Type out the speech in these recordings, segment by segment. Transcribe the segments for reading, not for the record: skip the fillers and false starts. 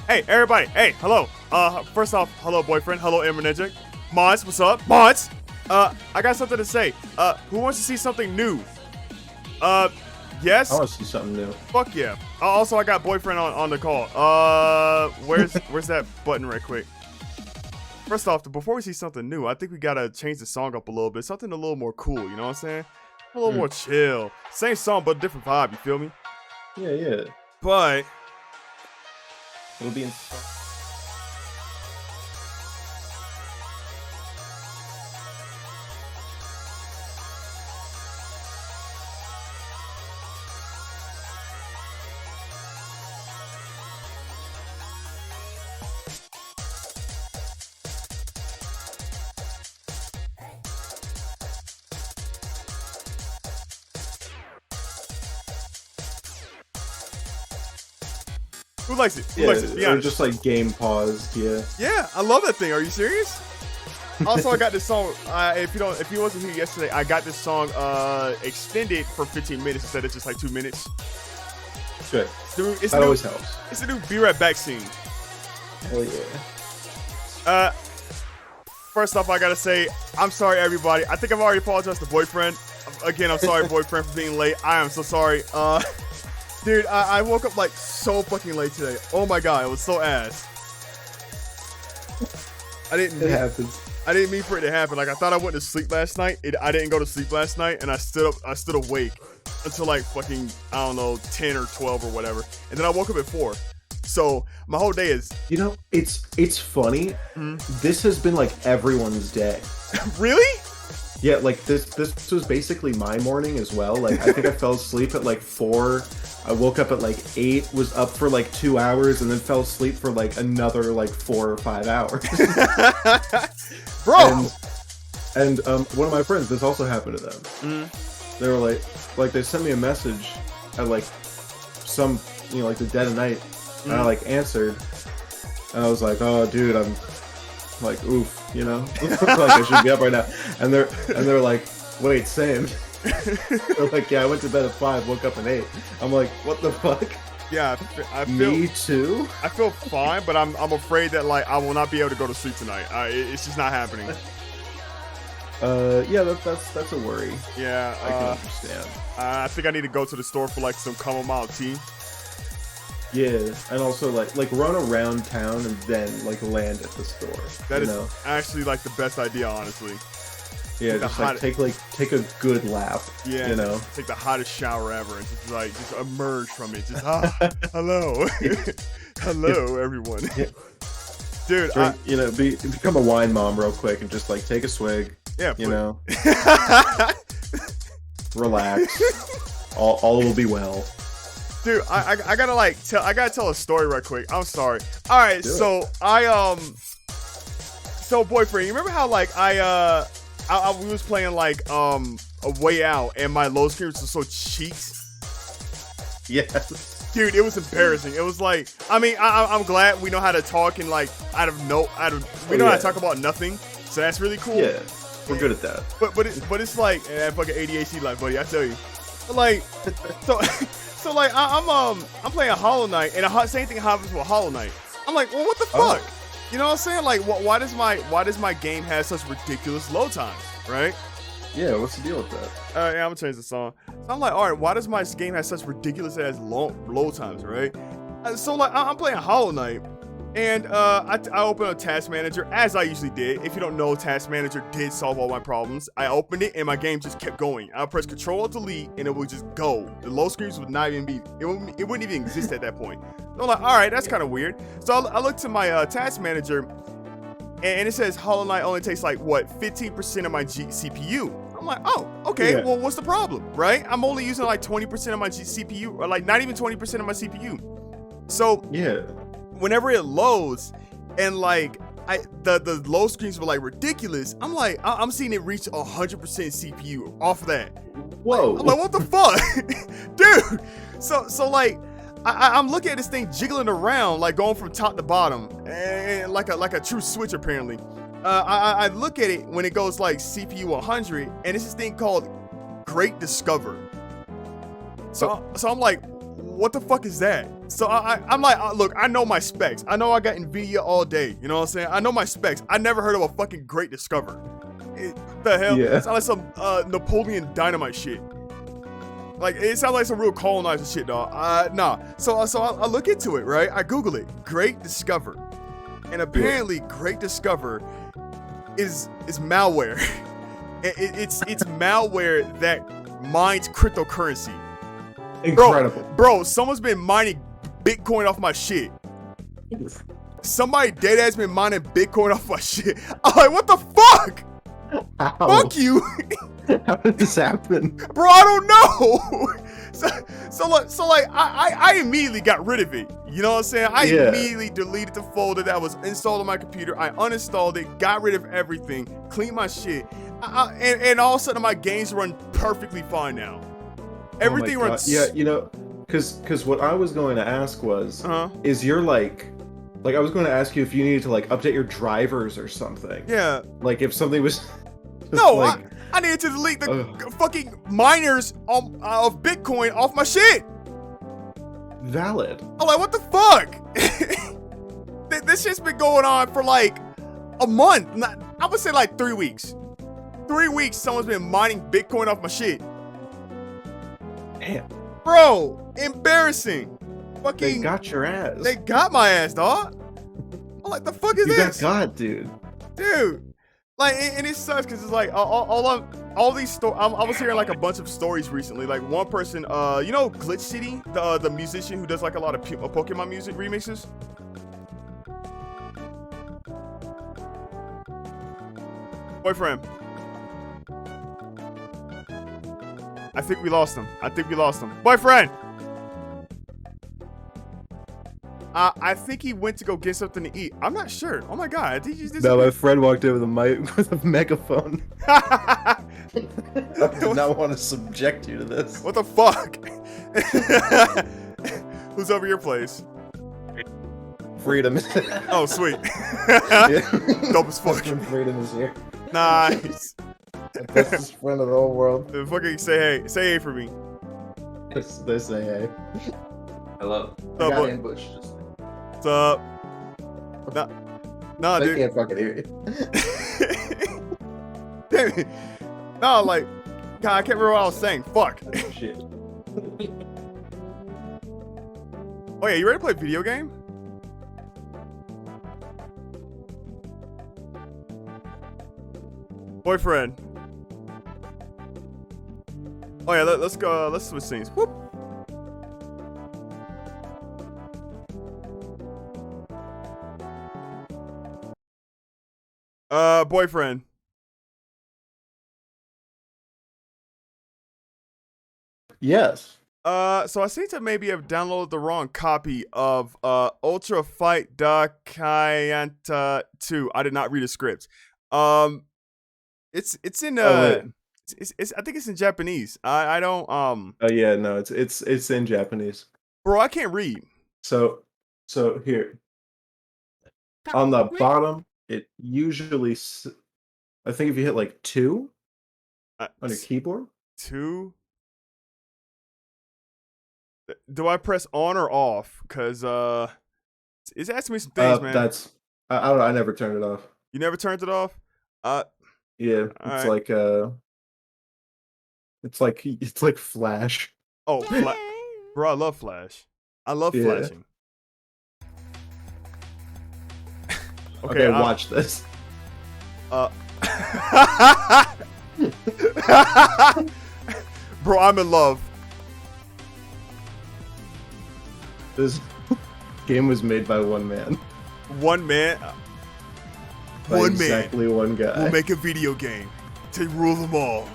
Hey, everybody. Hey, hello. First off, hello, boyfriend. Hello, Emergentic. Mods, what's up? Mods. I got something to say. Who wants to see something new? Yes. I want to see something new. Fuck yeah. Also, I got boyfriend on the call. Where's that button right quick? First off, before we see something new, I think we gotta change the song up a little bit. Something a little more cool, you know what I'm saying? A little more chill. Same song, but different vibe, you feel me? Yeah. But It'll be in. who likes it? Who Yeah, likes it? Be or honest. just like game paused. Yeah. Yeah, I love that thing. Are you serious? Also, I got this song. If you wasn't here yesterday, I got this song extended for 15 minutes instead of just like 2 minutes. Good. It's That the always new, helps. it's the new Be Right Back scene. Hell yeah. First off, I gotta say, I'm sorry, everybody. I think I've already apologized to boyfriend. Again, I'm sorry, boyfriend, for being late. I am so sorry. Dude, I woke up like so fucking late today. Oh my god, it was so ass. It happens. I didn't mean for it to happen. Like I thought I went to sleep last night. I didn't go to sleep last night, and I stood awake until like fucking, I don't know, 10 or 12 or whatever. And then I woke up at 4. So my whole day is You know, it's funny. This has been like everyone's day. really? Yeah, like this was basically my morning as well. Like I think I fell asleep at like 4. I woke up at like 8, was up for like 2 hours, and then fell asleep for like another like 4 or 5 hours. Bro. And one of my friends, this also happened to them. They were like they sent me a message at like some, like the dead of night, and I like answered, and I was like, oh dude, I'm like, oof, like I should be up right now. And they're like, wait, same. They're like, yeah, I went to bed at 5, woke up at 8. I'm like, what the fuck? Yeah, I feel. Me too. I feel fine, but I'm afraid that like I will not be able to go to sleep tonight. It's just not happening. Yeah, that's a worry. Yeah, I can understand. I think I need to go to the store for like some chamomile tea. Yeah, and also like run around town and then like land at the store. That is actually like the best idea, honestly. Yeah, just like take a good lap. Yeah, take the hottest shower ever and just emerge from it. Just hello, hello everyone. Dude, become a wine mom real quick and just like take a swig. Yeah, relax. All will be well. Dude, I gotta tell a story right quick. I'm sorry. All right, so so boyfriend, you remember how like we was playing like a Way Out and my low screens were so cheeks? Yes. Dude, it was embarrassing. It was like, I mean, I'm glad we know how to talk and like we know how to talk about nothing. So that's really cool. Yeah, we're good at that. But it's like fucking ADHD life, buddy. I tell you. But like, so like I'm playing Hollow Knight and the same thing happens with Hollow Knight. I'm like, well, what the fuck? You know what I'm saying? Like, why does my game have such ridiculous load times, right? Yeah, what's the deal with that? Yeah, I'm gonna change the song. So I'm like, all right, why does my game have such ridiculous ass load times, right? So like, I'm playing Hollow Knight, and I opened up Task Manager as I usually did. If you don't know, Task Manager did solve all my problems. I opened it and my game just kept going. I press Control Alt Delete and it would just go. The load screens would not even be. It wouldn't even exist at that point. So I'm like, all right, that's kind of weird. So I looked to my Task Manager, and it says Hollow Knight only takes like what 15% of my CPU. I'm like, oh, okay. Yeah. Well, what's the problem, right? I'm only using like 20% of my CPU, or like not even 20% of my CPU. So yeah, whenever it loads, and like the load screens were like ridiculous. I'm like, I'm seeing it reach 100% CPU off of that. Whoa! I'm like, what the fuck, dude? So like, I'm looking at this thing jiggling around, like going from top to bottom, and like a true switch apparently. I look at it when it goes like CPU 100, and it's this thing called Great Discover. So I'm like, what the fuck is that? So I'm like, look, I know my specs. I know I got NVIDIA all day. You know what I'm saying? I know my specs. I never heard of a fucking Great Discover. The hell? Yeah. It sounds like some Napoleon Dynamite shit. Like, it sounds like some real colonizer shit, dog. Nah. So I look into it, right? I Google it. Great Discover. And apparently, Great Discover is malware. It's malware that mines cryptocurrency. Incredible. Bro, someone's been mining Bitcoin off my shit. Somebody dead ass been mining Bitcoin off my shit. I'm like, what the fuck? How? Fuck you. How did this happen? Bro, I don't know. So like I immediately got rid of it. You know what I'm saying? I immediately deleted the folder that was installed on my computer. I uninstalled it, got rid of everything, cleaned my shit, and all of a sudden my games run perfectly fine now. Everything runs. Yeah, you know, because what I was going to ask was, is your like I was going to ask you if you needed to like update your drivers or something. Yeah. Like if something was. No, like, I needed to delete the fucking miners of Bitcoin off my shit. Valid. I'm like, what the fuck? This shit's been going on for like a month. I would say like 3 weeks. 3 weeks someone's been mining Bitcoin off my shit. Damn. Bro, embarrassing. Fucking. They got your ass. They got my ass, dog. I'm like, the fuck is this? You got God, dude. Dude. Like, and it sucks because it's like all these stories. I was hearing like a bunch of stories recently. Like one person, you know, Glitch City, the musician who does like a lot of Pokemon music remixes. Boyfriend. I think we lost him. Boyfriend. I think he went to go get something to eat. I'm not sure. Oh my god, did you just? No, my friend walked over the mic with a megaphone. I did not want to subject you to this. What the fuck? Who's over your place? Freedom. Oh, sweet. Dope as fuck. Freedom is here. Nice. Bestest friend of the whole world. Fucking say hey for me. They say hey. Hello. I got ambushed. What's up? Nah, They dude. can't fucking hear you. Damn it. No, like, God, I can't remember what I was saying. Fuck. Shit. Oh yeah, you ready to play a video game? Boyfriend. Oh yeah, let's go. Let's switch scenes. Whoop. Boyfriend. Yes. So I seem to maybe have downloaded the wrong copy of Ultra Fight Dakayanta 2. I did not read the script. It's in it's I think it's in Japanese. I don't Oh yeah, no, it's in Japanese. bro, I can't read. So here on the bottom, it usually I think if you hit like 2 on your keyboard. 2. Do I press on or off? Cause it's asking me some things, man. That's I don't know. I never turned it off. You never turned it off? Yeah, it's right. it's like Flash. Oh, bro, I love Flash. I love flashing. Okay, watch this. Bro, I'm in love. This game was made by one man. One man. By One exactly man. One guy. Will make a video game to rule them all.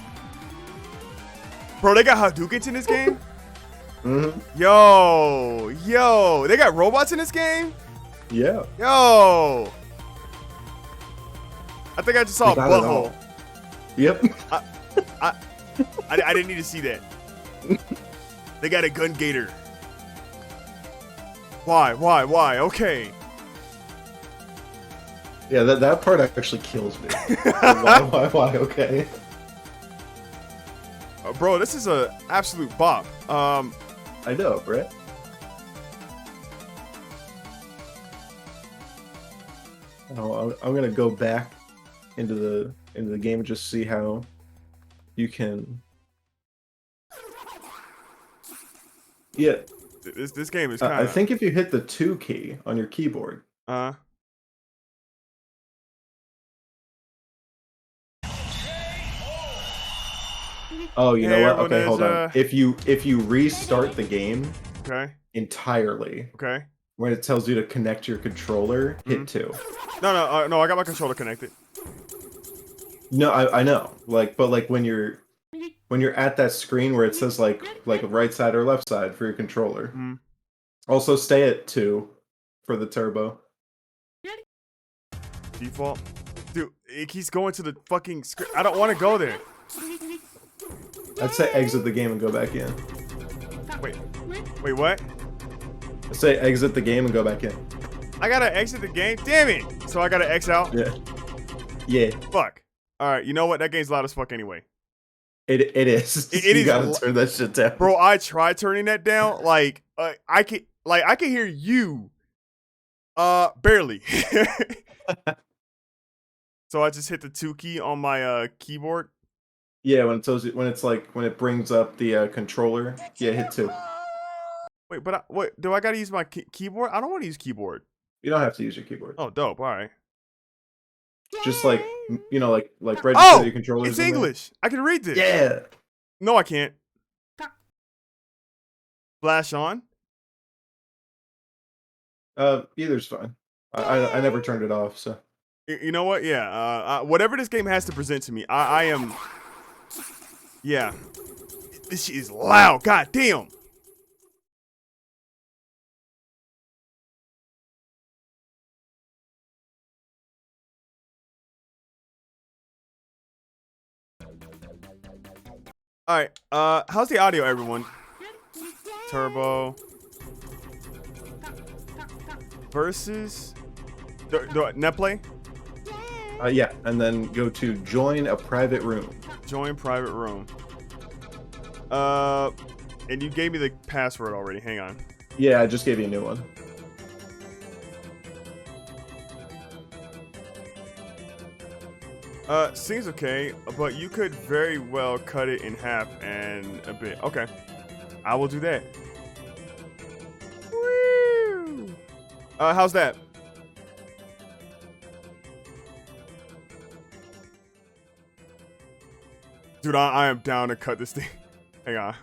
Bro, they got Hadoukens in this game? Mm-hmm. Yo, they got robots in this game? Yeah. Yo. I think I just saw a butthole. Yep. I didn't need to see that. They got a gun gator. Why? Okay. Yeah, that part actually kills me. Why? Okay. Bro, this is a absolute bop. I know, Brett. I'm gonna go back into the game and just see how you can. Yeah, This game is kind of. I think if you hit the 2 key on your keyboard. Oh, you know Hey, what? everyone, Okay, hold on. there's, If you restart the game Okay. entirely, Okay. when it tells you to connect your controller, hit 2. No. I got my controller connected. No, I know. Like, but like when you're at that screen where it says like right side or left side for your controller. Mhm. Also, stay at 2 for the turbo. Default. Dude, it keeps going to the fucking screen. I don't want to go there. I'd say exit the game and go back in. Wait, what? I'd say exit the game and go back in. I gotta exit the game? Damn it! So I gotta X out? Yeah. Yeah. Fuck. Alright, you know what? That game's loud as fuck anyway. It is. It you is gotta turn that shit down. Bro, I tried turning that down. I can hear you. Barely. So I just hit the 2 key on my keyboard. Yeah, when it tells you, when it brings up the controller, yeah, hit 2. Wait, but what? Do I gotta use my keyboard? I don't want to use keyboard. You don't have to use your keyboard. Oh, dope. All right. Just like register Oh, your controllers. it's English. I can read this. Yeah. No, I can't. Flash on. Either's fine. I never turned it off, so. You know what? Yeah. Whatever this game has to present to me, I am. Yeah. This shit is loud. God damn. All right. How's the audio, everyone? Turbo. Versus. Net play. Yeah, and then go to join a private room. Join private room. And you gave me the password already. Hang on. Yeah, I just gave you a new one. Seems okay, but you could very well cut it in half and a bit. Okay. I will do that. Woo! How's that? Dude, I am down to cut this thing. Hang on.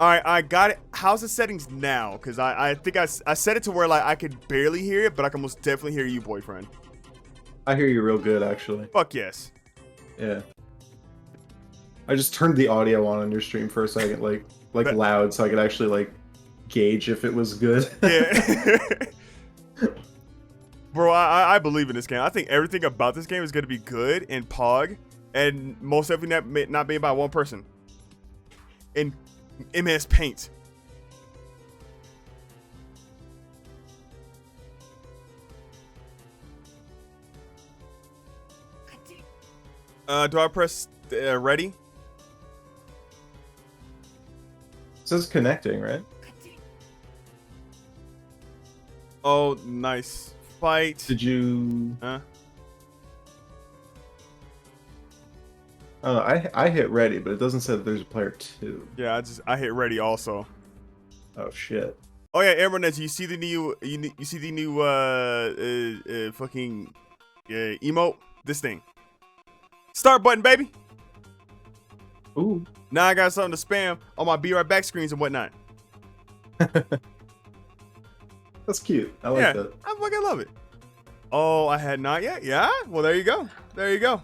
Alright, I got it. How's the settings now? Because I think I set it to where like I could barely hear it, but I can most definitely hear you, boyfriend. I hear you real good, actually. Fuck yes. Yeah. I just turned the audio on your stream for a second, like loud, so I could actually like gauge if it was good. Yeah. Bro, I believe in this game. I think everything about this game is going to be good in POG, and most definitely not made by one person. In MS Paint. Do I press ready? It says connecting, right? Oh, nice. Fight. Did you? Huh? Oh, I hit ready, but it doesn't say that there's a player 2. Yeah, I hit ready also. Oh shit. Oh yeah, Aaron, you see the new you see the new fucking emote? This thing. Start button, baby. Ooh. Now I got something to spam on my be right back screens and whatnot. That's cute. I like Yeah, that. I fucking love it. Oh, I had not yet. Yeah. Well, there you go. There you go.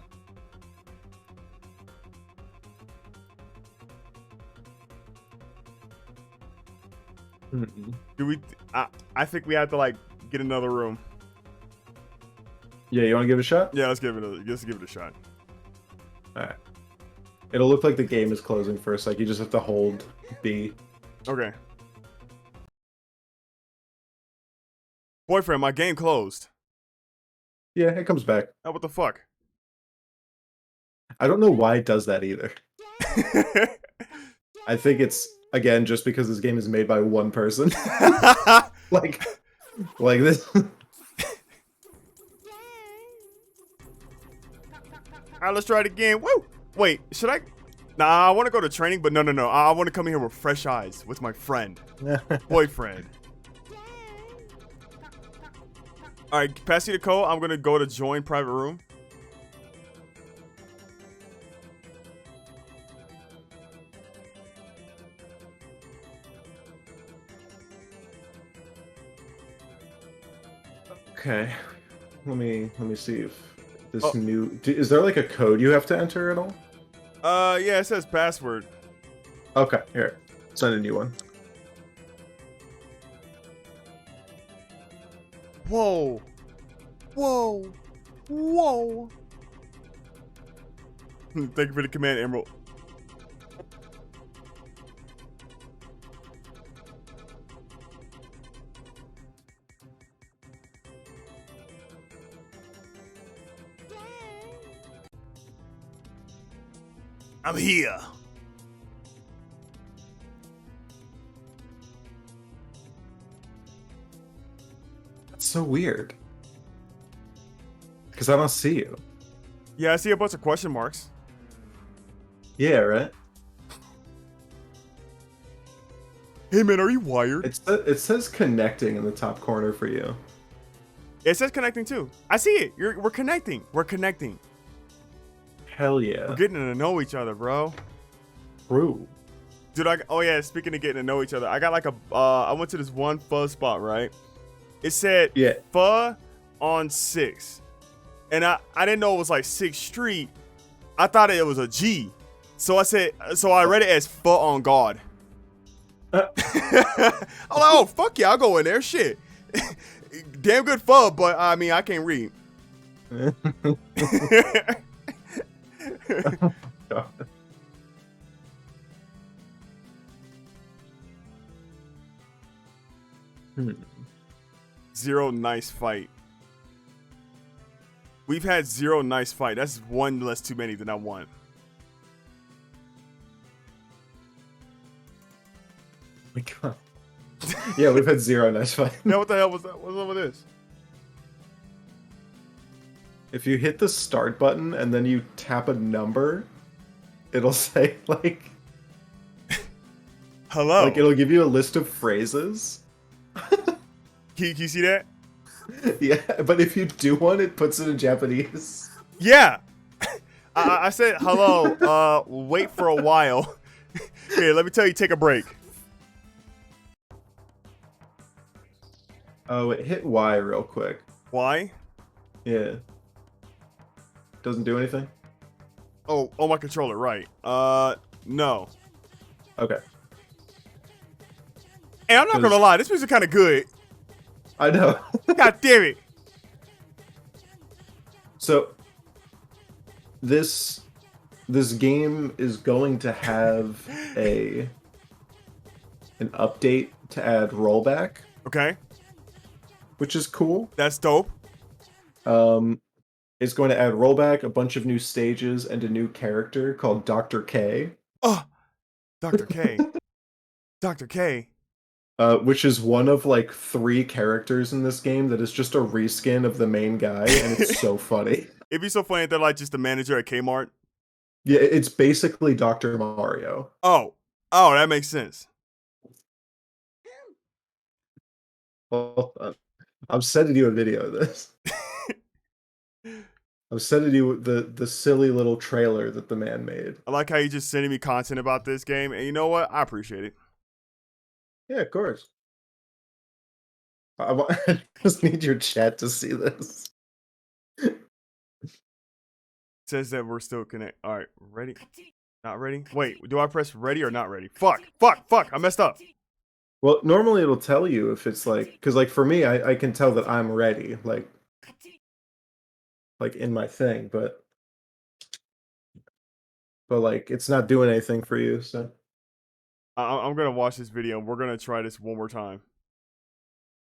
Do we? I think we have to like get another room. Yeah, you want to give it a shot? Yeah, let's give it a shot. All right. It'll look like the game is closing first. Like you just have to hold B. Okay. Boyfriend, my game closed. Yeah, it comes back. Oh, what the fuck? I don't know why it does that either. I think it's Again, just because this game is made by one person. like like this. All right, let's try it again. Woo! Wait, should I? Nah, I want to go to training, but no. I want to come in here with fresh eyes with my friend, boyfriend. All right, pass you the code. I'm gonna go to join private room. Okay. Let me see if this new is there like a code you have to enter at all? Yeah, it says password. Okay, here. Send a new one. Whoa. Whoa. Whoa. Thank you for the command, Emerald. I'm here. That's so weird. Because I don't see you. Yeah, I see a bunch of question marks. Yeah, right? Hey man, are you wired? It says connecting in the top corner for you. It says connecting too. I see it. We're connecting. We're connecting. Hell yeah. We're getting to know each other, bro. True. Dude, oh yeah, speaking of getting to know each other, I got like I went to this one pho spot, right? It said pho on 6. And I didn't know it was like 6th Street. I thought it was a G. So I read it as pho on God. I'm like, oh, fuck yeah, I'll go in there. Shit. Damn good pho, but I mean, I can't read. God. Zero nice fight. We've had 0 nice fight. That's one less too many than I want. Oh my God. Yeah, we've had 0 nice fight. Yeah, what the hell was that? What's up with this? If you hit the start button and then you tap a number, it'll say like hello. Like it'll give you a list of phrases. Can you see that? Yeah, but if you do one, it puts it in Japanese. Yeah. I said hello. Wait for a while. Here, let me tell you, take a break. Oh, it hit Y real quick. Why? Yeah. Doesn't do anything? Oh, my controller, right. No. Okay. Hey, I'm not gonna lie, this music kind of good. I know. God damn it. So, this game is going to have an update to add rollback. Okay. Which is cool. That's dope. It's going to add rollback, a bunch of new stages, and a new character called Dr. K. Oh, Dr. K. Dr. K. Which is one of like 3 characters in this game that is just a reskin of the main guy, and it's so funny. It'd be so funny if they're like just the manager at Kmart. Yeah, it's basically Dr. Mario. Oh, that makes sense. Hold on. I'm sending you a video of this. I'm sending you the silly little trailer that the man made. I like how you just sending me content about this game, and you know what? I appreciate it. Yeah, of course. I just need your chat to see this. Says that we're still connected. All right, ready? Not ready? Wait, do I press ready or not ready? Fuck! I messed up. Well, normally it'll tell you if it's like, because like for me, I can tell that I'm ready, like in my thing, but like it's not doing anything for you. So I'm gonna watch this video. We're gonna try this one more time.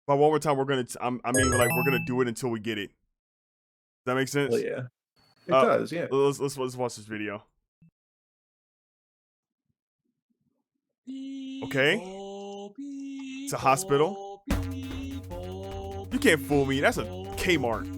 By one more time, we're gonna. I mean, like we're gonna do it until we get it. Does that make sense? well, yeah, it does. Yeah. Let's watch this video. Okay. It's a hospital. You can't fool me. That's a Kmart.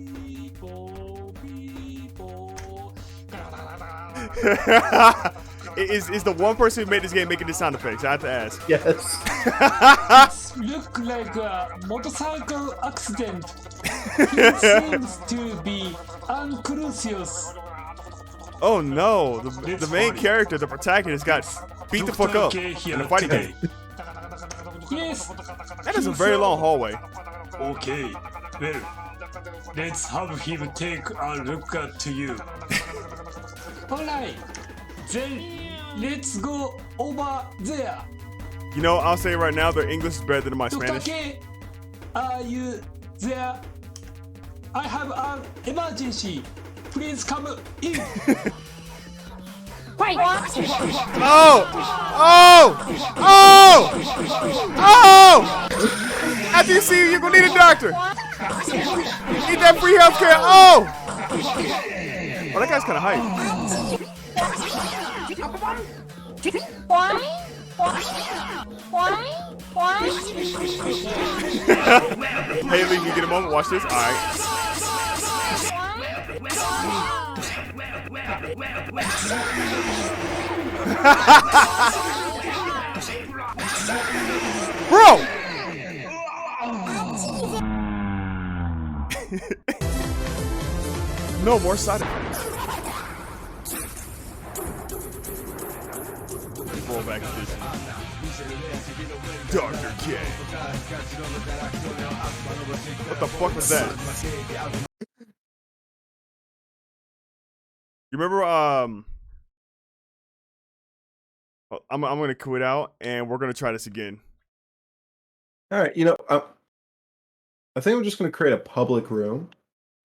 Is the one person who made this game making the sound effects? I have to ask. Yes. Look like a motorcycle accident. He seems to be unconscious. Oh no, the main character, the protagonist, got beat the fuck up in a fighting game. Yes. That is a very long hallway. Okay. Well, let's have him take a look at you. Alright. Then let's go over there. You know, I'll say right now, their English is better than my Dr. Spanish. K, are you there? I have an emergency. Please come in. Wait, what? Oh! Oh! Oh! Oh! After you see you, you're gonna need a doctor. Need that free healthcare. Oh! Oh, that guy's kind of hype. Why? Why? Haley, you get a moment. Watch this. All right. Bro! No more side effects. Roll back to this. Dr. K. What the fuck was that? You remember, I'm gonna quit out and we're gonna try this again. All right. I think I'm just gonna create a public room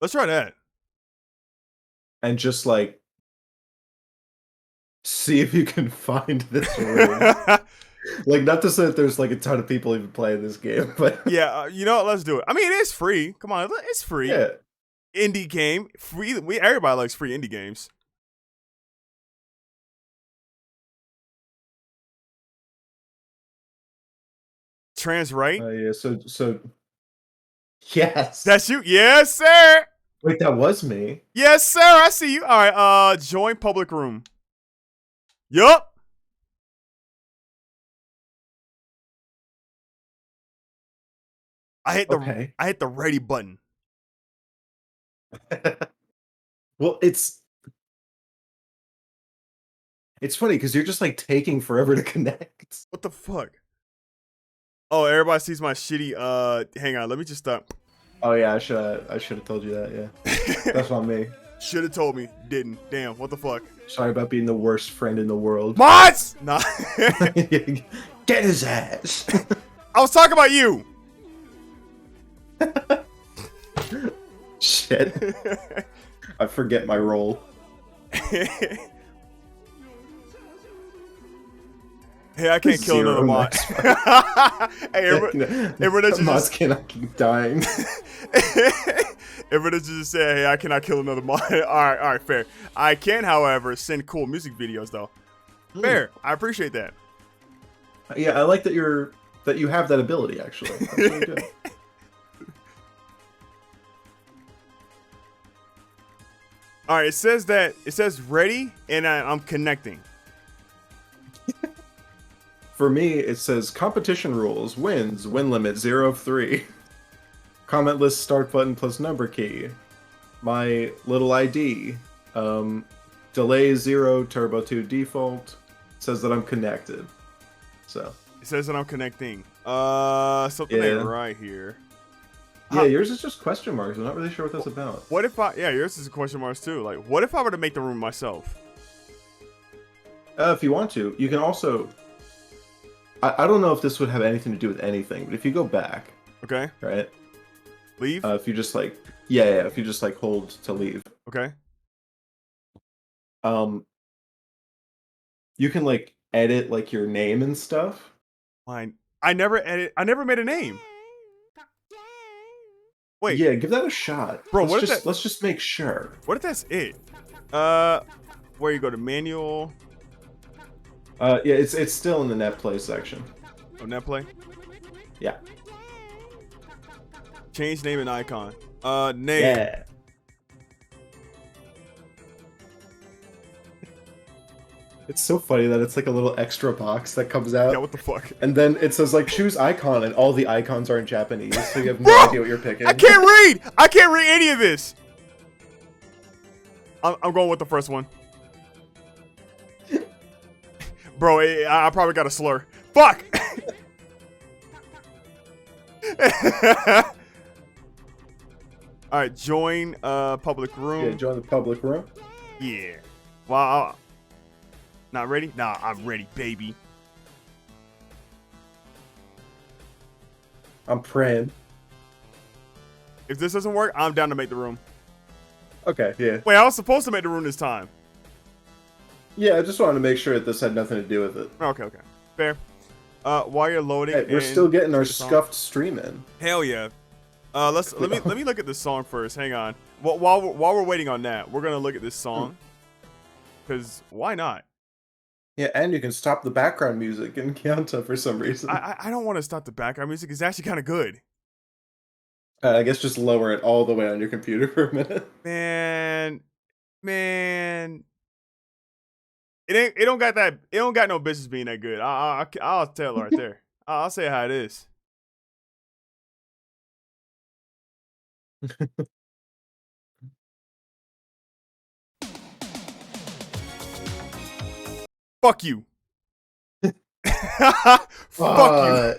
Let's try that. and just like see if you can find this room. Like, not to say that there's like a ton of people even playing this game, but Yeah, you know what? Let's do it. I mean, it is free. Come on, it's free. yeah. Indie game. Free. Everybody likes free indie games. Trans right? Yeah. So. Yes. That's you. Yes, sir. Wait, that was me. Yes, sir. I see you. All right. Join public room. Yup. I hit the ready button. Well, it's funny because you're just like taking forever to connect. What the fuck? Oh, everybody sees my shitty. Hang on. Let me just stop. Oh yeah, I should have told you that. Yeah, that's on me. Should have told me. Didn't. Damn. What the fuck? Sorry about being the worst friend in the world. Mods. Nah. Get his ass. I was talking about you. Shit. I forget my role. Hey, I can't kill another mod. Hey, everyone mods cannot keep dying. Everyone just say, hey, I cannot kill another mod. All right, fair. I can, however, send cool music videos though. Fair. I appreciate that. Yeah, I like that you have that ability actually. That's really good. All right, it says ready, and I'm connecting. For me, it says competition rules, wins, win limit 0 of 3. Comment list start button plus number key. My little ID. Delay 0, turbo 2 default. Says that I'm connected. So. It says that I'm connecting. Something ain't right here. Yeah, yours is just question marks. I'm not really sure what that's about. What if yours is a question marks too. Like, what if I were to make the room myself? If you want to. You can also... I don't know if this would have anything to do with anything, but if you go back... Okay. Right? Leave? If you just like... Yeah, if you just like hold to leave. Okay. You can like edit like your name and stuff. Fine. I never made a name. Wait. Yeah, give that a shot. Bro, let's just make sure. What if that's it? Where you go to manual? Yeah, it's still in the net play section. Oh, net play. Yeah. Change name and icon. Name. Yeah. It's so funny that it's like a little extra box that comes out. Yeah, what the fuck? And then it says like choose icon, and all the icons are in Japanese, so you have no Bro, idea what you're picking. I can't read. I can't read any of this. I'm going with the first one. Bro, I probably got a slur. Fuck. All right, join public room. Yeah, join the public room. Yeah. Wow. Not ready? Nah, I'm ready, baby. I'm praying. If this doesn't work, I'm down to make the room. Okay, yeah. Wait, I was supposed to make the room this time. Yeah, I just wanted to make sure that this had nothing to do with it. Okay. Fair. While you're loading, Hey, we're still getting our song. scuffed stream in. Hell yeah. Let me look at this song first. Hang on. While we're waiting on that, we're gonna look at this song. Cause why not? Yeah, and you can stop the background music in Kyoto for some reason. I don't want to stop the background music. It's actually kind of good. I guess just lower it all the way on your computer for a minute. Man. It don't got no business being that good. I'll tell right there. I'll say how it is. Fuck you. Fuck you.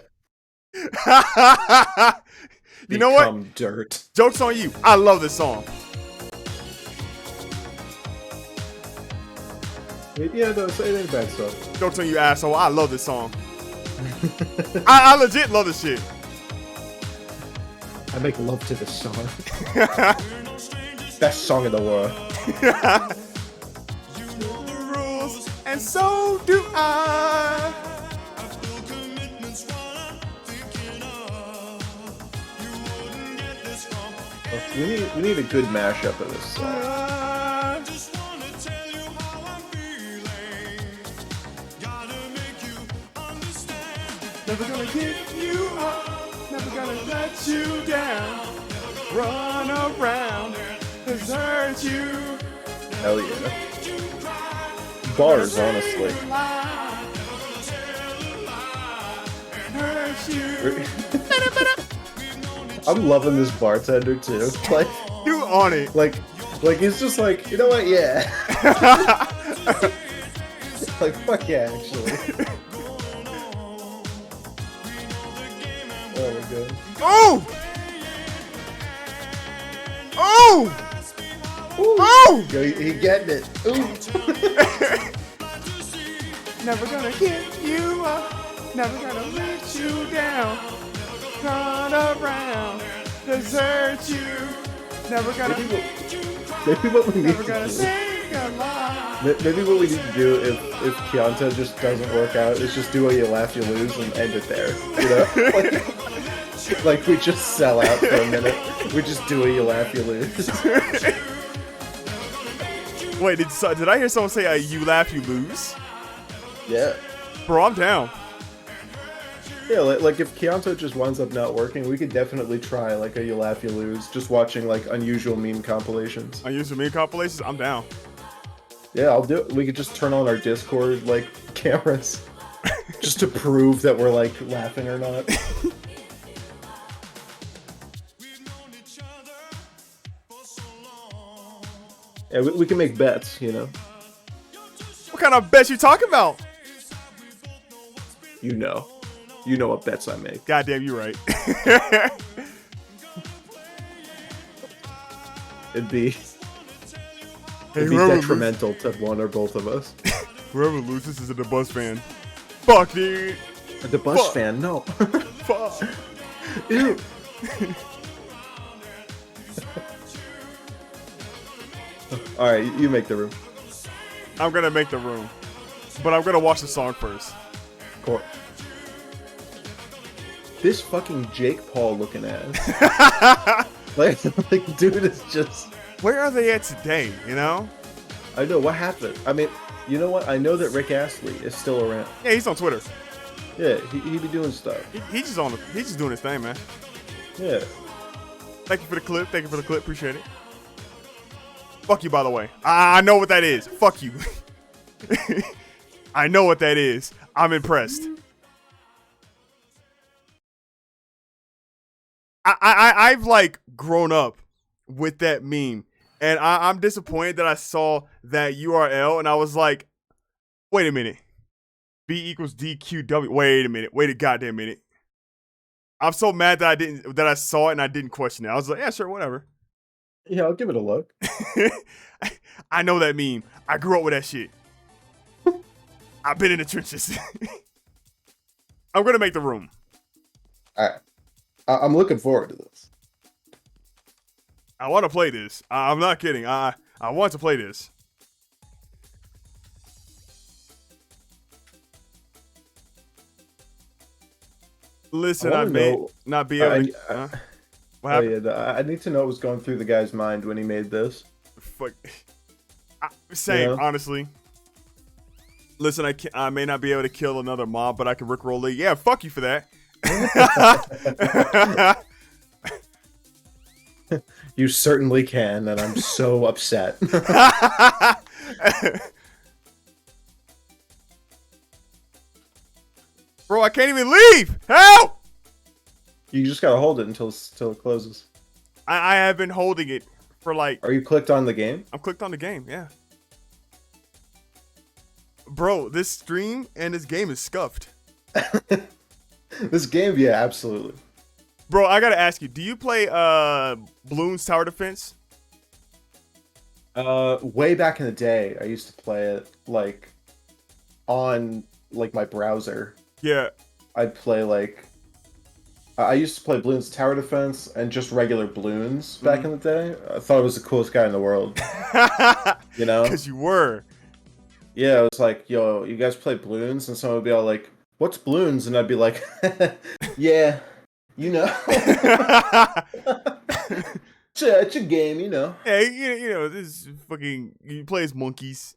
You know what? Become dirt. Joke's on you. I love this song. Yeah, don't say anything bad stuff. Joke's on you, asshole. I love this song. I legit love this shit. I make love to this song. Best song in the world. You know the rules, and so do I. We need a good mashup of this song. Never gonna give you up, never gonna let you down. Run around, desert you. Hell yeah. Bars, honestly. Hurt you. I'm loving this bartender too. Like, You on it. like he's just like, you know what? Yeah. Like, fuck yeah, actually. Oh my god. Oh! Oh! Oh! Yo, he getting it. Ooh. Never gonna give you up, never gonna let you down. Run around, desert you. Never gonna, Maybe what we need never to gonna do. say goodbye. Maybe what we need to do if Kyoto just doesn't work out is just do a you laugh, you lose and end it there. You know? Like we just sell out for a minute. We just do a you laugh, you lose. Wait, did I hear someone say you laugh, you lose? Yeah. Bro, I'm down. Yeah, like if Kyoto just winds up not working, we could definitely try like a you laugh, you lose. Just watching like unusual meme compilations. Unusual meme compilations, I'm down. Yeah, I'll do it. We could just turn on our Discord like cameras, just to prove that we're like laughing or not. Yeah, we can make bets, you know. What kind of bets you talking about? You know what bets I make. Goddamn, you right. It'd be Hey, detrimental to one or both of us. Whoever loses is a Buzz fan. Fuck, dude. The Buzz Fuck. fan, no. Fuck. Ew. All right, you make the room. I'm gonna make the room, but I'm gonna watch the song first. Cool. This fucking Jake Paul looking ass. like, dude is just. Where are they at today? You know? I know what happened. I mean, You know what? I know that Rick Astley is still around. Yeah, he's on Twitter. Yeah, he be doing stuff. He's just doing his thing, man. Yeah. Thank you for the clip. Thank you for the clip. Appreciate it. Fuck you, by the way. I know what that is. Fuck you. I know what that is. I'm impressed. I've like grown up with that meme, and I'm disappointed that I saw that URL and I was like, wait a minute. B equals DQW. Wait a minute. Wait a goddamn minute. I'm so mad that I saw it and I didn't question it. I was like, yeah, sure, whatever. Yeah, I'll give it a look. I know that meme. I grew up with that shit. I've been in the trenches. I'm gonna make the room. All right. I'm looking forward to this. I want to play this. I'm not kidding. I want to play this. Listen, I may not be able to. What happened? I need to know what was going through the guy's mind when he made this. Fuck. Same, Yeah. honestly. Listen, I may not be able to kill another mob, but I can rickroll Lee. Yeah, fuck you for that. You certainly can, and I'm so upset. Bro, I can't even leave. Help! You just gotta hold it until it closes. I have been holding it for like. Are you clicked on the game? I'm clicked on the game, yeah. Bro, this stream and this game is scuffed. This game, yeah, absolutely. Bro, I gotta ask you, do you play Bloons Tower Defense? Way back in the day, I used to play it like on like my browser. Yeah. I'd play like I used to play Bloons Tower Defense and just regular Bloons back in the day. I thought I was the coolest guy in the world. You know? Because you were. Yeah, it was like, yo, you guys play Bloons? And someone would be all like, what's Bloons? And I'd be like, yeah, you know. It's a game, you know. Yeah, you know, this is fucking, you play as monkeys.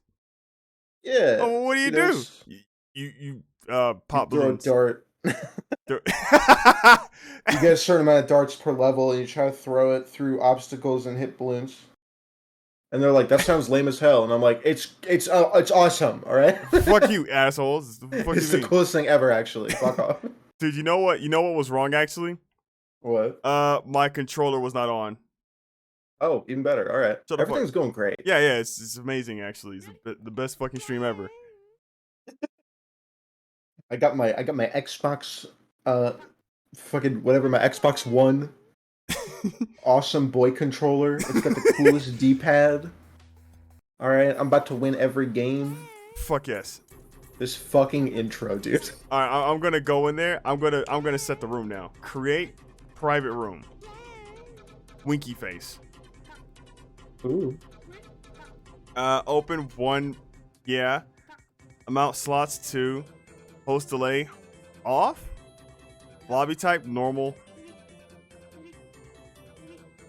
Yeah. Oh, what do you do? You pop throw a balloons. dart. You get a certain amount of darts per level, and you try to throw it through obstacles and hit balloons. And they're like, "That sounds lame as hell," and I'm like, "It's awesome, all right." Fuck you, assholes. It's the coolest thing ever, actually. Fuck off. Dude, you know what? You know what was wrong actually? What? My controller was not on. Oh, even better. All right, Shut everything's going great. Yeah, it's amazing actually. It's the best fucking stream ever. I got my Xbox, fucking whatever, my Xbox One. Awesome boy controller. It's got the coolest D-pad. All right, I'm about to win every game. Fuck yes. This fucking intro, dude. All right, I'm gonna go in there. I'm gonna set the room now. Create private room. Winky face. Ooh. Open 1. Yeah. Amount slots 2. Host delay off. Lobby type normal.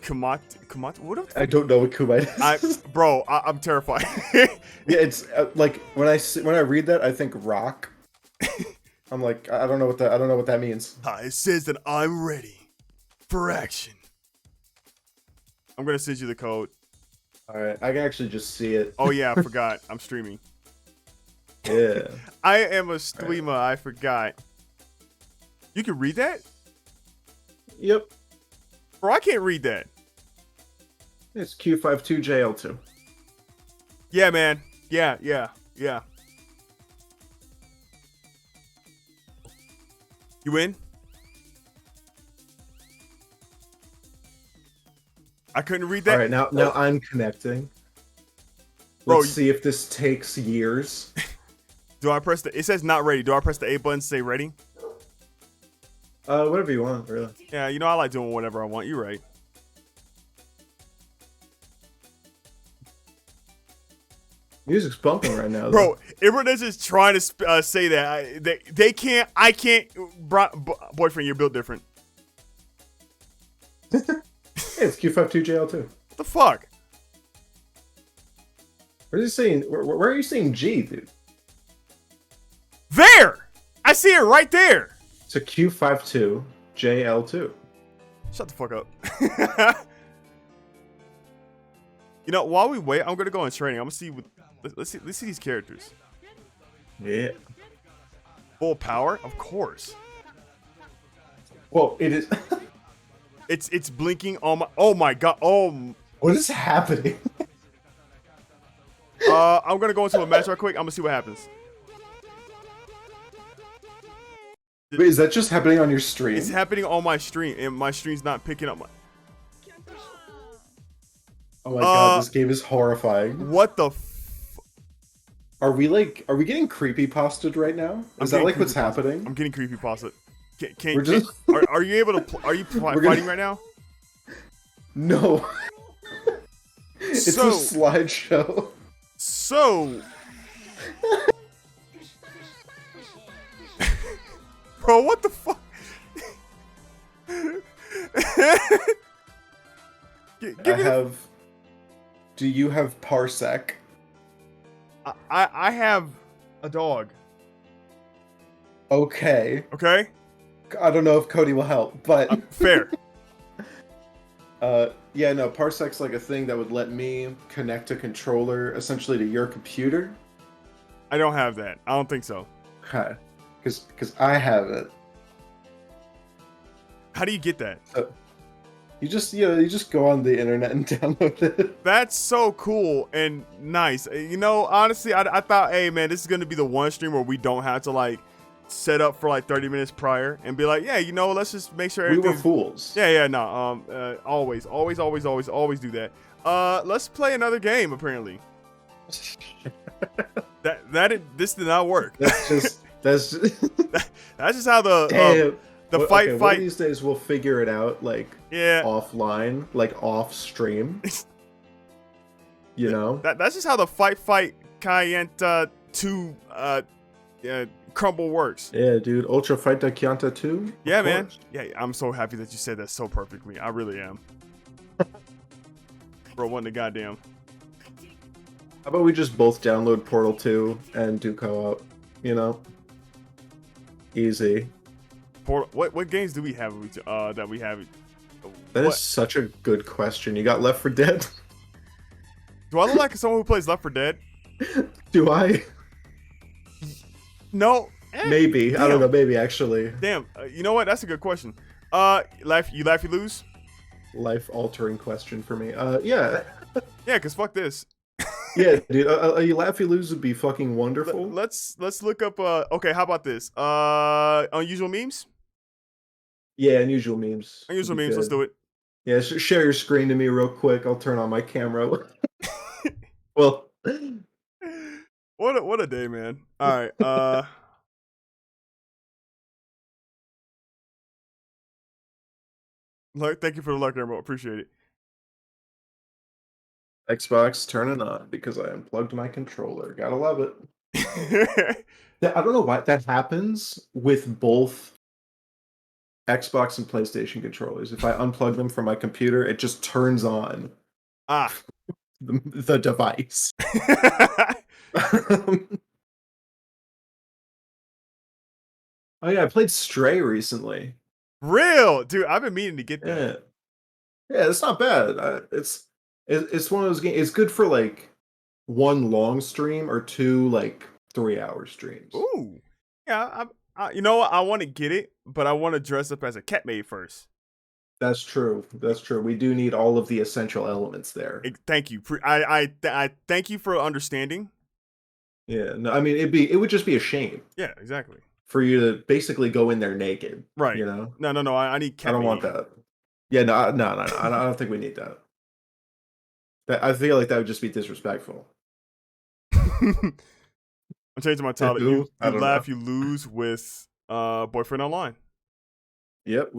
Kamat. What? I don't know what Kumite is. Bro, I'm terrified. Yeah, it's like when I read that, I think rock. I'm like, I don't know what that means. It says that I'm ready for action. I'm gonna send you the code. All right, I can actually just see it. Oh yeah, I forgot. I'm streaming. Yeah. I am a streamer. I forgot. You can read that? Yep. Bro, I can't read that. It's Q52JL2. Yeah, man. Yeah. You in? I couldn't read that. All right, now I'm connecting. Bro, Let's see if this takes years. Do I press the? It says not ready. Do I press the A button to say ready? Whatever you want, really. Yeah, you know I like doing whatever I want. You're right. Music's bumping right now, Bro, everyone is just trying to say that. They can't. I can't. Boyfriend, you're built different. Hey, it's Q52JL2. What the fuck? Where is he saying? Where are you seeing G, dude? There! I see it right there! It's a Q52 JL2. Shut the fuck up. You know, while we wait, I'm gonna go in training. I'm gonna see what. Let's see these characters. Yeah. Full power, of course. Well, it is. It's blinking on my. Oh my god. Oh. What is happening? I'm gonna go into a match right quick. I'm gonna see what happens. Wait, is that just happening on your stream? It's happening on my stream, and my stream's not picking up my. Oh my god, this game is horrifying. What the? Are we getting creepy posted right now? Is that like what's happening? I'm getting creepy pasta. We're just- Are you able to? Are you fighting right now? No. It's So- a slideshow. So, bro, what the fuck? Do you have Parsec? I have a dog. Okay. Okay. I don't know if Cody will help, but Fair. yeah, no, Parsec's like a thing that would let me connect a controller essentially to your computer. I don't have that. I don't think so. Okay. Because I have it. How do you get that? You just go on the internet and download it. That's so cool and nice. You know, honestly, I thought, hey man, this is gonna be the one stream where we don't have to like set up for like 30 minutes prior and be like, yeah, you know, let's just make sure We were everything's... fools. Yeah, no. Always do that. Let's play another game. Apparently, this did not work. That's just That's just how the damn. the One fight. of these days we'll figure it out, like Yeah, offline, like off stream. You know? that's just how the fight Kayenta 2 crumble works. Yeah, dude. Ultra Fight Kianta 2? Yeah, Of man. course. Yeah, I'm so happy that you said that so perfectly. I really am. Bro, what the goddamn. How about we just both download Portal 2 and do co-op? You know? Easy. What games do we have that we have? That What? is such a good question. You got Left 4 Dead? Do I look like someone who plays Left 4 Dead? Do I? No. Maybe. I don't know. Maybe, actually. Damn. You know what? That's a good question. Laugh, you lose? Life-altering question for me. Yeah. Yeah, cause fuck this. Yeah, dude. You laugh, you lose would be fucking wonderful. Let's look up. Okay, how about this? Unusual memes. Yeah, unusual memes. Unusual would be memes. Let's good. do it. Yeah, share your screen to me real quick. I'll turn on my camera. Well, What a day, man. All right. Thank you for the luck, Emerald. Appreciate it. Xbox turning on because I unplugged my controller. Gotta love it. Yeah, I don't know why that happens with both Xbox and PlayStation controllers. If I unplug them from my computer, it just turns on Ah. the device. Oh yeah, I played Stray recently. Real, dude. I've been meaning to get that. Yeah, it's not bad. It's one of those games. It's good for like one long stream or two like 3-hour streams. Ooh. Yeah. You know what? I want to get it, but I want to dress up as a cat maid first. That's true. That's true. We do need all of the essential elements there. Thank you. I thank you for understanding. Yeah. No, I mean it would just be a shame Yeah, exactly. for you to basically go in there naked. Right. You know. No. I need cat I don't maid. want that. Yeah. No. I don't think we need that. I feel like that would just be disrespectful. I'm changing my title. Who? You I don't laugh, know. you lose with Boyfriend Online. Yep.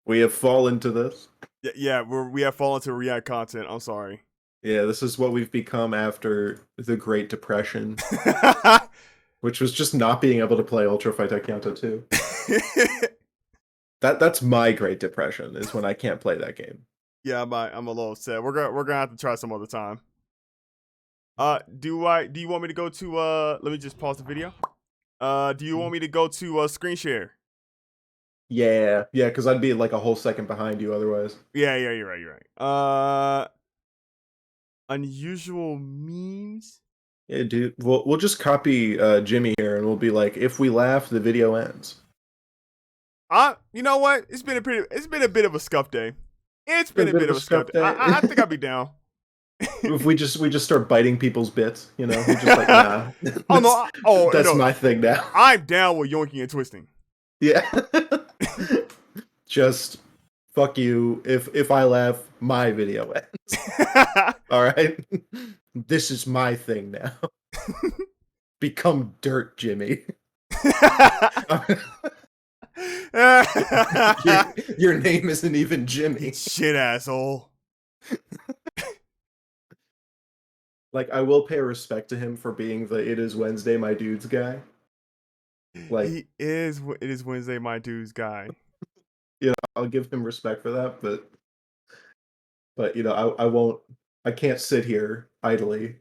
We have fallen to this. Yeah, we have fallen to React content. I'm sorry. Yeah, this is what we've become after the Great Depression, which was just not being able to play Ultra Fight Taekwondo 2. That's my Great Depression, is when I can't play that game. Yeah, I'm a little upset. We're gonna have to try some other time. Do you want me to go to let me just pause the video. Do you want me to go to screen share? Yeah, because I'd be like a whole second behind you otherwise. Yeah, you're right. Unusual memes. Yeah, dude. We'll just copy Jimmy here, and we'll be like, if we laugh, the video ends. You know what? It's been a bit of a scuff day. It's been a bit of a scuff day. day. I think I'd be down. If we just start biting people's bits, you know, we're just like, nah. Oh no! That's my thing now. I'm down with yoinking and twisting. Yeah. Just fuck you. If I laugh, my video ends. All right. This is my thing now. Become dirt, Jimmy. your name isn't even Jimmy. Shit, asshole. Like, I will pay respect to him for being the "It is Wednesday, my dudes" guy. Like, It is Wednesday, my dudes guy. You know, I'll give him respect for that, but you know, I can't sit here idly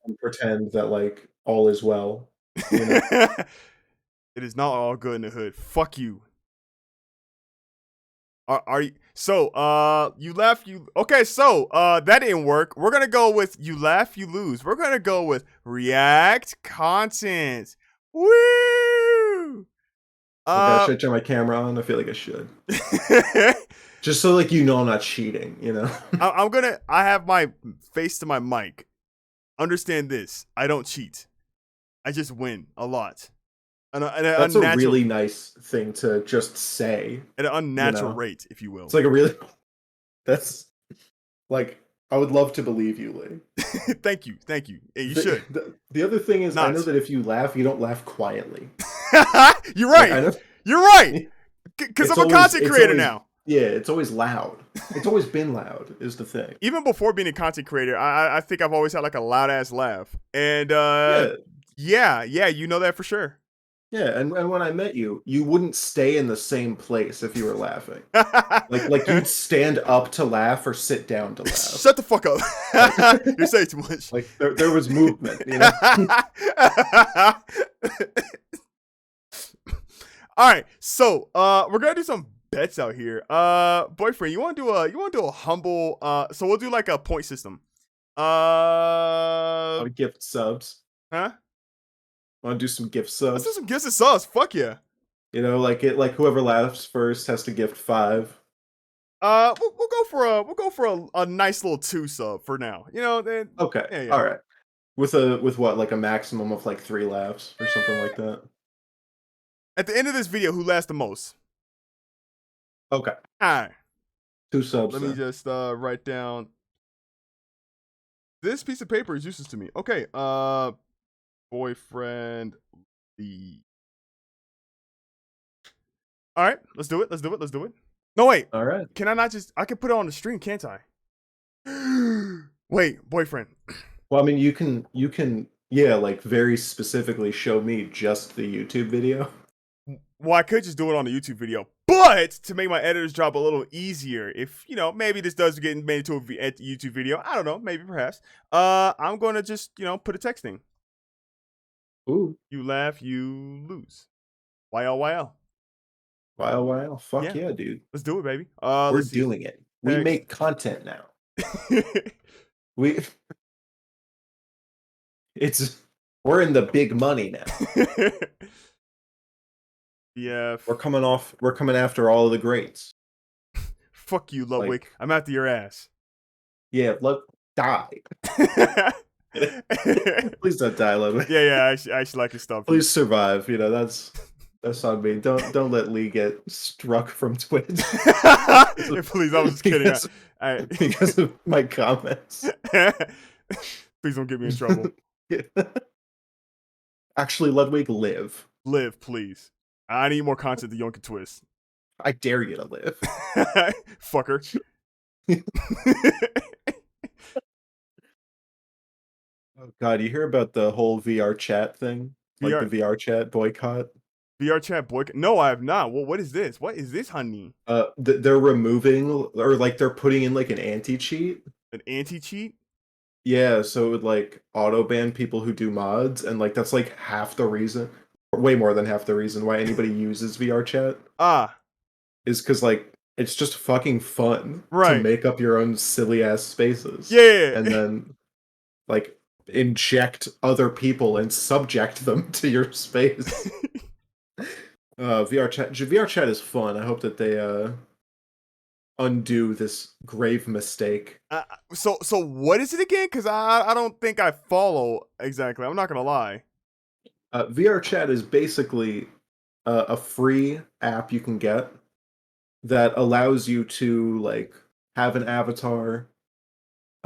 and pretend that like all is well. You know? It is not all good in the hood. Fuck you. Are you so you laugh you okay, so that didn't work. We're gonna go with you laugh, you lose. We're gonna go with react content. Woo! Should I turn my camera on? I feel like I should. Just so like you know I'm not cheating, you know? I have my face to my mic. Understand this. I don't cheat. I just win a lot. That's a really nice thing to just say. At an unnatural rate, if you will. It's like that's like, I would love to believe you, Lee. Thank you. Yeah, you should. The other thing is, I know that if you laugh, you don't laugh quietly. You're right. Like, you're right. Because I'm a content creator now. Yeah, it's always loud. It's always been loud, is the thing. Even before being a content creator, I think I've always had like a loud ass laugh. And yeah, you know that for sure. Yeah, and when I met you, you wouldn't stay in the same place if you were laughing. like you'd stand up to laugh or sit down to laugh. Shut the fuck up. You're saying too much. Like there was movement, you know? All right, so we're gonna do some bets out here. Boyfriend, you wanna do a humble so we'll do like a point system. I'll gift subs. Huh? Want to do some gift subs? Let's do some gifts and subs. Fuck yeah. You know, like whoever laughs first has to gift 5. We'll go for a nice little 2 sub for now. You know, then okay. Yeah. All right. With what, like a maximum of like 3 laughs or something like that. At the end of this video, who laughs the most? Okay. All right. 2 subs. Let me just write down. This piece of paper is useless to me. Okay. Boyfriend Lee. All right, let's do it. No, wait. All right. Can I not just? I can put it on the stream, can't I? Wait, boyfriend. Well, I mean, you can, yeah, like very specifically show me just the YouTube video. Well, I could just do it on the YouTube video, but to make my editor's job a little easier, if you know, maybe this does get made into a YouTube video. I don't know, maybe perhaps. I'm gonna just put a text thing. Ooh. You laugh, you lose. YL. Wow. Fuck yeah, dude. Let's do it, baby. We're doing it. We make content now. We're in the big money now. Yeah. We're coming after all of the greats. Fuck you, Ludwig. I'm after your ass. Yeah, die. Please don't die, Ludwig. Yeah, I actually like his stuff. Please survive. You know, that's on me. Don't let Lee get struck from Twitch. Please, I was just kidding. Because of my comments. Please don't get me in trouble. Actually, Ludwig, live. Live, please. I need more content to Yoink and Twist. I dare you to live. Fucker. Oh God, you hear about the whole VR chat thing? Like the VR chat boycott? VR chat boycott. No, I have not. Well, what is this? What is this, honey? They're removing or like they're putting in like an anti-cheat. An anti-cheat? Yeah, so it would like auto ban people who do mods, and like that's like half the reason, or way more than half the reason why anybody uses VR chat Ah, is because like it's just fucking fun to Right. make up your own silly ass spaces. yeah. And then like inject other people and subject them to your space. VR chat is fun. I hope that they undo this grave mistake. So what is it again? Because I don't think I follow exactly. I'm not gonna lie. VR chat is basically a free app you can get that allows you to like have an avatar.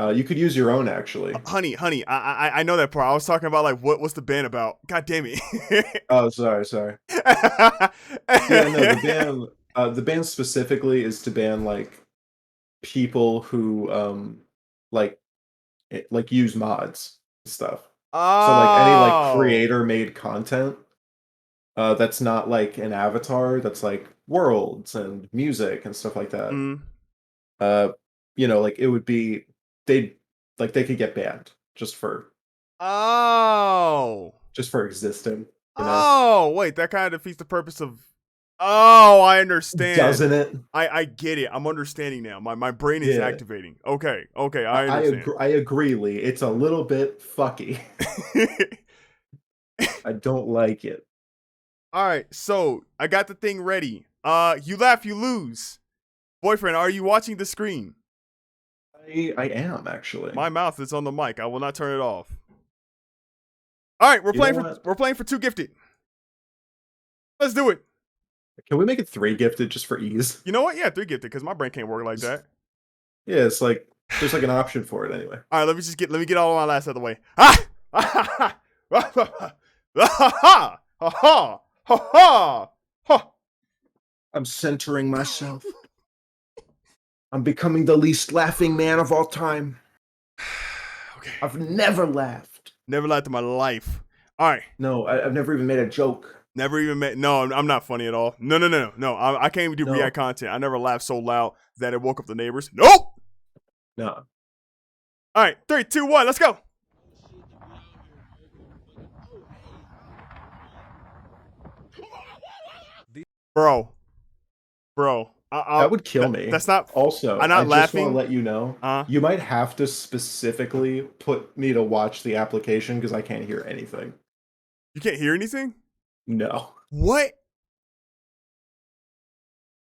You could use your own actually. Honey, I know that part. I was talking about like what's the ban about? God damn it. Oh, sorry. Yeah, no, the ban specifically is to ban like people who like like use mods and stuff. So like any like Oh. creator made content that's not like an avatar, that's like worlds and music and stuff like that. Mm. You know, like it would be they could get banned just for Oh. existing. You know? Oh, wait, that kind of defeats the purpose of. Oh, I understand. Doesn't it? I get it. I'm understanding now. My brain is Yeah. activating. Okay, I understand. I agree, Lee. It's a little bit fucky. I don't like it. All right, so I got the thing ready. You laugh, you lose. Boyfriend, are you watching the screen? I am actually. My mouth is on the mic. I will not turn it off. All right, we're playing for two gifted. Let's do it. Can we make it 3 gifted just for ease? You know what? Yeah, 3 gifted because my brain can't work like that. Yeah, it's like there's like an option for it anyway. All right, let me get all my last out of the way. Ah! Ha ha! Ha ha! Ha! I'm centering myself. I'm becoming the least laughing man of all time. Okay. I've never laughed. Never laughed in my life. All right. No, I've never even made a joke. Never even met. No, I'm not funny at all. No. I can't even do No. react content. I never laughed so loud that it woke up the neighbors. Nope. No. All right, 3, 2, 1, let's go. Bro. That would kill me. That's not. Also, I'm not I just laughing. want to let you know, you might have to specifically put me to watch the application because I can't hear anything. You can't hear anything? No. What?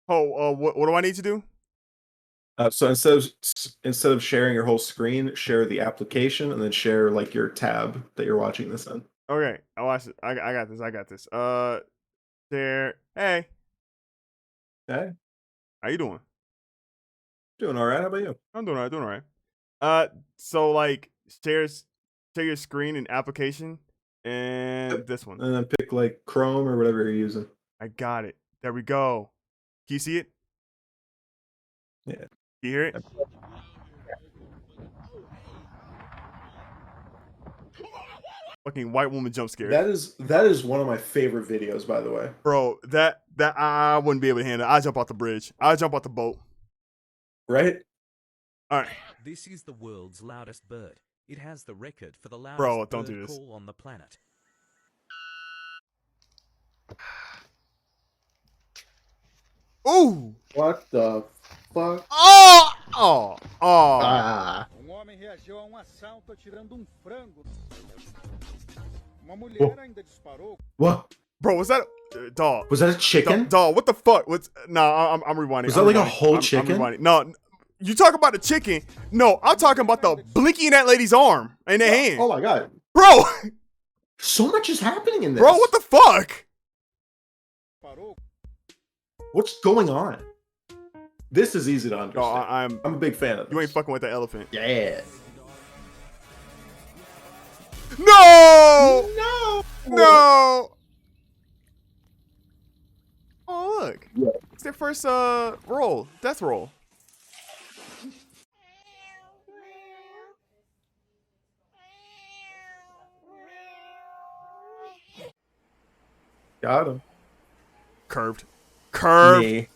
Oh, what do I need to do? So instead of sharing your whole screen, share the application and then share like your tab that you're watching this in. Okay, I watched it. I got this. Share. Hey, Okay. how you doing? Doing all right. How about you? I'm doing all right. So like share your screen and application and this one. And then pick like Chrome or whatever you're using. I got it. There we go. Can you see it? Yeah. Can you hear it? Fucking white woman jump scare. That is one of my favorite videos, by the way. Bro, that I wouldn't be able to handle. I jump off the bridge. I jump off the boat. Right? All right. This is the world's loudest bird. It has the record for the loudest Bro, don't bird do this. call on the planet. Ooh. What the fuck? Oh. Ah. Homem reagiu a assalto atirando frango. Uma mulher ainda disparou. What? Bro, was that dog? Was that a chicken? Dog, what the fuck? What's I'm rewinding. Was that I'm like a rewinding. whole I'm chicken? rewinding. No, you talk about the chicken. No, I'm talking about the blinking in that lady's arm in their hand. Oh my god. Bro, So much is happening in this. bro, what the fuck? What's going on? This is easy to No, understand. I'm a big fan of this. you ain't fucking with the elephant. Yeah. No! No! No! Oh, look. Yeah. It's their first roll, death roll. Got him. curved. Curved, Me.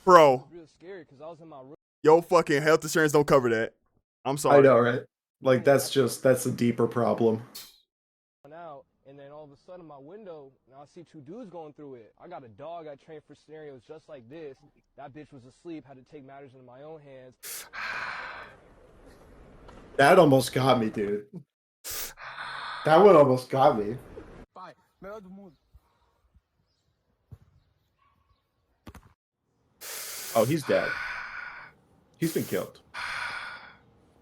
bro. Real scary because I was in my room Yo, fucking health insurance don't cover that. I'm sorry. I know, right? Like that's a deeper problem. out, and then all of a sudden my window, and I see 2 dudes going through it. I got a dog I trained for scenarios just like this. That bitch was asleep, had to take matters into my own hands. That almost got me, dude. That one almost got me. Pai, melhor do mundo. Oh, he's dead. He's been killed.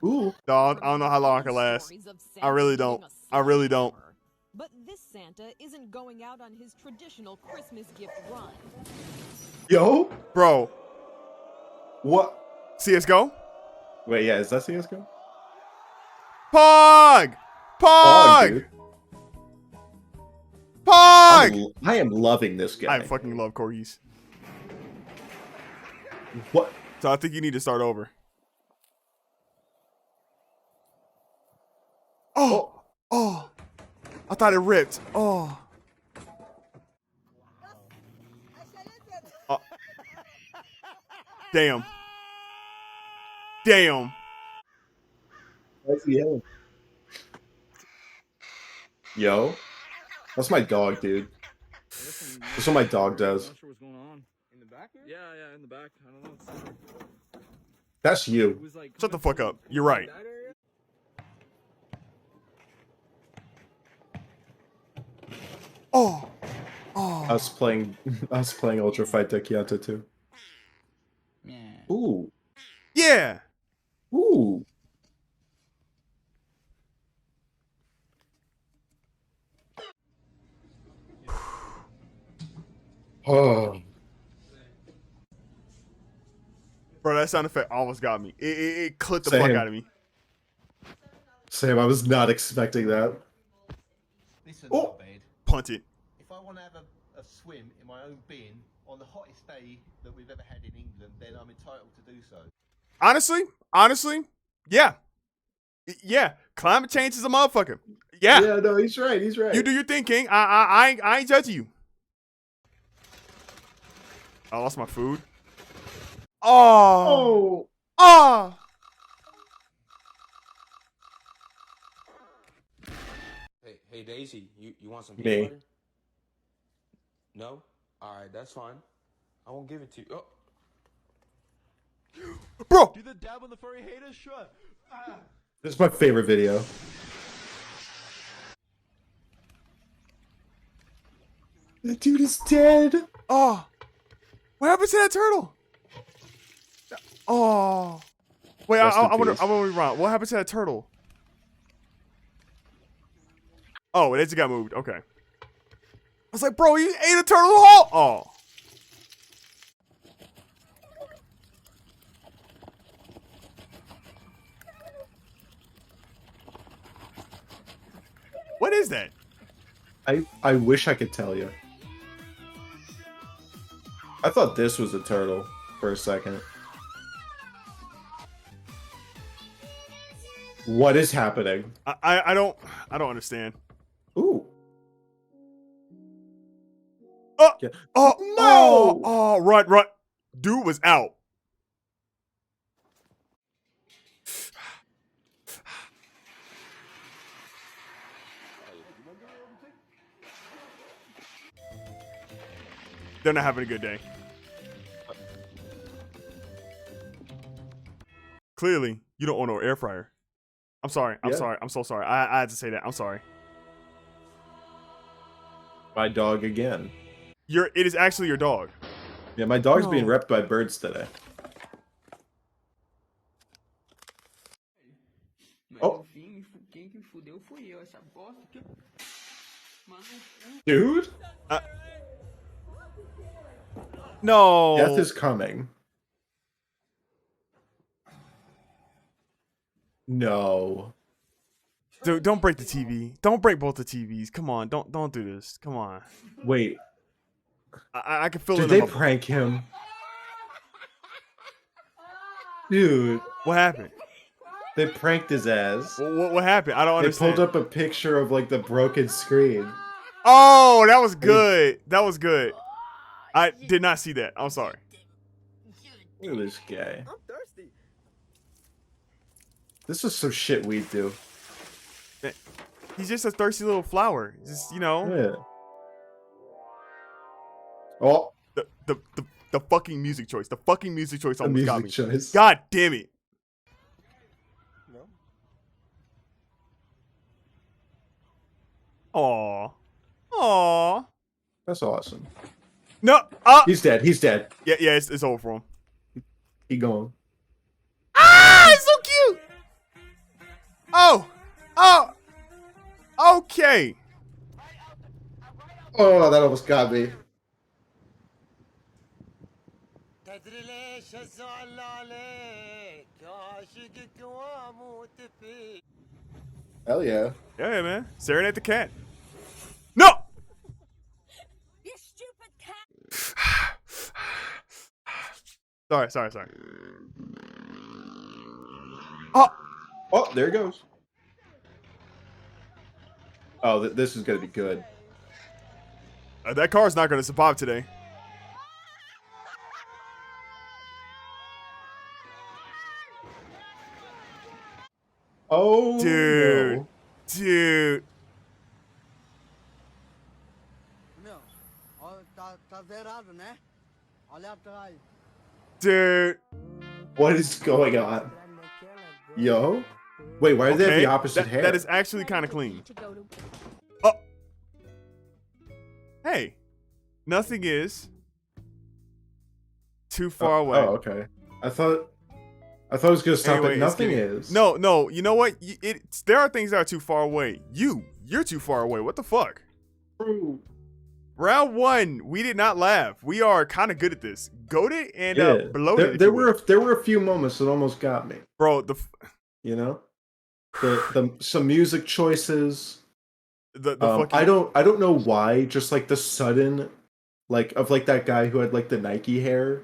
Ooh. Dog, I don't know how long I can last. I really don't. I really don't. But this Santa isn't going out on his traditional Christmas gift run. Yo. Bro, What? CSGO? Wait, yeah, is that CS:GO? Pog! Oh, Pog! dude. Pog! I am loving this guy. I fucking love corgis. What? So I think you need to start over. Oh! Oh! I thought it ripped. Oh. Oh. Damn. Damn. Yo. That's my dog, dude. That's what my dog does. I'm not sure what's going on. In the back here? Yeah, in the back. I don't know. That's It you. was like Shut the fuck up. You're right. that area. Oh. Oh. Us playing Ultra Fight Dekiato too. Ooh. Yeah. Ooh. Oh. Bro, that sound effect almost got me. It clipped the fuck Same. out of me. Sam, I was not expecting that. Listen, Oh. Abed, Punt it. if I want to have a swim in my own bin on the hottest day that we've ever had in England, then I'm entitled to do so. Honestly, yeah. Yeah. Climate change is a motherfucker. Yeah. Yeah, no, he's right. He's right. You do your thing, King. I ain't judging you. I lost my food. Oh. Oh. Oh. Hey Daisy, you want some Me. peanut butter? No? Alright, that's fine. I won't give it to you. Oh. Bro. Do the dab on the furry haters? Sure. This is my favorite video. That dude is dead. Oh. What happened to that turtle? Oh. Wait, Rest in I wonder. peace. I want to rewind. What happened to that turtle? Oh, it just got moved. Okay. I was like, bro, you ate a turtle whole. Oh. What is that? I wish I could tell you. I thought this was a turtle for a second. What is happening? I don't understand. Ooh. Oh, Yeah. oh, No! oh, run. Dude was out. They're not having a good day. Clearly, you don't own no air fryer. I'm sorry. I'm Yeah. sorry. I'm so sorry. I had to say that. I'm sorry. My dog again. It is actually your dog. Yeah, my dog's being No. repped by birds today. Oh. Quem que fudeu foi eu, essa bosta aqui. Mano, Dude? No. Death is coming. No. Dude, don't break the TV. Don't break both the TVs. Come on. Don't do this. Come on. Wait. I can feel Did it. they in my- prank him? Dude, What happened? they pranked his ass. What happened? I don't They understand. pulled up a picture of like the broken screen. Oh, that was good. That was good. I did not see that. I'm sorry. Look at this guy. I'm thirsty. This is some shit we do. He's just a thirsty little flower. Just, you know. Yeah. Oh, The fucking music choice. The fucking music choice the almost got me. music choice. God damn it. No. Aw. Aw. That's awesome. No. He's dead. He's dead. Yeah, it's over for him. He gone. Ah, it's so cute. Oh. Okay. Oh, that almost got me. Hell yeah. Yeah, man. Staring at the cat. No. You stupid cat. Sorry. Oh, there it goes. Oh, this is gonna be good. That car's not gonna survive today. Oh, Dude. no. Dude. Meu, ó, tá zerado, né? Olha atrás. Dude. What is going on? Yo? Wait, why do they have the opposite hair? That is actually kind of clean. Oh. Hey. Nothing is too far away. Oh, okay. I thought it was gonna stop Anyway, at it's nothing getting- is. No. You know what? There are things that are too far away. You're too far away. What the fuck? True. Round 1, we did not laugh. We are kind of good at this. Goated and Yeah. bloated. if There you will. were a few moments that almost got me. Bro, You know, some music choices. the fucking, I don't know why. Just like the sudden, like that guy who had like the Nike hair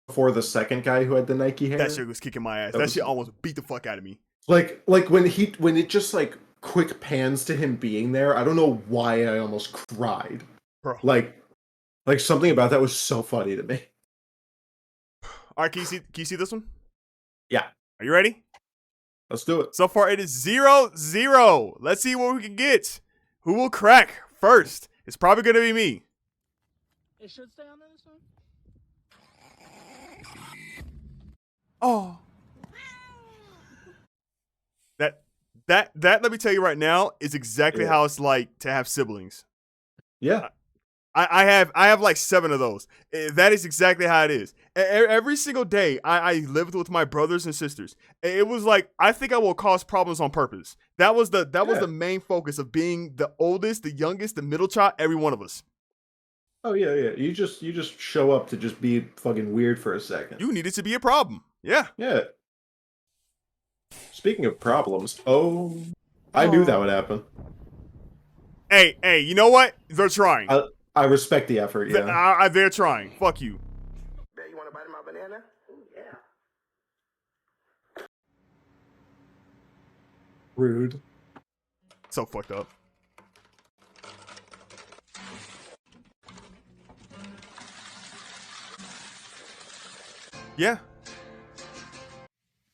before the second guy who had the Nike hair. that shit was kicking my ass. That shit almost beat the fuck out of me. Like when it just like quick pans to him being there. I don't know why I almost cried. Bro. Like something about that was so funny to me. All right, can you see this one? Yeah. Are you ready? Let's do it. So far, it is 0-0. Let's see what we can get. Who will crack first? It's probably gonna be me. It should stay on this one. Oh. That let me tell you right now is exactly how it's like to have siblings. Yeah. I have like 7 of those. That is exactly how it is. Every single day I lived with my brothers and sisters. It was like, I think I will cause problems on purpose. That was the main focus of being the oldest, the youngest, the middle child, every one of us. Oh yeah. You just show up to just be fucking weird for a second. You needed to be a problem. Yeah. Yeah. Speaking of problems, I knew that would happen. Hey, you know what? They're trying. I respect the effort, yeah. They're trying. Fuck you. You want to bite my banana? Ooh, yeah. Rude. So fucked up. Yeah.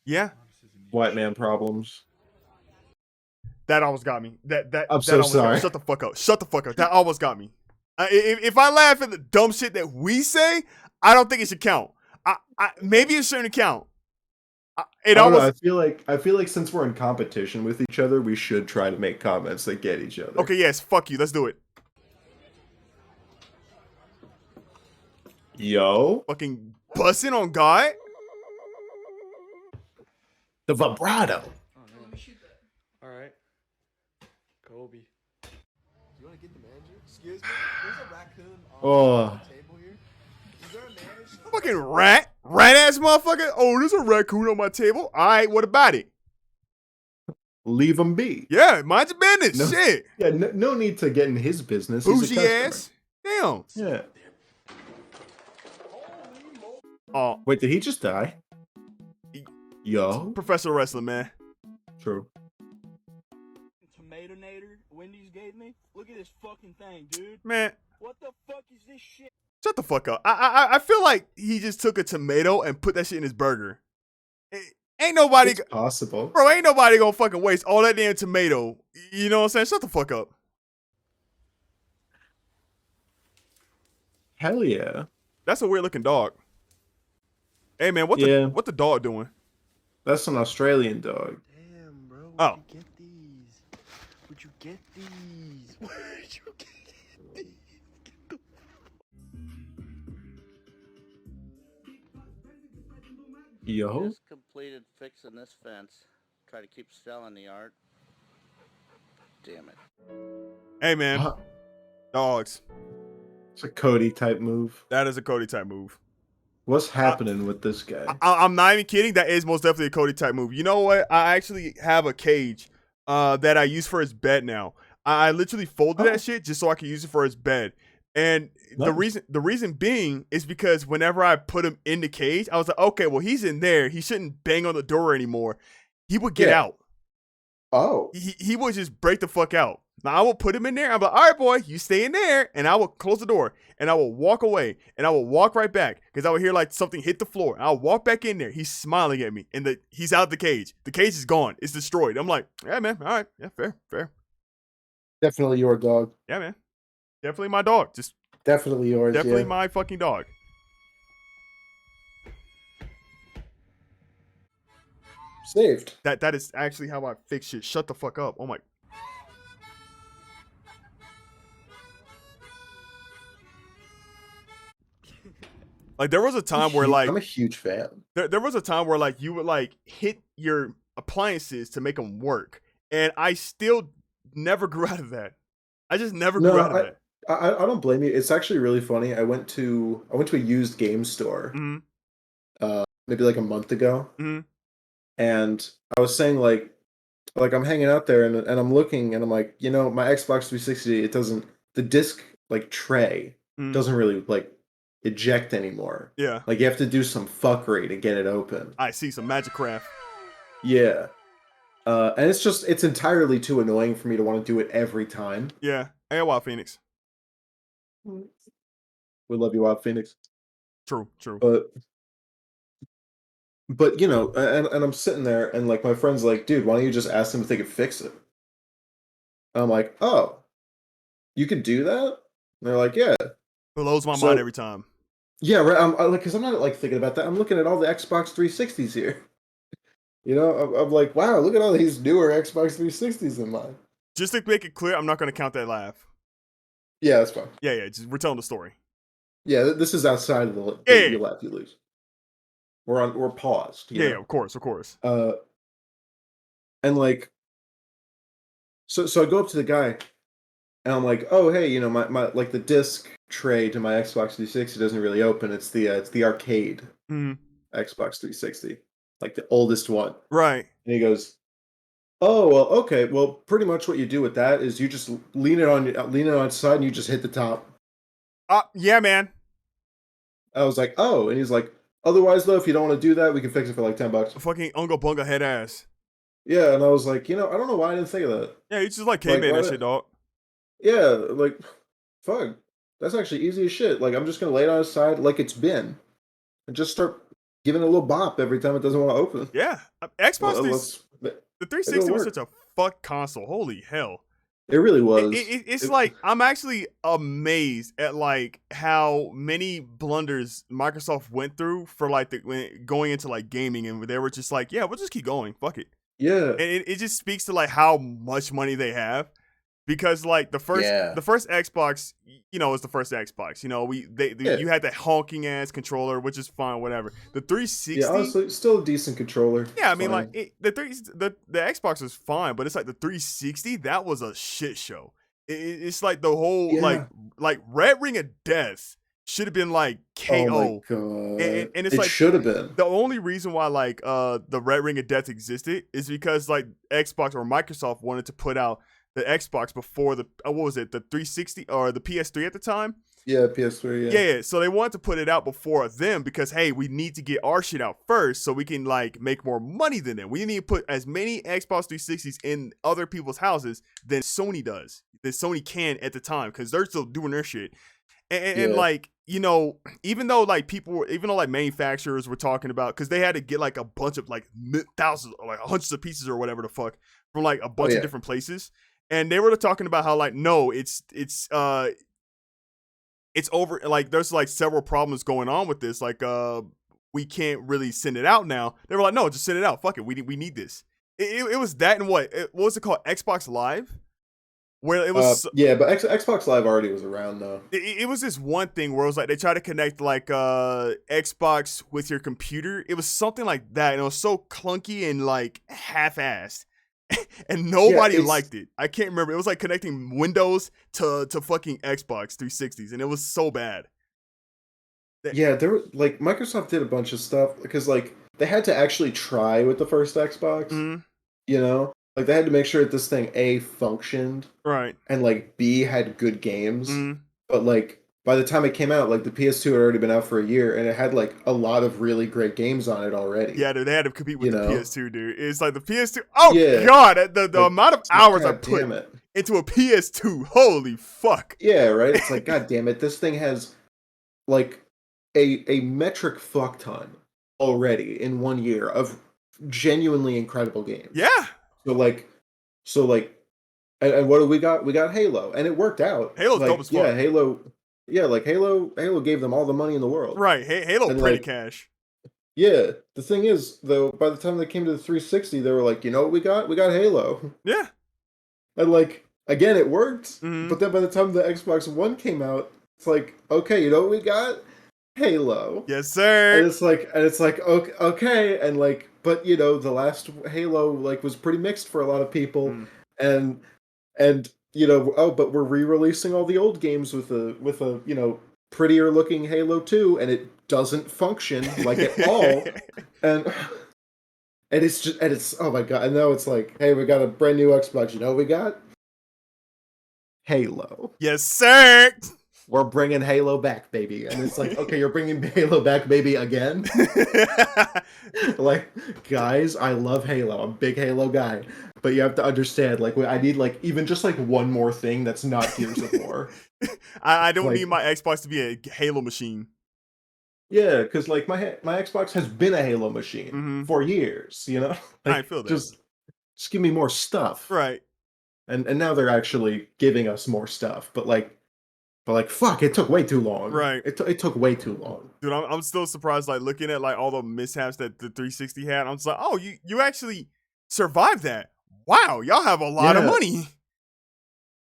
Yeah. White man problems. That almost got me. I'm so sorry. Shut the fuck up. Shut the fuck up. That almost got me. If I laugh at the dumb shit that we say, I don't think it should count. Maybe it shouldn't count. I don't know, I feel like since we're in competition with each other, we should try to make comments that get each other. Okay, yes. Fuck you. Let's do it. Yo. Fucking busting on God. The vibrato. All right. Kobe. You want to get the manager? Excuse me? There's a raccoon Oh. the table here. Is there a manager? Fucking rat ass motherfucker. Oh, there's a raccoon on my table. All right, what about it? Leave him be. Yeah, mind your business. No, Shit. Yeah, no need to get in his business. He's a Bougie customer. ass. Damn. Yeah. Oh, Wait, did he just die? Yo. professional wrestling, man. True. Tomatonator Wendy's gave me. Look at this fucking thing, dude. Man, What the fuck is this shit? Shut the fuck up. I feel like he just took a tomato and put that shit in his burger. Ain't nobody, It's possible. bro. Ain't nobody gonna fucking waste all that damn tomato. You know what I'm saying? Shut the fuck up. Hell yeah. That's a weird looking dog. Hey man, what the dog doing? That's an Australian dog. Damn, bro. Oh. Would you get these? Would you get these? Would you get these? Yo. Just completed fixing this fence. Try to keep selling the art. Damn it. Hey man, dogs. It's a Cody type move. That is a Cody type move. What's happening with this guy? I'm not even kidding. That is most definitely a Cody type move. You know what? I actually have a cage that I use for his bed now. I literally folded that shit just so I could use it for his bed. And the reason being is because whenever I put him in the cage, I was like, okay, well, he's in there. He shouldn't bang on the door anymore. He would get out. Oh. He would just break the fuck out. Now I will put him in there. I'm like, all right, boy, you stay in there, and I will close the door, and I will walk away, and I will walk right back because I would hear like something hit the floor. I'll walk back in there. He's smiling at me, and he's out the cage. The cage is gone. It's destroyed. I'm like, yeah, man, all right, yeah, fair. Definitely your dog. Yeah, man, definitely my dog. Just definitely yours. Definitely my fucking dog. Saved. That is actually how I fix shit. Shut the fuck up. Oh my. Like there was a time where like I'm a huge fan. There was a time where like you would like hit your appliances to make them work, and I still never grew out of that. I just never grew out of that. I don't blame you. It's actually really funny. I went to a used game store, maybe like a month ago, and I was saying like I'm hanging out there and I'm looking and I'm like, you know, my Xbox 360, it doesn't, the disc like tray doesn't really like eject anymore. Yeah. Like you have to do some fuckery to get it open. I see some magic craft. Yeah. And it's entirely too annoying for me to want to do it every time. Yeah. Hey, Wild Phoenix. We love you, Wild Phoenix. True. But you know, and I'm sitting there and like my friend's like, dude, why don't you just ask them if they could fix it? And I'm like, oh, you could do that? And they're like, yeah. It blows my mind every time. Yeah, right. I'm like, because I'm not like thinking about that. I'm looking at all the Xbox 360s here. You know, I'm like, wow, look at all these newer Xbox 360s in mine. Just to make it clear, I'm not going to count that laugh. Yeah, that's fine. Yeah. Just we're telling the story. Yeah, this is outside of the you laugh, you lose. We're paused. Yeah, know? of course. And like, so I go up to the guy, and I'm like, oh hey, you know, my like the disc tray to my Xbox 360 doesn't really open. It's the arcade Xbox 360, like the oldest one. Right. And he goes, oh well, okay, well, pretty much what you do with that is you just lean it on its side and you just hit the top. Yeah, man. I was like, oh, and he's like, otherwise though, if you don't want to do that, we can fix it for like $10. Fucking Unga Bunga head ass. Yeah, and I was like, you know, I don't know why I didn't think of that. Yeah, you just like caveman that shit, dog. Yeah, like, fuck, that's actually easy as shit. Like, I'm just gonna lay it on its side like it's been, and just start giving it a little bop every time it doesn't want to open. Yeah, Xbox. The 360 was such a fuck console. Holy hell. It really was. It's like I'm actually amazed at like how many blunders Microsoft went through for like going into like gaming, and they were just like, yeah, we'll just keep going, fuck it. Yeah, and it just speaks to like how much money they have, because like the first Xbox, you know, is the first Xbox. You know, you had that honking ass controller, which is fine, whatever. The 360, yeah, honestly, still a decent controller. Yeah, I mean, like the Xbox was fine, but it's like the 360, that was a shit show. It's like the whole like Red Ring of Death should have been like KO. Oh my god! And it's it like should have been. The only reason why like the Red Ring of Death existed is because like Xbox or Microsoft wanted to put out the Xbox before the what was it, the 360 or the PS3 at the time? Yeah, PS3. Yeah. So they wanted to put it out before them because hey, we need to get our shit out first so we can like make more money than them. We need to put as many Xbox 360s in other people's houses than Sony does. Than Sony can at the time because they're still doing their shit. And like you know, even though like manufacturers were talking about, because they had to get like a bunch of like thousands or like hundreds of pieces or whatever the fuck from like a bunch of different places, and they were talking about how like no, it's over, like there's like several problems going on with this, like we can't really send it out now. They were like, no, just send it out, fuck it, we need this. It was that, and what was it called, Xbox Live, where it was but Xbox Live already was around though. It was this one thing where it was like they tried to connect like Xbox with your computer. It was something like that, and it was so clunky and like half-assed, and nobody liked it. I can't remember. It was like connecting Windows to fucking Xbox 360s, and it was so bad. Yeah, there were like Microsoft did a bunch of stuff because like they had to actually try with the first Xbox. Mm-hmm. You know, like they had to make sure that this thing A functioned, right, and like B had good games. Mm-hmm. But like by the time it came out, like the PS2 had already been out for a year, and it had like a lot of really great games on it already. Yeah, dude, they had to compete with the PS2, dude. It's like the PS2. Oh god, the like, amount of hours I put into a PS2. Holy fuck. Yeah, right. It's like, god damn it, this thing has like a metric fuck ton already in 1 year of genuinely incredible games. Yeah. So like, and what do we got? We got Halo, and it worked out. Halo's like, dope as fuck. Yeah, Halo. Yeah, like Halo gave them all the money in the world. Right, Halo and pretty like, cash. Yeah, the thing is, though, by the time they came to the 360, they were like, you know what we got? We got Halo. Yeah. And like, again, it worked. Mm-hmm. But then by the time the Xbox One came out, it's like, okay, you know what we got? Halo. Yes, sir. And it's like, okay, and like, but you know, the last Halo like was pretty mixed for a lot of people, and you know, but we're re-releasing all the old games with a you know, prettier looking Halo 2, and it doesn't function like at all, and it's oh my god, I know, it's like, hey, we got a brand new Xbox, you know what we got? Halo. Yes, sir. We're bringing Halo back, baby. And it's like, okay, you're bringing Halo back, baby, again? Like, guys, I love Halo. I'm a big Halo guy. But you have to understand, like, I need, like, even just, like, one more thing that's not Gears of War. I don't need my Xbox to be a Halo machine. Yeah, because, like, my Xbox has been a Halo machine for years, you know? Like, I feel that. Just give me more stuff. Right. And now they're actually giving us more stuff. But fuck, it took way too long. Right. It took way too long. Dude, I'm still surprised, like, looking at, like, all the mishaps that the 360 had. I'm just like, oh, you actually survived that. Wow, y'all have a lot of money.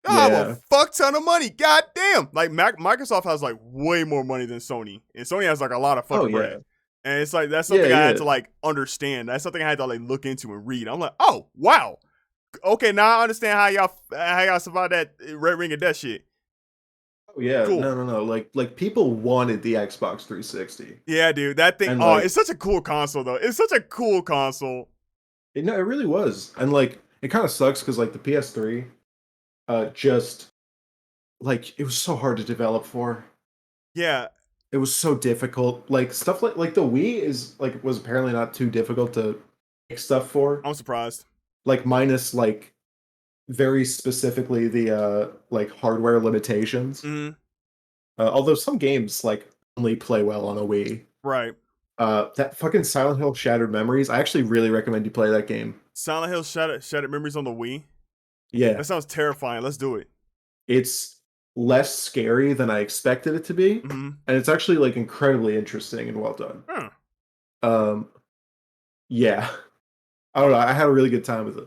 Y'all have a fuck ton of money. God damn. Like, Microsoft has, like, way more money than Sony. And Sony has, like, a lot of fucking bread. And it's like, that's something I had to, like, understand. That's something I had to, like, look into and read. I'm like, oh, wow. Okay, now I understand how y'all survived that Red Ring of Death shit. Oh yeah, cool. No. Like people wanted the Xbox 360. Yeah, dude, that thing. And it's such a cool console, though. It's such a cool console. It really was, and like it kind of sucks because like the PS3, just like it was so hard to develop for. Yeah, it was so difficult. Like stuff like the Wii was apparently not too difficult to make stuff for. I'm surprised. Like minus like very specifically the like hardware limitations. Although some games like only play well on a Wii. Right. That fucking Silent Hill Shattered Memories, I actually really recommend you play that game. Silent Hill Shattered Memories on the Wii? Yeah. That sounds terrifying. Let's do it. It's less scary than I expected it to be, and it's actually like incredibly interesting and well done. Yeah. I don't know, I had a really good time with it.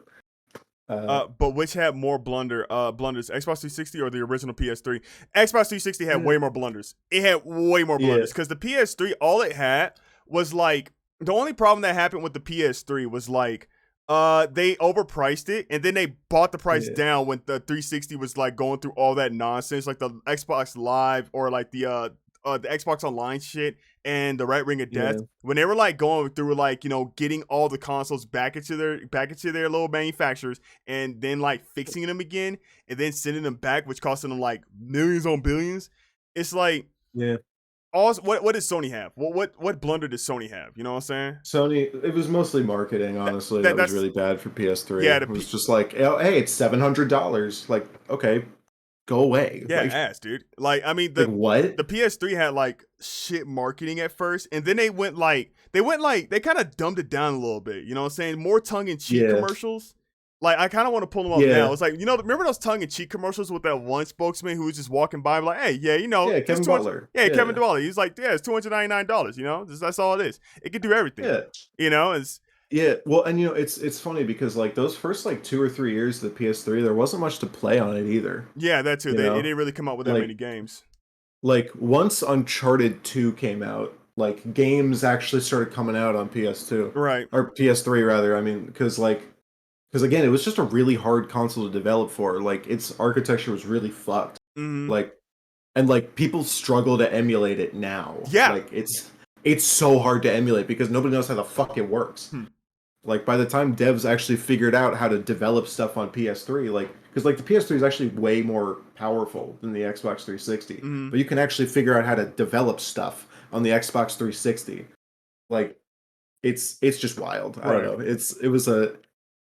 But which had more blunders, Xbox 360 or the original PS3? Xbox 360 had way more blunders. It had way more blunders because the PS3, all it had was like, the only problem that happened with the PS3 was like, they overpriced it and then they bought the price down when the 360 was like going through all that nonsense, like the Xbox Live or like the Xbox Online shit and the Red Ring of Death, when they were like going through like, you know, getting all the consoles back into their little manufacturers and then like fixing them again and then sending them back, which costing them like millions on billions. It's like, what did Sony have? What blunder did Sony have? You know what I'm saying? Sony, it was mostly marketing, honestly. That was really bad for PS3. Yeah, it was just like, oh, hey, it's $700. Like, okay, go away. Yeah, Like, ass, dude. Like, I mean, like, what? the PS3 had like shit marketing at first, and then they kind of dumbed it down a little bit. You know what I'm saying? More tongue in cheek Yeah. commercials. Like, I kind of want to pull them up Yeah. now. It's like, remember those tongue in cheek commercials with that one spokesman who was just walking by, like, hey, yeah, Yeah, it's Kevin 200 Butler. Yeah, Yeah. Kevin Butler. He's like, yeah, it's $299. That's all it is. It can do everything. Yeah. It's Yeah, well, and it's funny because like those first like 2 or 3 years of the PS3, there wasn't much to play on it either. yeah, that too. You They know? didn't really come out with that Like- many games. Like once Uncharted 2 came out, like games actually started coming out on PS2 Right. or PS3 rather. I mean, because again, it was just a really hard console to develop for. Like its architecture was really fucked. Mhm. Like, and like people struggle to emulate it now. Yeah. Like it's so hard to emulate because nobody knows how the fuck it works. Like by the time devs actually figured out how to develop stuff on PS3, like because like the PS3 is actually way more powerful than the Xbox 360, but you can actually figure out how to develop stuff on the Xbox 360. Like it's just wild. I don't know. It was a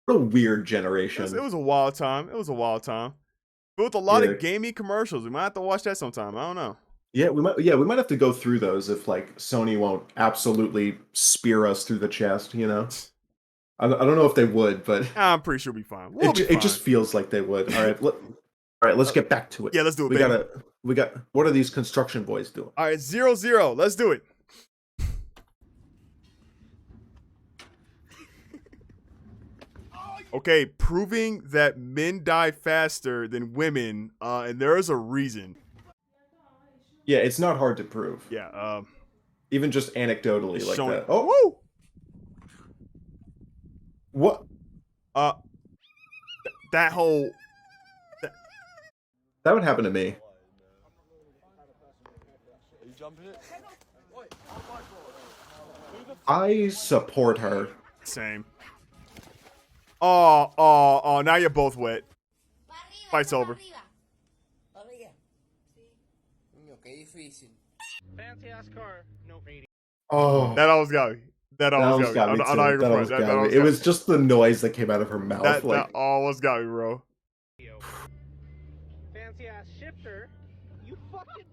weird generation. It was a wild time. But with a lot Yeah. of gaming commercials. We might have to watch that sometime. I don't know. Yeah, we might have to go through those if like Sony won't absolutely spear us through the chest, you know. I don't know if they would, but I'm pretty sure we'll be fine. We'll be fine. it just feels like they would. All right, let's get back to it. Yeah, let's do it, baby. We got what are these construction boys doing? All right, 0-0. Let's do it. Okay, proving that men die faster than women, and there is a reason. Yeah, it's not hard to prove. Yeah, even just anecdotally like showing- that. Oh, woo! What? That whole That would happen to me. I support her. Same. Oh, now you're both wet. Fight's over. Fancy ass car, no 80. Oh, That always got me. That always got me. too. I'm not even That front. almost That got me. almost It got was me. just the noise that came out of her mouth. That almost got me, bro. Fancy ass shifter, you fucking.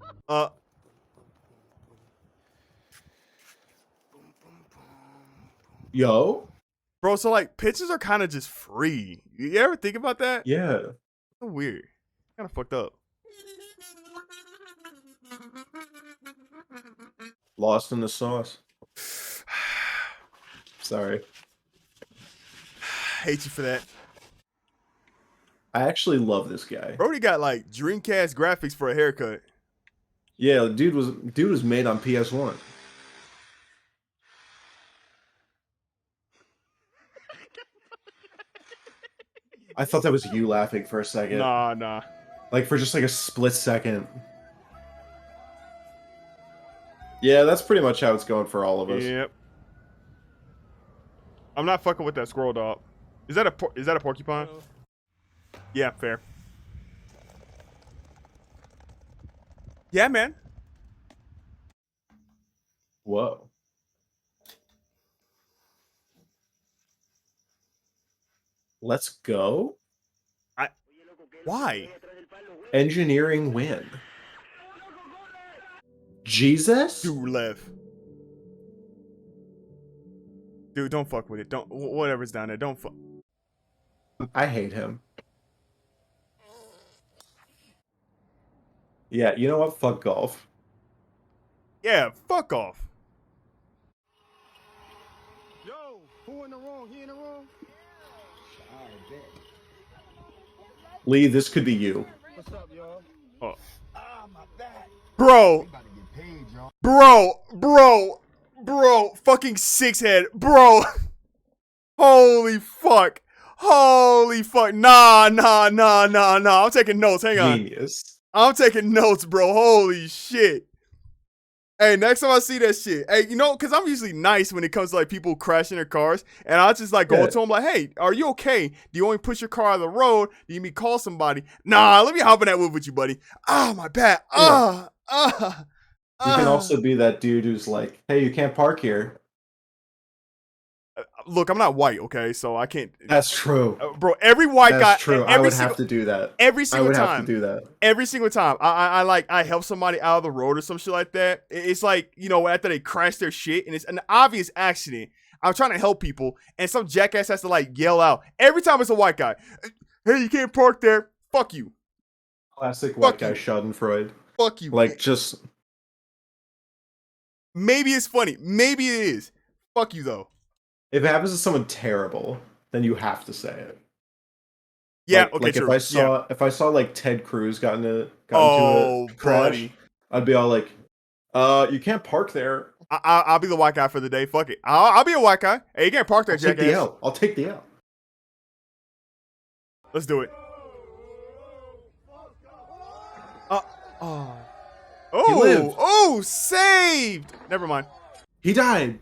Yo. Bro, so like pitches are kind of just free. You ever think about that? Yeah. So weird. Kind of fucked up. Lost in the sauce. Sorry. Hate you for that. I actually love this guy. Brody got like Dreamcast graphics for a haircut. Yeah, dude was made on PS1. I thought that was you laughing for a second. Nah. Like for just like a split second. Yeah, that's pretty much how it's going for all of us. Yep. I'm not fucking with that squirrel dog. Is that a porcupine? Yeah, fair. Yeah, man. Whoa. Let's go. Why? Engineering win. Jesus? Dude left. Dude, don't fuck with it. Don't whatever's down there. Don't fuck. I hate him. Yeah, you know what? Fuck golf. Yeah, fuck off. Yo, who in the wrong? He in the wrong? Lee, this could be you. What's up, y'all? Oh. Ah, my back. Bro. About to get paid, y'all. Bro, fucking six head, bro. Holy fuck. Nah. I'm taking notes. Hang on. Genius. I'm taking notes, bro. Holy shit. Hey, next time I see that shit, hey, because I'm usually nice when it comes to like people crashing their cars, and I'll just like go Yeah. to them like, hey, are you okay? Do you want me to push your car out of the road? Do you need me to call somebody? Nah, let me hop in that wood with you, buddy. Ah, my back. You can also be that dude who's like, hey, you can't park here. Look, I'm not white, okay? So I can't. That's true. Bro, every white guy. That's true. I Every would single, have to do that. Every I single would time. have to do that. Every single time I help somebody out of the road or some shit like that. It's like, you know, after they crash their shit and it's an obvious accident. I'm trying to help people and some jackass has to like yell out. Every time it's a white guy. Hey, you can't park there. Fuck you. Classic white guy Schadenfreude. Fuck you. Like, just... Maybe it's funny. Maybe it is. Fuck you, though. If it happens to someone terrible, then you have to say it. Yeah, like, okay, like true. if I saw like Ted Cruz got into Oh, a crash, buddy. I'd be all like, you can't park there. I'll be the white guy for the day. Fuck it. I'll be a white guy. Hey, you can't park there, I'll take jackass. the L. I'll take the L. Let's do it. Oh, lived. oh, saved. Never mind. He died.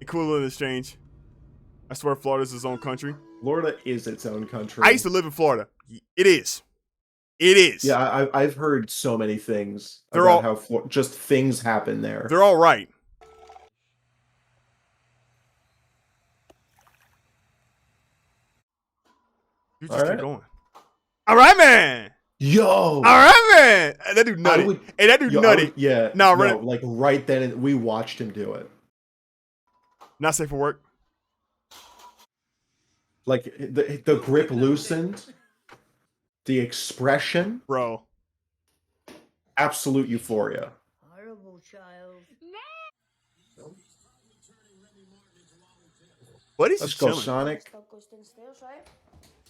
Equivalent exchange. I swear Florida's its own country. Florida is its own country. I used to live in Florida. It is. It is. Yeah, I've heard so many things They're about all- how just things happen there. They're all right. You just All keep right. going. All right, man. Yo. All right, man. That dude nutty. Hey, that dude nutty. No, right. like right then, we watched him do it. Not safe for work. Like the grip loosened, the expression, bro. Absolute euphoria. Horrible child. What is Let's he go, chilling? Sonic. Stop ghosting stairs, right?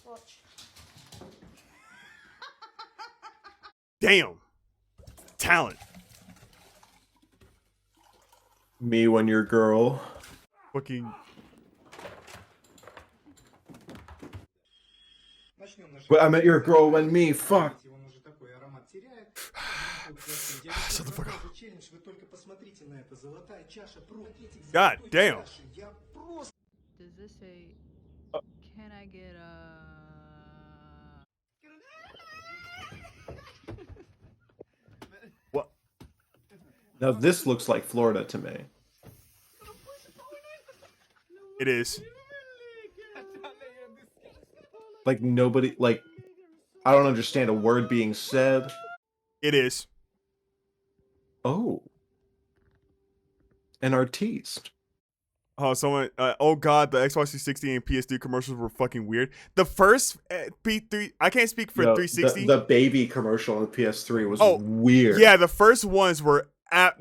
Watch. Damn. Talent. Me when you're girl. Fucking. Well, I met your girl when me. Fuck. Shut the fuck up. God damn. Does this say, can I get What? Now this looks like Florida to me. It is. Like nobody, like, I don't understand a word being said. It is. Oh. An artiste. Oh, someone. Oh God, the Xbox 360 and PS3 commercials were fucking weird. The first P3, I can't speak for No, 360. The baby commercial on the PS3 was Oh, weird. Yeah, the first ones were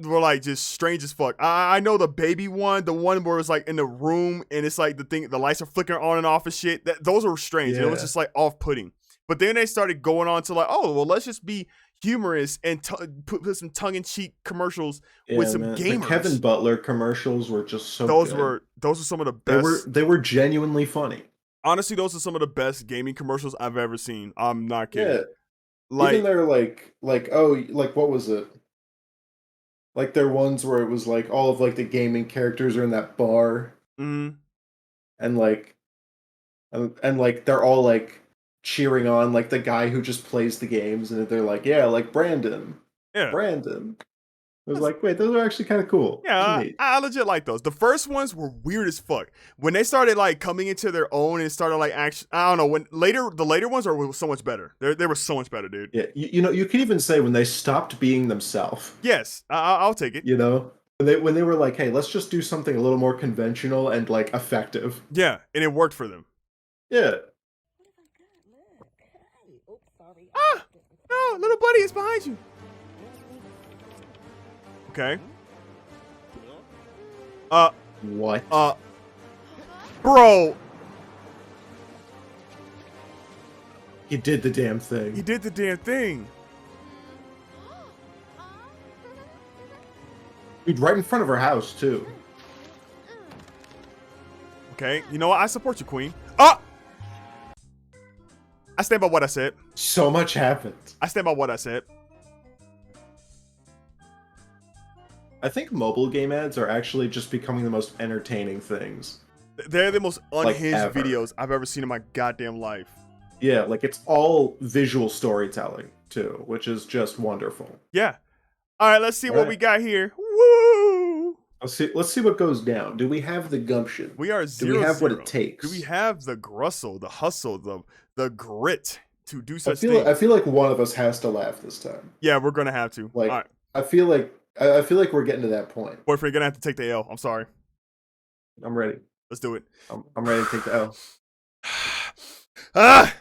like just strange as fuck. I know the baby one, the one where it's like in the room and it's like the lights are flickering on and off and shit. Those were strange. It was Yeah. just like off-putting. But then they started going on to like, oh well, let's just be humorous and put some tongue-in-cheek commercials with Yeah, some man. gamers. The Kevin Butler commercials were just so those good. were some of the best. They were genuinely funny. Honestly, those are some of the best gaming commercials I've ever seen. I'm not kidding. Yeah. Like Even they're like oh, like what was it? Like there are ones where it was like all of like the gaming characters are in that bar, mhm. and like they're all like cheering on like the guy who just plays the games, and they're like, yeah, like Brandon. Yeah. Brandon. It was like, wait, those are actually kind of cool. Yeah, Neat. I legit like those. The first ones were weird as fuck. When they started like coming into their own and started like action, I don't know. When the later ones were so much better. They were so much better, dude. Yeah, you know, you could even say when they stopped being themselves. Yes, I'll take it. You know, when they were like, hey, let's just do something a little more conventional and like effective. Yeah, and it worked for them. Yeah. Ah, no, little buddy is behind you. Okay. What? Bro. He did the damn thing. He did the damn thing. Dude, right in front of her house too. Okay, you know what? I support you, Queen. Ah! I stand by what I said. So much happened. I stand by what I said. I think mobile game ads are actually just becoming the most entertaining things. They're the most Like, unhinged ever. videos I've ever seen in my goddamn life. Yeah, like it's all visual storytelling too, which is just wonderful. Yeah. All right, let's see what Alright. we got here. Woo! Let's see what goes down. Do we have the gumption? We are 0-0. Do we have what it takes? Do we have the grustle, the hustle, the grit to do I such feel things? I feel like one of us has to laugh this time. Yeah, we're gonna have to. Like All right. I feel like we're getting to that point. Boyfriend, you're gonna have to take the L. I'm sorry. I'm ready. Let's do it. I'm ready to take the L. Ah!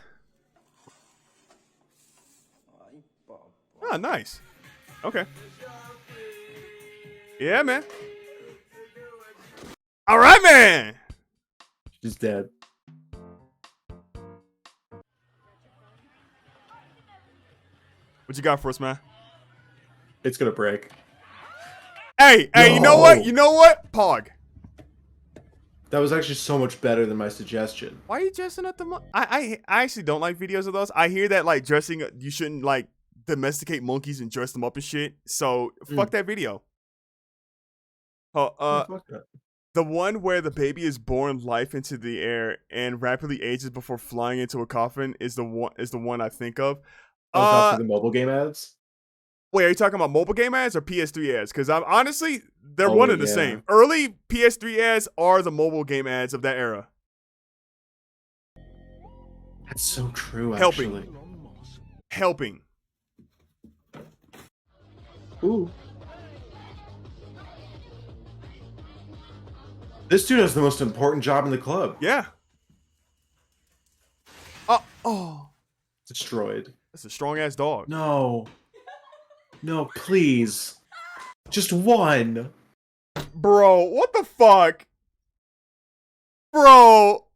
Ah, nice. Okay. Yeah, man. All right, man. She's dead. What you got for us, man? It's gonna break. Hey, you know what? You know what? Pog. That was actually so much better than my suggestion. Why are you dressing up the I actually don't like videos of those. I hear that like dressing, you shouldn't like domesticate monkeys and dress them up and shit. So fuck that video. The one where the baby is born life into the air and rapidly ages before flying into a coffin is the one I think of. For the mobile game ads. Wait, are you talking about mobile game ads or PS3 ads? Because I'm honestly, they're Oh, one and the yeah. same. Early PS3 ads are the mobile game ads of that era. That's so true. Helping. Actually. Helping. Ooh. This dude has the most important job in the club. Yeah. Oh. Destroyed. That's a strong ass dog. No. No, please. Just one. Bro, what the fuck? Bro.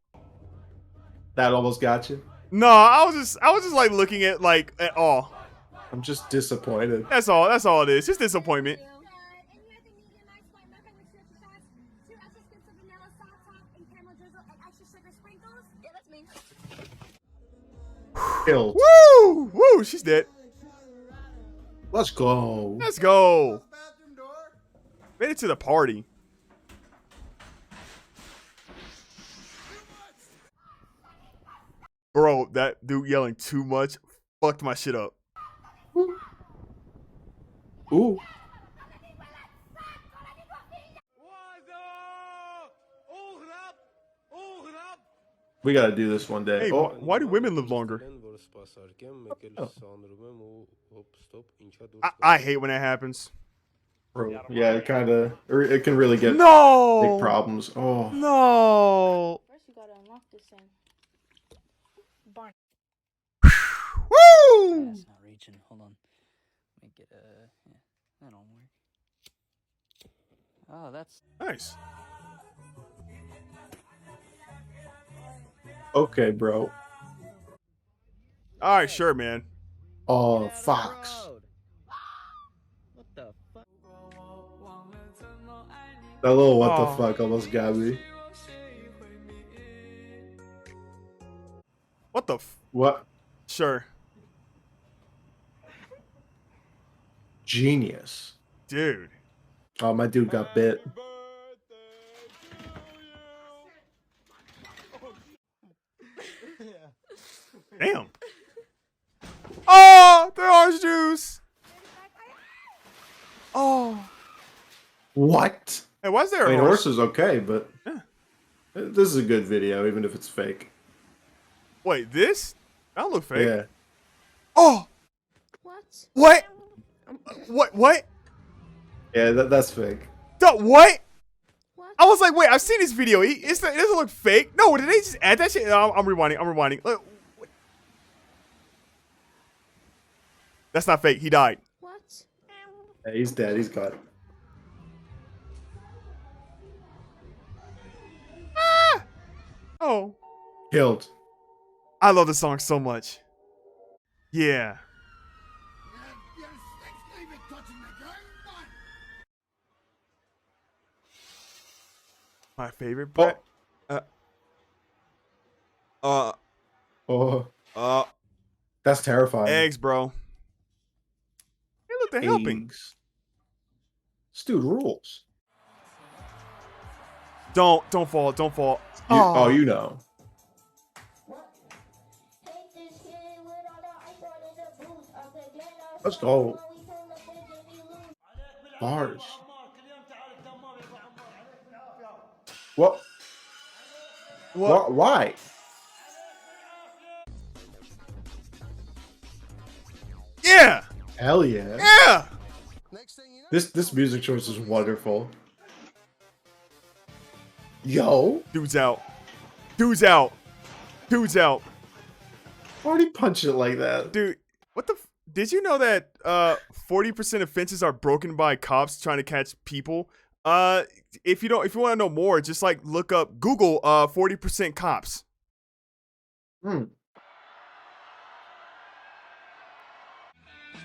That almost got you. No, I was just like looking at like at all. I'm just disappointed. That's all it is. Just disappointment. Killed. Woo! Woo! She's dead. Let's go. Let's go. Made it to the party. Bro, that dude yelling too much fucked my shit up. Ooh. We gotta do this one day. Hey, oh, why do women live longer? I hate when that happens. bro. Yeah, it kind of. It can really get No! big problems. Oh. No! First, you gotta unlock this thing. Barn. Woo! That's not reaching. Hold on. Let me get yeah, that don't work. Oh, that's Nice. Okay, bro. All right, sure, man. Oh, Fox. What the fuck? That little what Oh. the fuck almost got me. What the What? Sure. Genius. Dude. Oh, my dude got bit. Damn. Oh, the orange juice. Oh. What? Hey, why is there I a mean, horse? horse is okay, but this is a good video, even if it's fake. Wait, this? That don't look fake. Yeah. Oh. What? What? What? Yeah, that's fake. What? I was like, wait, I've seen this video. It doesn't look fake. No, did they just add that shit? No, I'm rewinding. Look. That's not fake. He died. What? Yeah, he's dead. He's got. Ah! Oh. Killed. I love this song so much. Yeah. My favorite part. Oh. That's terrifying. Eggs, bro. Hey, look, they're helping. Eggs. This dude rules. Don't fall. Oh, you know. Let's go. Bars. What? What? Why? Yeah. Hell yeah. Yeah. This music choice is wonderful. Yo. Dude's out. Dude's out. Dude's out. Why'd he punch it like that? Dude, what the? Did you know that 40% of fences are broken by cops trying to catch people? If you want to know more, just like look up Google 40% cops. Hmm.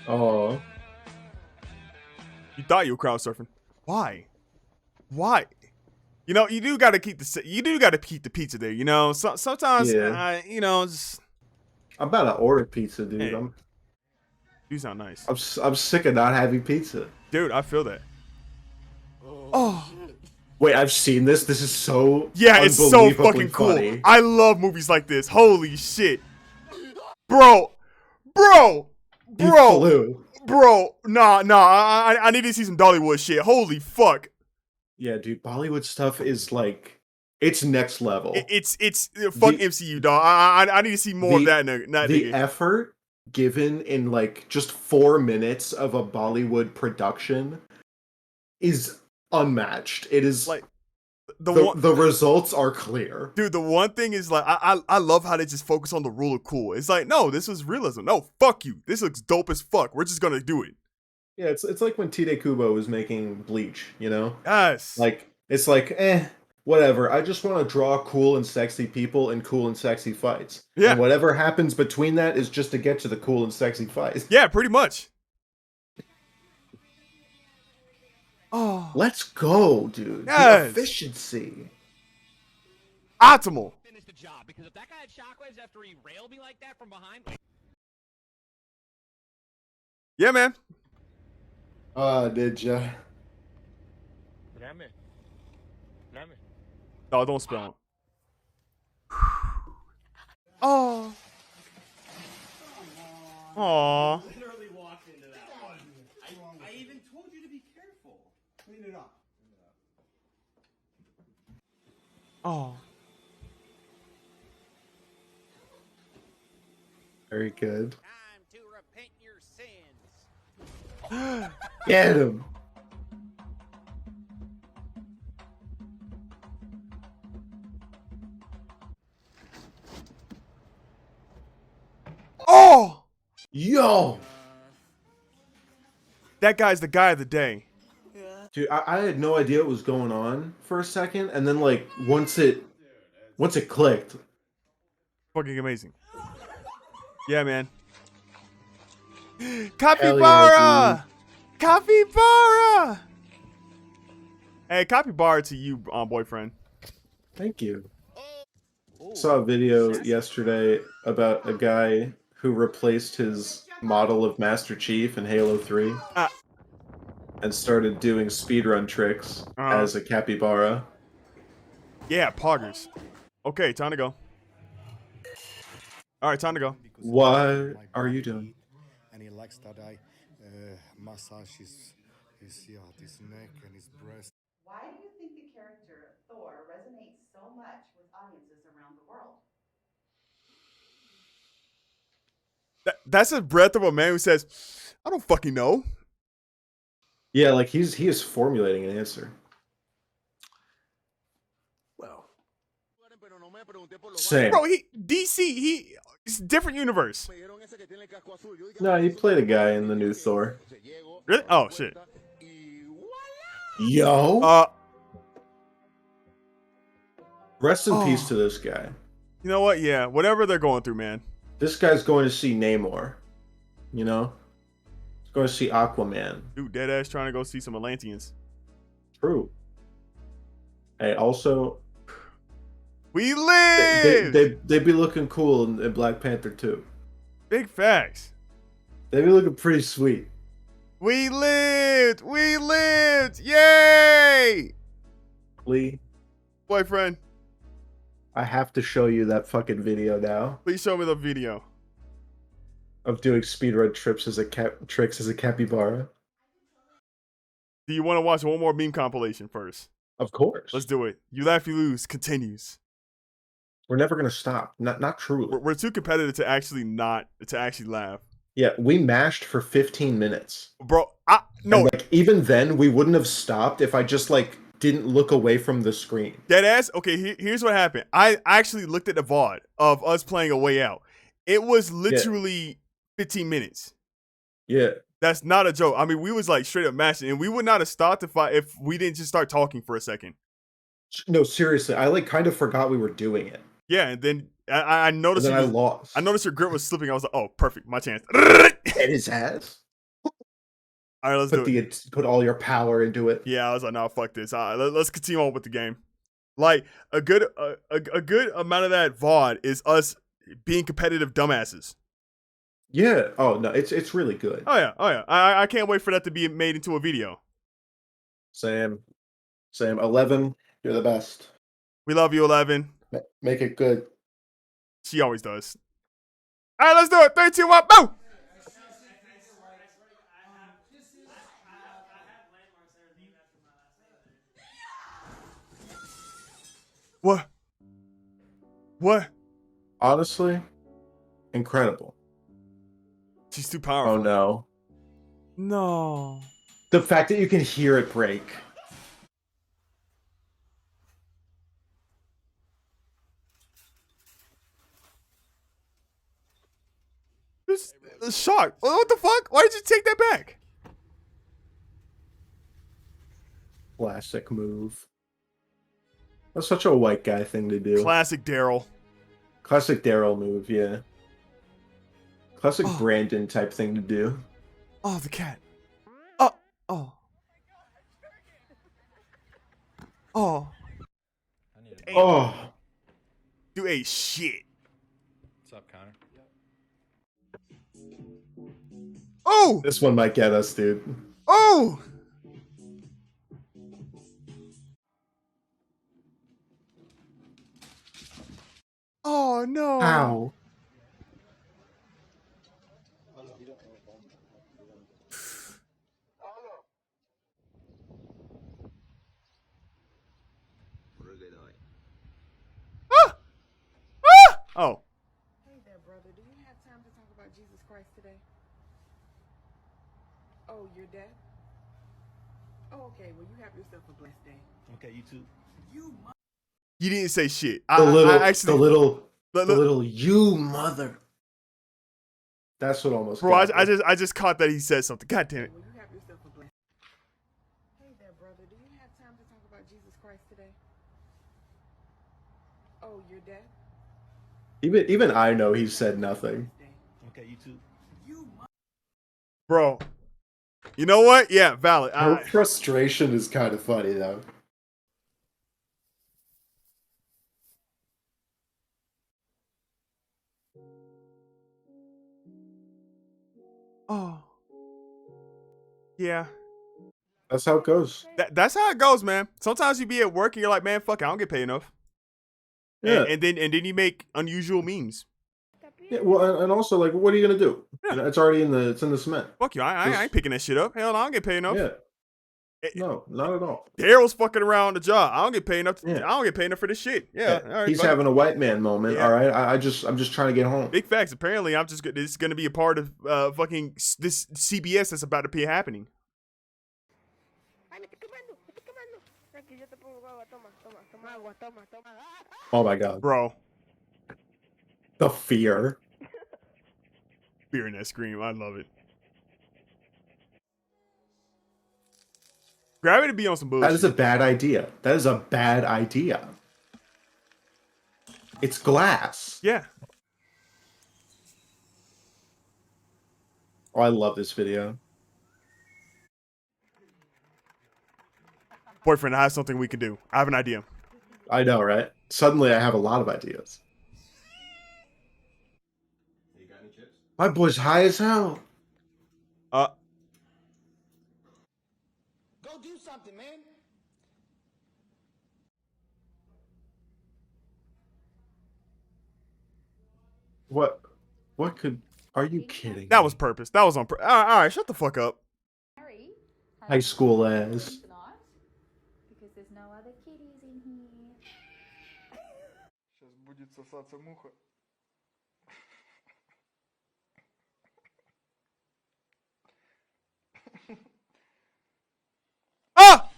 Oh. You thought you were crowd surfing. Why? Why? You know, you do got to keep the pizza there. You know, sometimes Yeah. you know, just, I'm about to order pizza, dude. Hey. You sound nice. I'm sick of not having pizza. Dude, I feel that. Oh. Wait, I've seen this. This is so Yeah, it's so unbelievably fucking cool. funny. I love movies like this. Holy shit. Bro. Bro. He Bro. flew. Bro. Nah. I need to see some Dollywood shit. Holy fuck. Yeah, dude, Bollywood stuff is like, it's next level. It's fuck MCU, dog. I need to see more of that nigga. The effort given in like just 4 minutes of a Bollywood production is unmatched. It is like the results are clear. Dude, the one thing is like I love how they just focus on the rule of cool. It's like, no, this is realism. No, fuck you. This looks dope as fuck. We're just gonna do it. Yeah, it's like when Tide Kubo was making Bleach, you know? Yes. Like, it's like, whatever. I just want to draw cool and sexy people in cool and sexy fights. Yeah. And whatever happens between that is just to get to the cool and sexy fights. Yeah, pretty much. Oh. Let's go, dude. Yes. The efficiency. Optimal. Finish the job, because if that guy had shockwaves after he railed me like that from behind. Yeah, man. Did ya? No, don't spell it. Oh. Aw. Literally walked into that one. I even told you to be careful. Clean it up. Oh. Very good. Time to repent your sins. Get him. Oh! Yo! That guy's the guy of the day. Dude, I had no idea what was going on for a second, and then like once it clicked. Fucking amazing. Yeah, man. Capybara! Capybara! Hey, capybara to you, boyfriend. Thank you. Saw a video yesterday about a guy who replaced his model of Master Chief in Halo 3 and started doing speedrun tricks as a capybara. Yeah, poggers. Okay, time to go. Alright, time to go. What are you doing? And he likes that I massage his neck and his breast. Why do you think the character Thor resonates so much with audiences around the world? That's a breath of a man who says, I don't fucking know. Yeah, like he is formulating an answer. Well, same. Bro, it's a different universe. No, he played a guy in the new Thor. Really? Oh shit. Yo. Rest in peace to this guy. You know what? Yeah, whatever they're going through, man. This guy's going to see Namor. You know? He's going to see Aquaman. Dude, deadass trying to go see some Atlanteans. True. Hey, also, we live! They'd be looking cool in Black Panther too. Big facts. They'd be looking pretty sweet. We lived! We lived! Yay! Lee, boyfriend, I have to show you that fucking video now. Please show me the video. Of doing speedrun tricks as a capybara. Do you want to watch one more meme compilation first? Of course. Let's do it. You laugh, you lose continues. We're never gonna stop. Not truly. We're too competitive to actually laugh. Yeah, we mashed for 15 minutes. Bro, no. And, like, even then, we wouldn't have stopped if I just, like, didn't look away from the screen. Deadass? Okay, here's what happened. I actually looked at the VOD of us playing A Way Out. It was literally 15 minutes. Yeah. That's not a joke. I mean, we was like straight up mashing, and we would not have stopped if we didn't just start talking for a second. No, seriously, I like kind of forgot we were doing it. Yeah, and then I noticed. And then I lost. I noticed your grip was slipping. I was like, oh, perfect, my chance. Hit his ass. All right, let's do it. Put all your power into it. Yeah, I was like, no, fuck this. Let's continue on with the game. Like a good amount of that VOD is us being competitive dumbasses. Yeah. Oh no, it's really good. Oh yeah. I can't wait for that to be made into a video. Sam, 11, you're the best. We love you, 11. Make it good. She always does. All right, let's do it. 3, 2, 1, boom. What? Honestly, incredible. She's too powerful. Oh no. No. The fact that you can hear it break. This shocked. What the fuck? Why did you take that back? Classic move. That's such a white guy thing to do. Classic Daryl. Classic Daryl move, yeah. Classic Brandon type thing to do. Oh, the cat. Oh. Oh. You ate shit. What's up, Connor? Oh! This one might get us, dude. Oh! Oh, no. Ow. Oh. Hey there, brother. Do you have time to talk about Jesus Christ today? Oh, you're dead? Oh, okay. Well, you have yourself a blessed day. Okay, you too. You didn't say shit. The little you mother. That's what almost. Bro, I just caught that he said something. God damn it. Well, you have yourself a blessed. Hey there, brother. Do you have time to talk about Jesus Christ today? Oh, you're dead? Even I know he said nothing. Okay, you too. Bro. You know what? Yeah, valid. Her frustration is kind of funny though. Oh. Yeah. That's how it goes. That's how it goes, man. Sometimes you be at work and you're like, man, fuck, I don't get paid enough. Yeah. And then you make unusual memes. Yeah, well, and also, like, what are you gonna do? Yeah. You know, it's already in the cement. Fuck you, I ain't picking that shit up. Hell no, I don't get paid enough. Yeah. No, not at all. Daryl's fucking around the job. I don't get paid enough. Yeah. I don't get paid enough for this shit. Yeah. All right, He's fuck it. having a white man moment. Yeah. All right, I'm just trying to get home. Big facts. Apparently, this is gonna be a part of fucking this CBS that's about to be happening. Oh my god, Bro. the fear. Fear in that scream. I love it. Gravity be on some bullshit. That is a bad idea. That is a bad idea. It's glass. Yeah. Oh, I love this video. Boyfriend, I have something we can do. I have an idea. I know, right? Suddenly, I have a lot of ideas. My boy's high as hell. Go do something, man. What? What could? Are you kidding? That was purpose. That was on purpose. All right, shut the fuck up. High school ass. Not, because there's no other сосаться муха. Ah!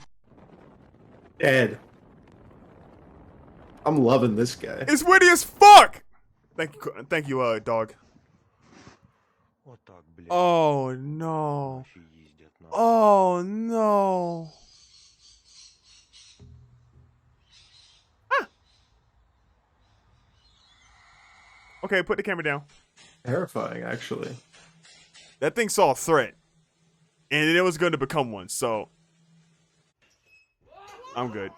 Dead. I'm loving this guy. It's witty as fuck! Thank you, dog. Oh no. Oh no. Ah. Okay, put the camera down. Terrifying, actually. That thing saw a threat. And it was going to become one, so I'm good.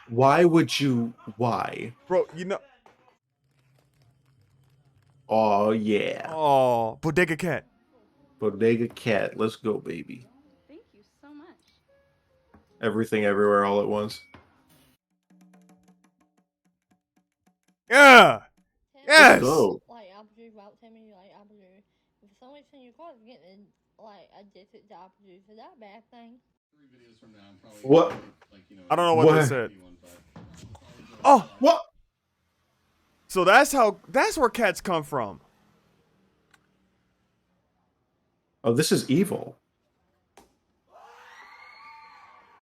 Why would you? Why? Bro, you know. Oh, yeah. Oh, Bodega Cat. Bodega Cat. Let's go, baby. Thank you so much. Everything, everywhere, all at once. Yeah. Yes. Let's go. Like apple juice without telling me you like apple juice. If for some reason your car's getting like addicted to apple juice, is that a bad thing? What? I don't know what they said. Oh, what? So that's where cats come from. Oh, this is evil.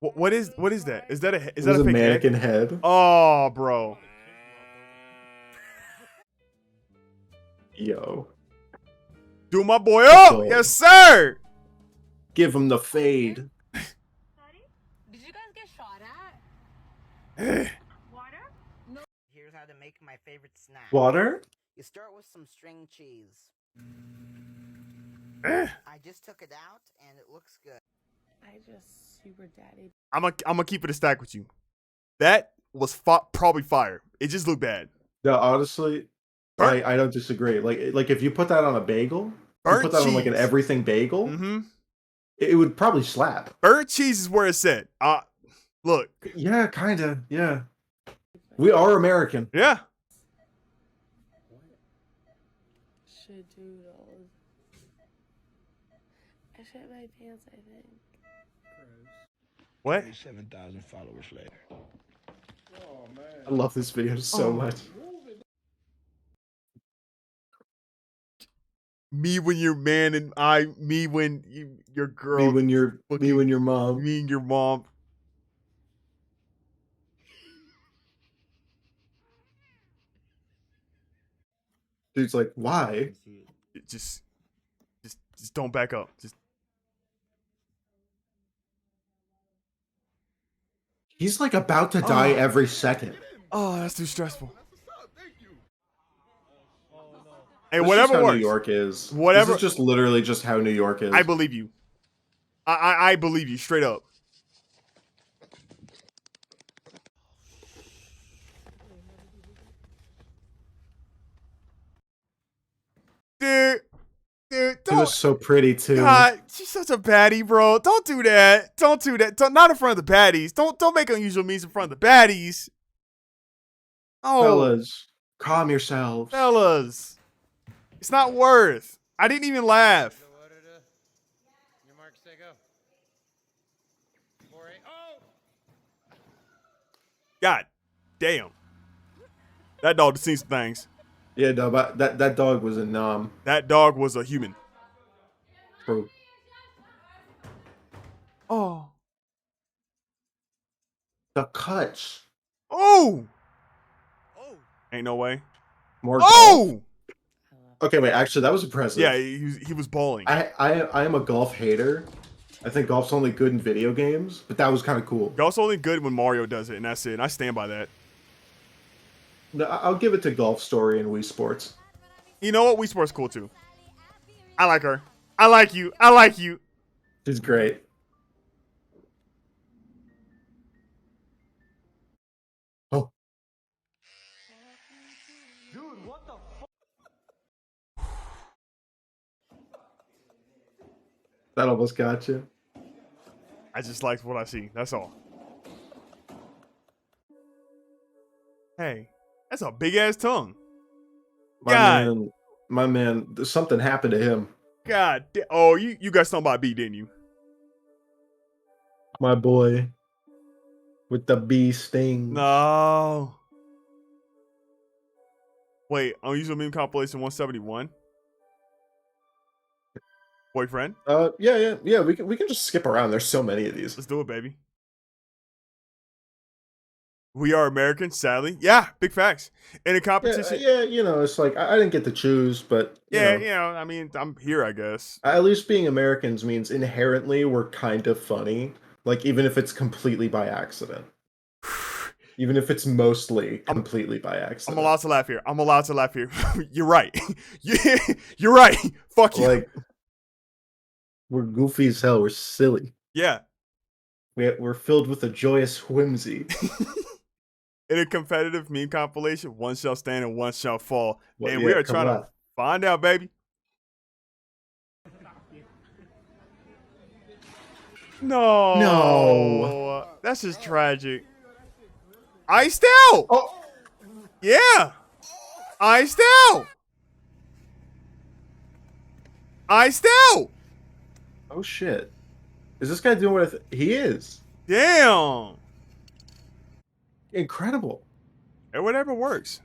What is that? Is that a Is that a fake mannequin head? Oh, bro. Yo. Do my boy up. Yes, sir. Give him the fade. Did you guys get shot at? Water? No. Here's how to make my favorite snack. Water? You start with some string cheese. Eh. I just took it out and it looks good. I just super daddy. I'm gonna keep it a stack with you. That was probably fire. It just looked bad. No, honestly, I don't disagree. Like if you put that on a bagel, you Burnt put that on like an cheese. everything bagel, it would probably slap. Burnt cheese is where it's at. Look. Yeah, kinda. Yeah. We are American. Yeah. Should do those. I shit my pants, I think. What? 7,000 followers later. Oh man. I love this video so Oh. much. Me when you're man and me when your girl. Me when your mom. Me and your mom. Dude's like, why? Just don't back up. Just. He's like about to die every second. Oh, that's too stressful. Hey, This is whatever how works. New York is. Whatever. This is just literally just how New York is. I believe you. I believe you straight up. Dude, He don't. was so pretty too. God, she's such a baddie, bro. Don't do that. Don't do that. Not in front of the baddies. Don't make unusual means in front of the baddies. Oh, Fellas, calm yourselves. fellas. It's not worth. I didn't even laugh. God damn. That dog seen some things. Yeah, no, but that dog was a nom. That dog was a human. True. Oh. The cuts. Oh. Ain't no way. More. Oh. Golf? Okay, wait. Actually, that was impressive. Yeah, he was balling. I am a golf hater. I think golf's only good in video games, but that was kind of cool. Golf's only good when Mario does it, and that's it. And I stand by that. No, I'll give it to Golf Story and Wii Sports. You know what? Wii Sports cool too. I like her. I like you. I like you. She's great. Oh. Dude, what the fuck? That almost got you. I just like what I see. That's all. Hey, that's a big ass tongue. My man, something happened to him. God. Oh, you got something about B, didn't you? My boy. With the bee sting. No. Wait, unusual meme compilation 171. Boyfriend? Yeah. We can just skip around. There's so many of these. Let's do it, baby. We are Americans, sadly. Yeah, big facts. In a competition. Yeah, you know, it's like I didn't get to choose, but you know, I mean, I'm here, I guess. at least being Americans means inherently we're kind of funny. Like even if it's completely by accident. Even if it's mostly completely by accident. I'm allowed to laugh here. You're right. You're right. Fuck you. Like we're goofy as hell. We're silly. Yeah. We're filled with a joyous whimsy. In a competitive meme compilation, one shall stand and one shall fall. Well, and yeah, we are come trying on. to find out, baby. No. That's just tragic. Iced out. Oh. Yeah. Iced out. Iced out. Oh shit. Is this guy doing what he is? Damn. Incredible. And whatever works.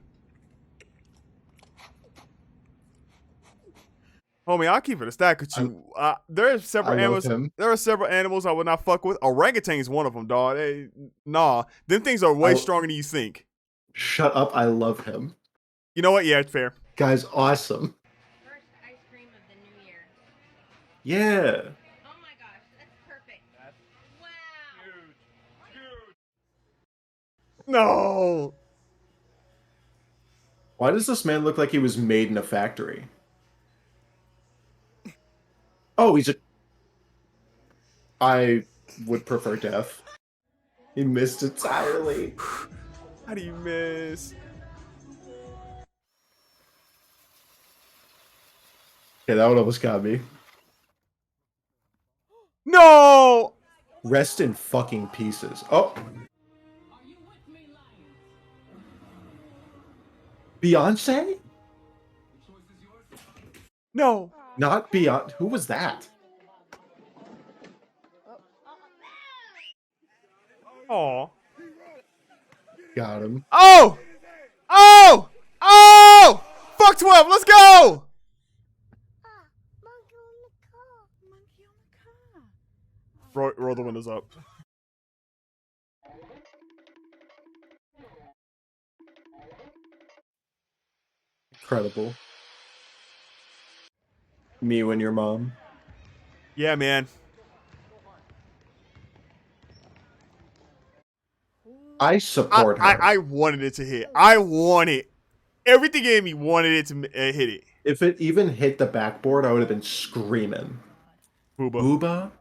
Homie, I'll keep it a stack with you. There are several I love animals. him. There are several animals I would not fuck with. Orangutan is one of them, dog. Nah, them things are way stronger than you think. Shut up. I love him. You know what? Yeah, it's fair. Guy's awesome. First ice cream of the new year. Yeah. Oh my gosh, that's perfect. Wow. No. Why does this man look like he was made in a factory? Oh, he's a... I would prefer death. He missed entirely. How do you miss? Yeah, that one almost got me. No! Rest in fucking pieces. Oh. Beyonce? No. Not Beyonce. Who was that? Aw. Got him. Oh! Oh! Oh! Fuck 12, let's go! Roll the windows up. Incredible. Me and your mom. Yeah, man. I support her. I wanted it to hit. I want it. Everything in me wanted it to hit it. If it even hit the backboard, I would have been screaming. Booba. Booba?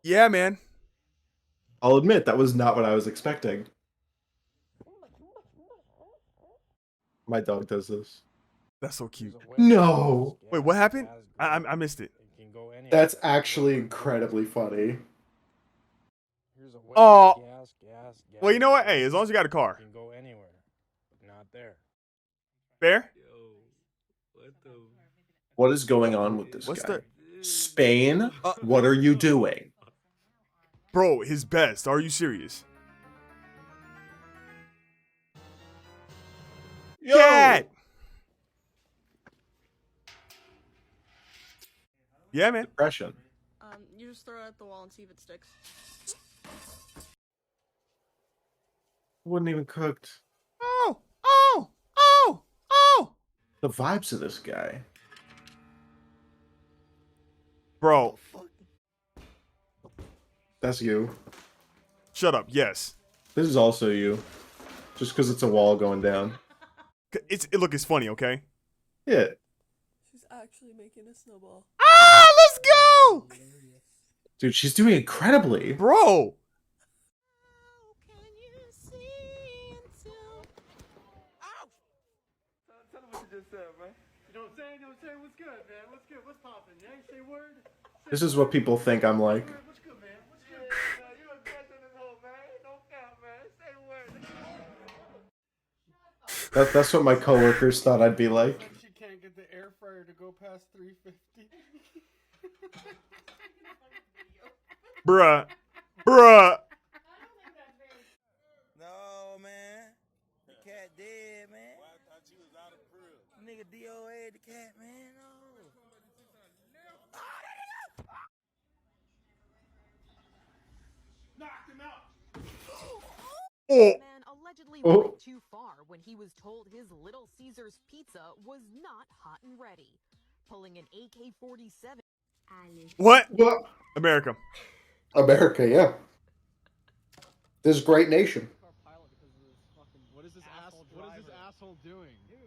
Yeah, man. I'll admit, that was not what I was expecting. My dog does this. That's so cute. No! Wait, what happened? I missed it. That's actually incredibly funny. Oh. Well, you know what? Hey, as long as you got a car. Can go anywhere, but not there. Fair? What is going on with this What's guy? Spain? What are you doing? Bro, his best. Are you serious? Yo! Cat! Yeah, man. Depression. You just throw it at the wall and see if it sticks. Wasn't even cooked. Oh! Oh! Oh! Oh! The vibes of this guy. Bro. That's you. Shut up. Yes. This is also you. Just because it's a wall going down. Look, it's funny, okay? Yeah. She's actually making a snowball. Ah! Let's go! Dude, she's doing incredibly. Bro! Tell them what you just said, man. You know what I'm saying? You know what I'm saying? What's good, man? What's good? What's poppin'? You ain't say word? This is what people think I'm like. What's good, man? What's good? Yeah, you a best in this whole, man. Don't count, man. Say word. That's what my coworkers thought I'd be like. She can't get the air fryer to go past 350. Bruh. Oh. Man allegedly Oh. went too far when he was told his Little Caesars pizza was not hot and ready, pulling an AK-47. What? What? America. America, yeah. This great nation. What is this asshole doing? Dude,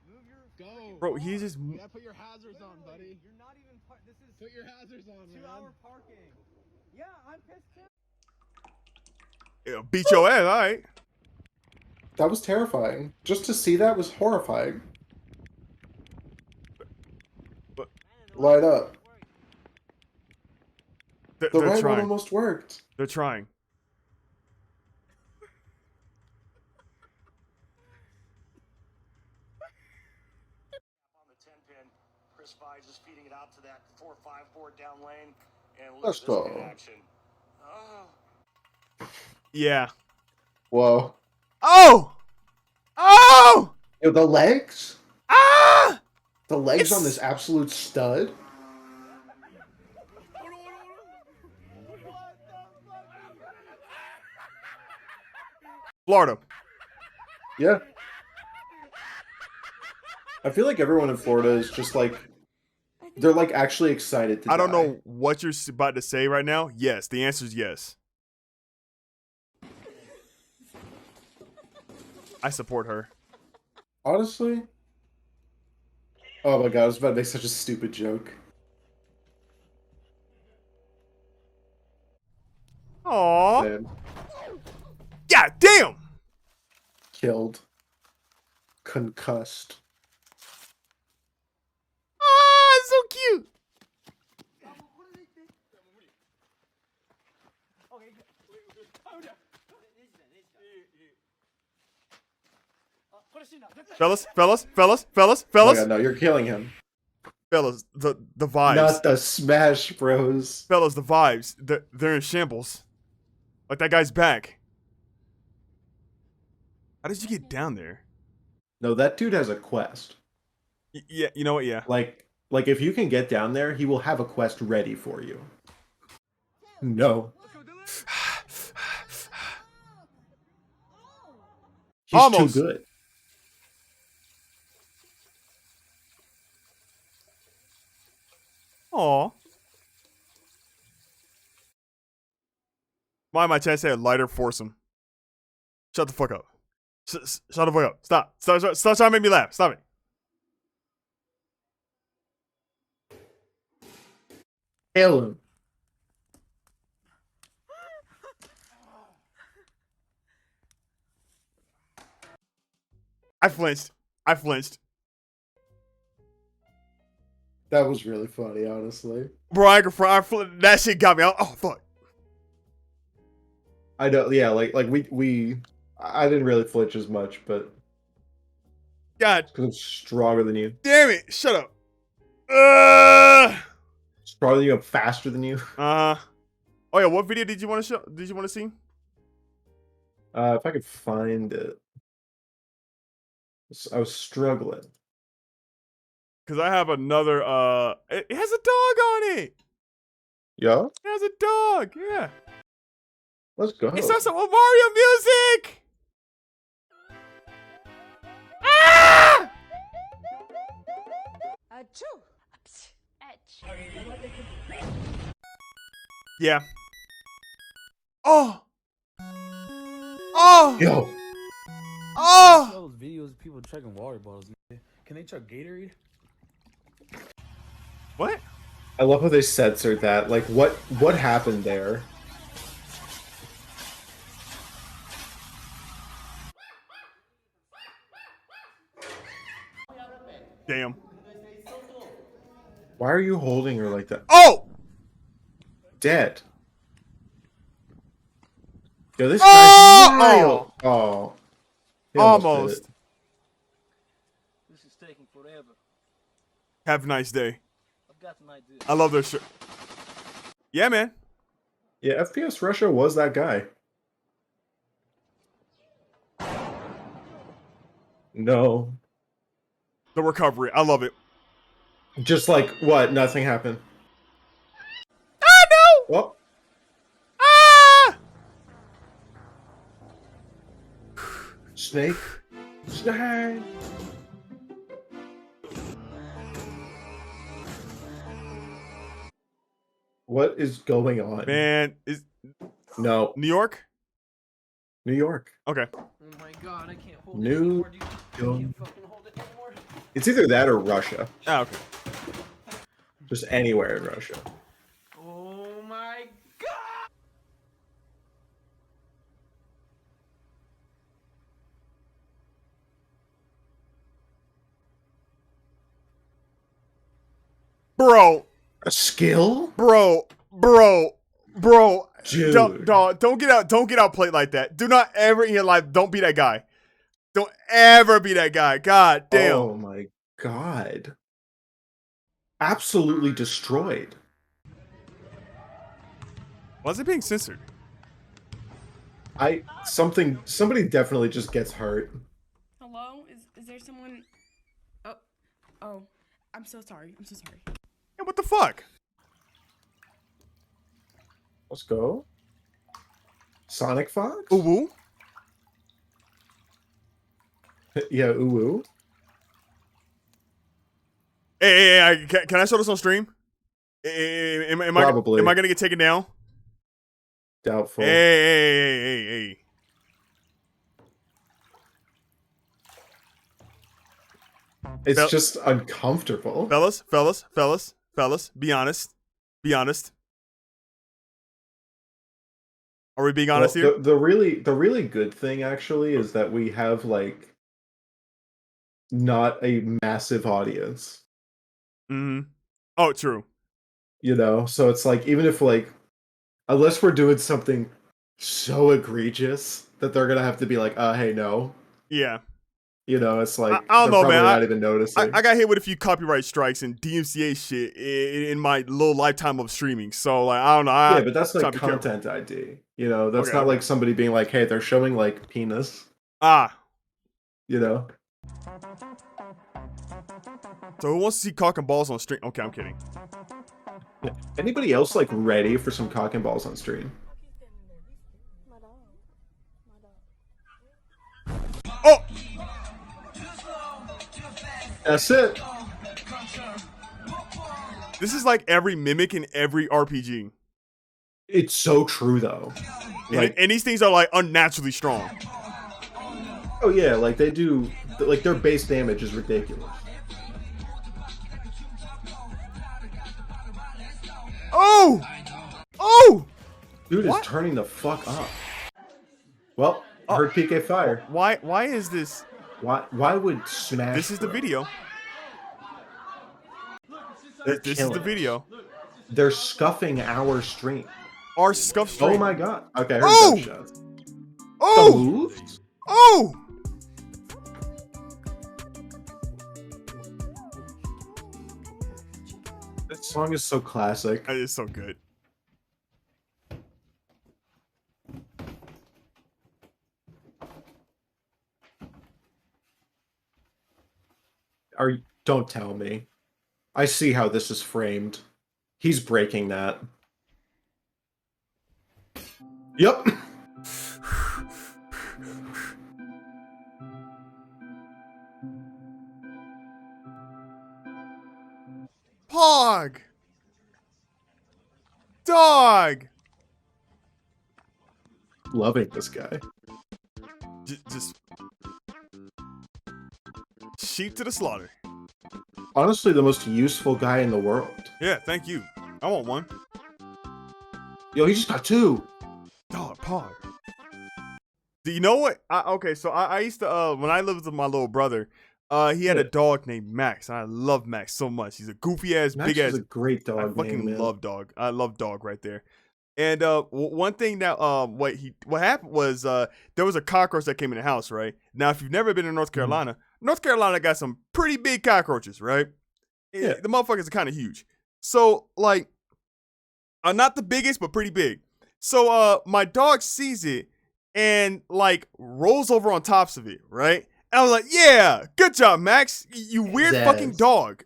move your go. Bro, he's just. Yeah, put your hazards on, buddy. You're not even this is put your hazards on, man. 2-hour parking. Yeah, I'm pissed too. Yeah, beat your ass, alright. That was terrifying. Just to see that was horrifying. Light up. The They're right trying. one almost worked. They're trying. On the 10-pin, Chris Vise is feeding it out to that 4-5 board down lane, and look Let's at this go. in action. Oh. Yeah. Whoa. Oh! Oh! Yo, the legs? Ah! The legs on this absolute stud? Florida. Yeah. I feel like everyone in Florida is just like, they're like actually excited to I don't die. know what you're about to say right now. Yes, the answer is yes. I support her. Honestly? Oh my god, I was about to make such a stupid joke. Aww. Damn. God damn! Killed. Concussed. Ah, so cute. Fellas. Oh my god, no, you're killing him. Fellas, the vibes. Not the Smash Bros. Fellas, the vibes. They're in shambles. Like that guy's back. How did you get down there? No, that dude has a quest. Yeah, you know what? Yeah. Like if you can get down there, he will have a quest ready for you. No. He's Almost. too good. Aw. Why am I trying to say a lighter foursome? Shut the fuck up. Shut the fuck up. Stop. Stop trying to make me laugh. Stop it. Kill him. I flinched. That was really funny, honestly. Bro, that shit got me. Oh, fuck. I know, yeah, like we I didn't really flinch as much, but God, because I'm stronger than you. Damn it! Shut up. Stronger than you, I'm faster than you. Oh yeah, what video did you want to show? Did you want to see? If I could find it, I was struggling. Cause I have another. It has a dog on it. Yeah. It has a dog. Yeah. Let's go. It starts with Mario music. Ah! Yeah. Oh. Oh. Yo. Oh. Those videos of people chugging water bottles. Can they chug Gatorade? What? I love how they censored that. Like, what happened there? Damn. Why are you holding her like that? Oh! Dead. Yo, this Oh! guy's wild. Oh. He Almost. did it. This is taking forever. Have a nice day. I've got an idea. I love their shirt. Yeah, man. Yeah, FPS Russia was that guy. No. The recovery. I love it. Just like, what? Nothing happened. Ah, no! Well, Ah! Snake. Snake. What is going on? Man, is No. New York? New York. Okay. Oh my god, I can't hold New it anymore, dude. I can't fucking hold it anymore. It's either that or Russia. Ah, okay. Just anywhere in Russia. Oh my god! Bro. A skill? Bro. Dude. Don't get outplayed like that. Do not ever in your life, don't be that guy. Don't ever be that guy. God damn. Oh my god. Absolutely destroyed. Why is it being censored? Somebody definitely just gets hurt. Hello? Is there someone? Oh, I'm so sorry. I'm so sorry. Yeah, what the fuck? Let's go. Sonic Fox? Ooh. Yeah, ooh. Hey, can I show this on stream? Probably. Am I gonna get taken down? Doubtful. Hey. It's just uncomfortable. Fellas, be honest. Are we being honest here? The really good thing actually is that we have like not a massive audience. Mm-hmm. Oh, true. You know, so it's like even if like unless we're doing something so egregious that they're gonna have to be like, hey, no. Yeah. You know, it's like I don't know, man. Not even noticing. I got hit with a few copyright strikes and DMCA shit in my little lifetime of streaming. So like, I don't know. Yeah, but that's like content ID. You know, that's not like somebody being like, hey, they're showing like penis. Ah. You know. So who wants to see cock and balls on stream? Okay, I'm kidding. Yeah. Anybody else like ready for some cock and balls on stream? Oh! That's it. This is like every mimic in every RPG. It's so true though. Like, and these things are like unnaturally strong. Oh yeah, like they do. Like their base damage is ridiculous. Oh! Dude is turning the fuck up. Well, I heard PK fire. Why is this? Why would Smash? This is the video. This is the video. They're scuffing our stream. Our scuff stream. Oh my god. Okay, I heard Oh! gunshots. Oh! The moves? Oh! That song is so classic. It is so good. Don't tell me. I see how this is framed. He's breaking that. Yep. Pog! Dog! Loving this guy. Just sheep to the slaughter. Honestly, the most useful guy in the world. Yeah, thank you. I want one. Yo, he just got two. Dog, Pog. Do you know what? Okay, so I used to, when I lived with my little brother, he had a dog named Max, and I love Max so much. He's a goofy ass, Max big ass. is a great dog. I fucking name, man. love dog. I love dog right there. And one thing that what happened was there was a cockroach that came in the house, right? Now, if you've never been to North Carolina, North Carolina got some pretty big cockroaches, right? Yeah. The motherfuckers are kind of huge. So like, not the biggest, but pretty big. So my dog sees it and like rolls over on tops of it, right? And I was like, yeah, good job, Max. You weird fucking dog.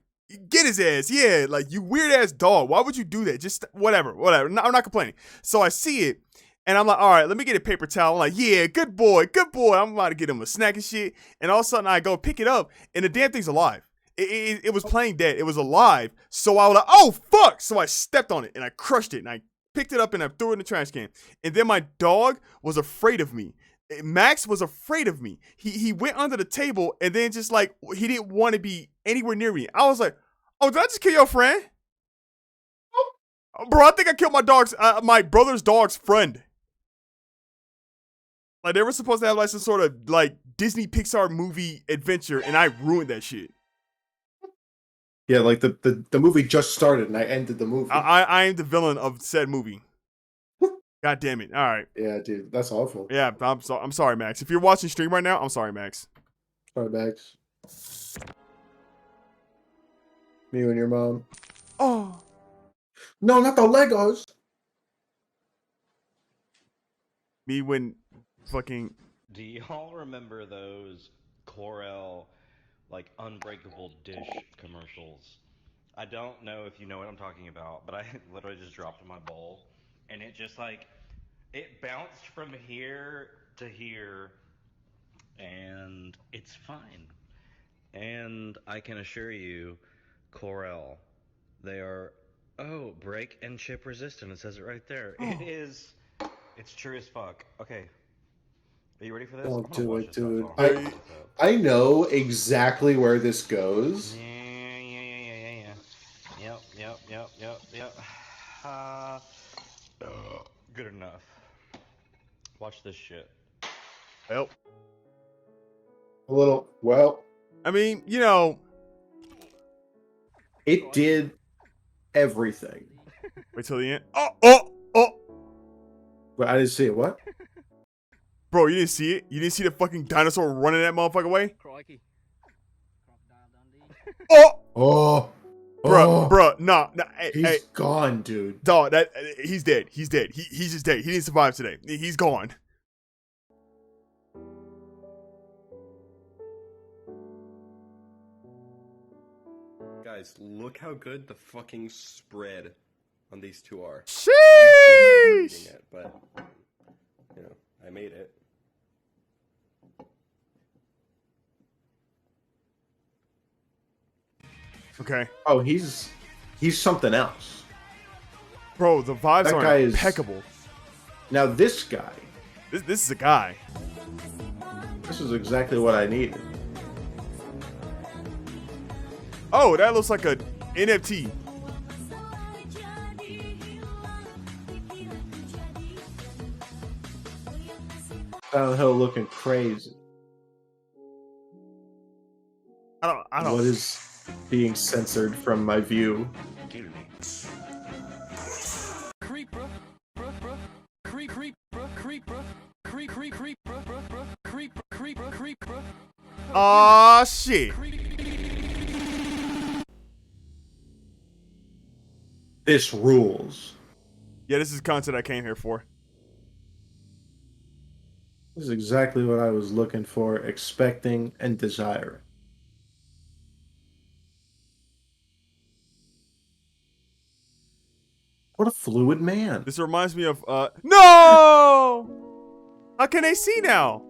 Get his ass. Yeah, like you weird ass dog. Why would you do that? Just whatever. No, I'm not complaining. So I see it And I'm like, all right, let me get a paper towel. I'm like, yeah, good boy, good boy. I'm about to get him a snack and shit. And all of a sudden, I go pick it up, and the damn thing's alive. It was playing dead. It was alive. So I was like, oh, fuck. So I stepped on it, and I crushed it, and I picked it up, and I threw it in the trash can. And then my dog was afraid of me. Max was afraid of me. He went under the table, and then just like, he didn't want to be anywhere near me. I was like, oh, did I just kill your friend? Bro, I think I killed my brother's dog's friend. Like, they were supposed to have like some sort of like Disney Pixar movie adventure, and I ruined that shit. Yeah, like the movie just started and I ended the movie. I am the villain of said movie. God damn it. All right. Yeah, dude, that's awful. Yeah, I'm sorry, Max. If you're watching stream right now, I'm sorry, Max. Sorry, Max. Me and your mom. Oh. No, not the Legos. Me when fucking... Do y'all remember those Corel, like, Unbreakable Dish commercials? I don't know if you know what I'm talking about, but I literally just dropped in my bowl, and it just, like, it bounced from here to here, and it's fine. And I can assure you, Corel, they are, break and chip resistant. It says it right there. It is, it's true as fuck. Okay. Are you ready for this? Don't do it, dude. I know exactly where this goes. Yeah. Yep. Good enough. Watch this shit. Well. A little, well. I mean, you know. It did everything. Wait till the end. Oh! Well, I didn't see it. What? Bro, you didn't see it? You didn't see the fucking dinosaur running that motherfucker away? Crikey. Oh! Bruh, nah, he's gone, dude. Dog, he's dead. He's dead. He's just dead. He didn't survive today. He's gone. Guys, look how good the fucking spread on these two are. Sheesh! But, you know, I made it. Okay. Oh, he's something else. Bro, the vibes That are guy is impeccable. Now this guy. This is a guy. This is exactly what I needed. Oh, that looks like a NFT. Downhill looking crazy. I don't. What is being censored from my view? Aw, shit. This rules. Yeah, this is content I came here for. This is exactly what I was looking for, expecting, and desiring. What a fluid man. This reminds me of, no! How can they see now?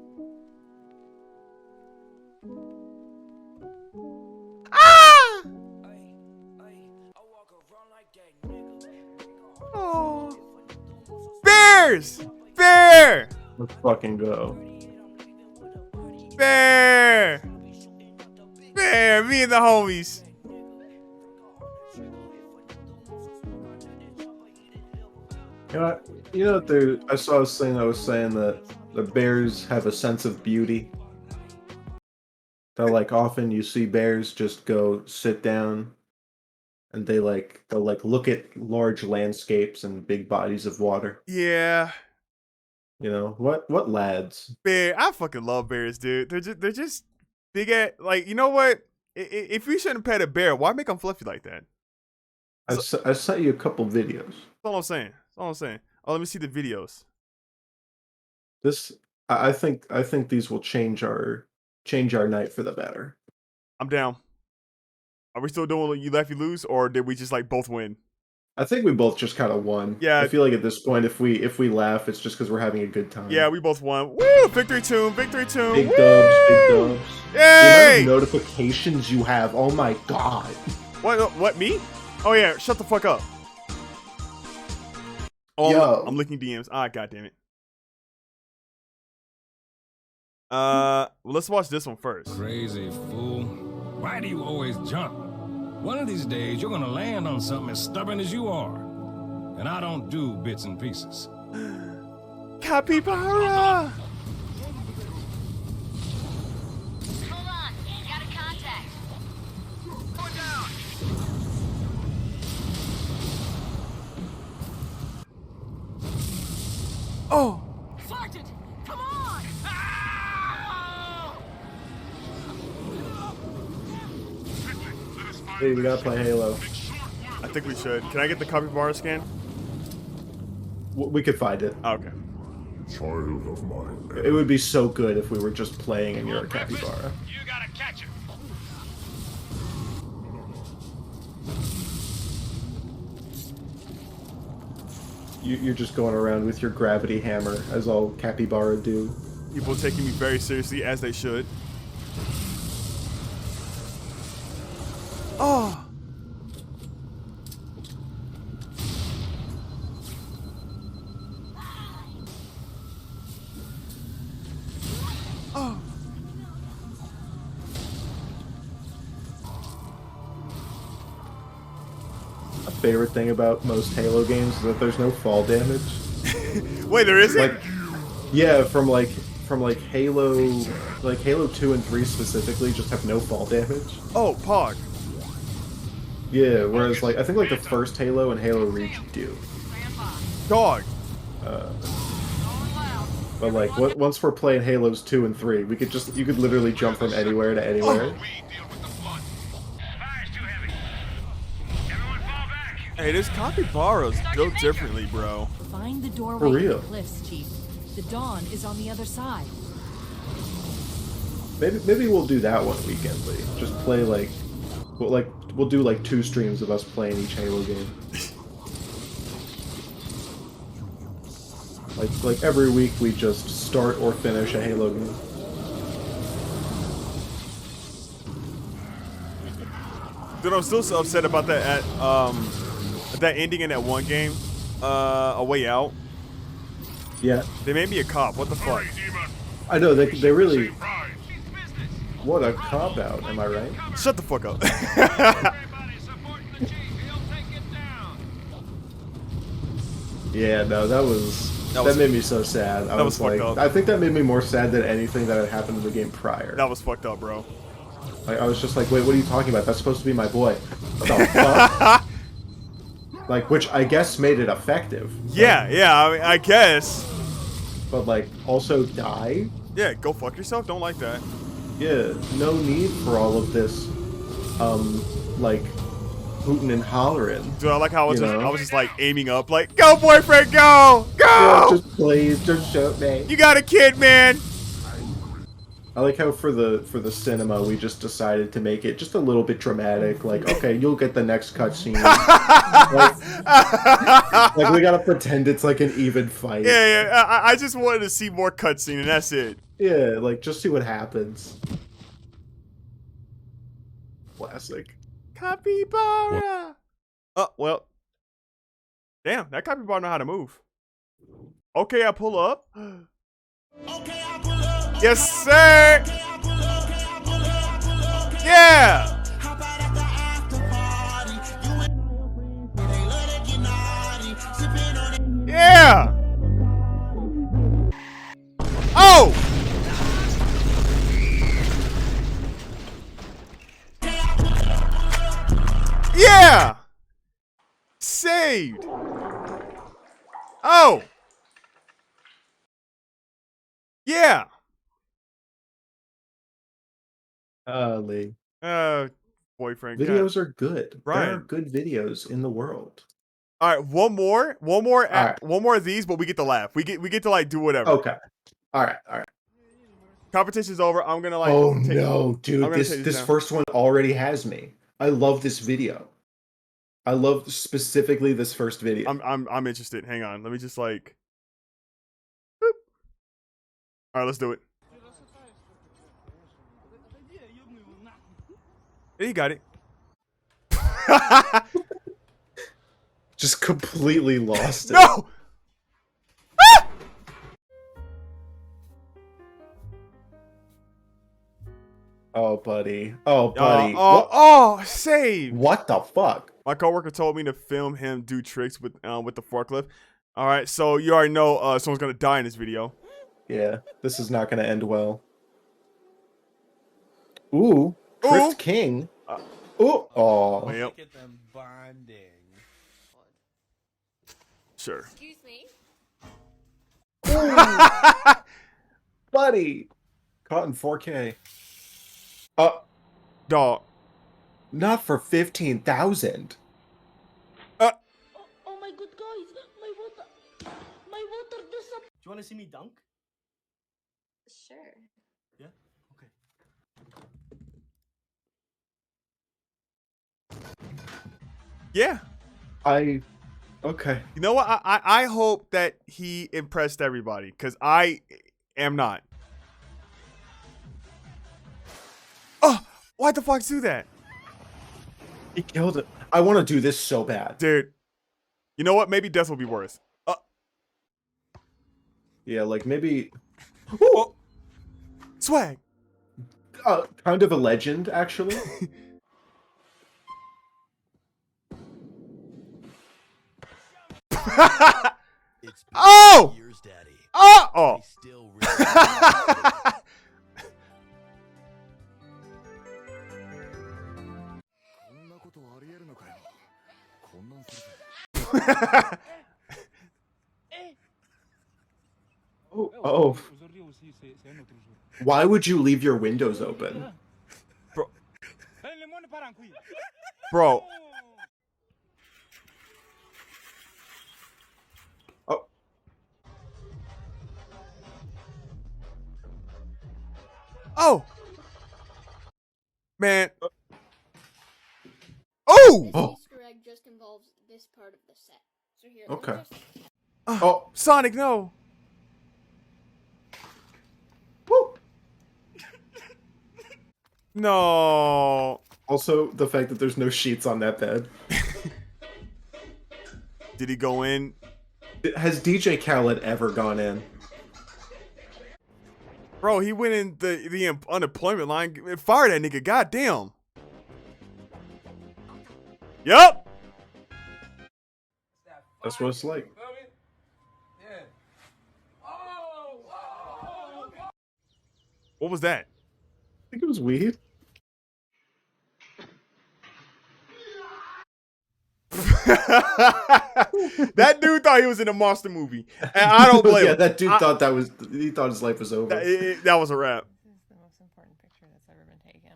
Ah! Oh. Bears! Bear! Let's fucking go. Bear! Bear! Me and the homies. You know, I saw this thing that was saying that the bears have a sense of beauty. That like often you see bears just go sit down, and they'll look at large landscapes and big bodies of water. Yeah. You know what lads? Bear, I fucking love bears, dude. They're just big at, like, you know what? If we shouldn't pet a bear, why make them fluffy like that? I sent you a couple videos. That's all I'm saying. Oh, let me see the videos. I think these will change our night for the better. I'm down. Are we still doing You Laugh You Lose, or did we just like both win? I think we both just kind of won. Yeah. I feel like at this point, if we laugh, it's just because we're having a good time. Yeah, we both won. Woo! Victory tune, victory tune. Big Woo! dubs, big dubs. Yay! The amount of notifications you have, oh my god. What, me? Oh yeah, shut the fuck up. Oh, Yo. I'm licking DMs. Ah, goddammit. Well, let's watch this one first. Crazy fool. Why do you always jump? One of these days, you're gonna land on something as stubborn as you are. And I don't do bits and pieces. Capybara! Hold on, got a contact. Going down. Oh! Sergeant, come on! Hey, we gotta play Halo. I think we should. Can I get the capybara scan? We could find it. Oh, okay. Child of mine. It would be so good if we were just playing and you're a capybara. You gotta catch it. You're just going around with your gravity hammer, as all capybara do. People taking me very seriously, as they should. Oh! Oh! A favorite thing about most Halo games is that there's no fall damage. Wait, there isn't? Like, yeah, from Halo 2 and 3 specifically, just have no fall damage. Oh, Pog. Yeah, whereas I think the first Halo and Halo Reach do. Dog. But once we're playing Halos 2 and 3, you could literally jump from anywhere to anywhere. Hey, this capybara's built differently, bro. Find the doorway For to real. the cliffs, Chief. The dawn is on the other side. Maybe we'll do that one weekendly. Just play we'll do 2 streams of us playing each Halo game. Like every week we just start or finish a Halo game. Dude, I'm still so upset about that that ending in that one game, A Way Out. Yeah. They made me a cop. What the fuck? I know they really. What a cop out, am I right? Shut the fuck up. Yeah, no, that made me so sad. That was fucked up. I think that made me more sad than anything that had happened in the game prior. That was fucked up, bro. I was just like, wait, what are you talking about? That's supposed to be my boy. What the fuck? Which I guess made it effective. Yeah, I mean, I guess. But also die? Yeah, go fuck yourself. Don't like that. Yeah, no need for all of this, hooting and hollering. Dude, I like how I was just aiming up, go boyfriend, go! Go! Yeah, just please, just shoot me. You got a kid, man! I like how for the cinema we just decided to make it just a little bit dramatic. Okay, you'll get the next cutscene. We gotta pretend it's an even fight. Yeah. I just wanted to see more cutscene, and that's it. Yeah, just see what happens. Classic. Capybara. Oh well. Damn, that capybara know how to move. Okay, I pull up. Yes, sir! Yeah! Yeah! Oh! Yeah! Saved! Oh! Yeah! Lee. Boyfriend. Videos are good. Brian. There are good videos in the world. All right, one more of these, but we get to laugh. We get to do whatever. Okay. All right. Competition's over. I'm gonna Oh no, dude! This first one already has me. I love this video. I love specifically this first video. I'm interested. Hang on. Let me just like. Boop. All right, let's do it. Yeah, you got it. Just completely lost it. No. Oh, buddy. Oh, buddy. Save. What the fuck? My coworker told me to film him do tricks with the forklift. All right, so you already know someone's gonna die in this video. Yeah, this is not gonna end well. Ooh, Drift King. Ooh, oh. Yep. Look at them bonding. Sure. Excuse me. Buddy. Caught in 4K. Dog. Not for 15,000. Oh my god, guys! My water disappeared. Do you want to see me dunk? Sure. Yeah. Okay. Yeah. Okay. You know what? I hope that he impressed everybody, because I am not. Oh, why'd the fox do that? He killed it. I want to do this so bad. Dude. You know what? Maybe death will be worse. Yeah, like maybe... Oh. Swag. Kind of a legend, actually. Oh! Oh! Oh. Why would you leave your windows open? Bro. Oh. Oh. Man. Oh! This Easter egg just involves this part of the set. So here, let me Okay. just- Oh. Sonic, no. Woo. No. Also, the fact that there's no sheets on that bed. Did he go in? Has DJ Khaled ever gone in? Bro, he went in the unemployment line. Fire that nigga. Goddamn. Yup. That's what it's like. What was that? I think it was weed. That dude thought he was in a monster movie, and I don't blame him. Yeah, that dude thought he thought his life was over. That was a wrap. This is the most important picture that's ever been taken.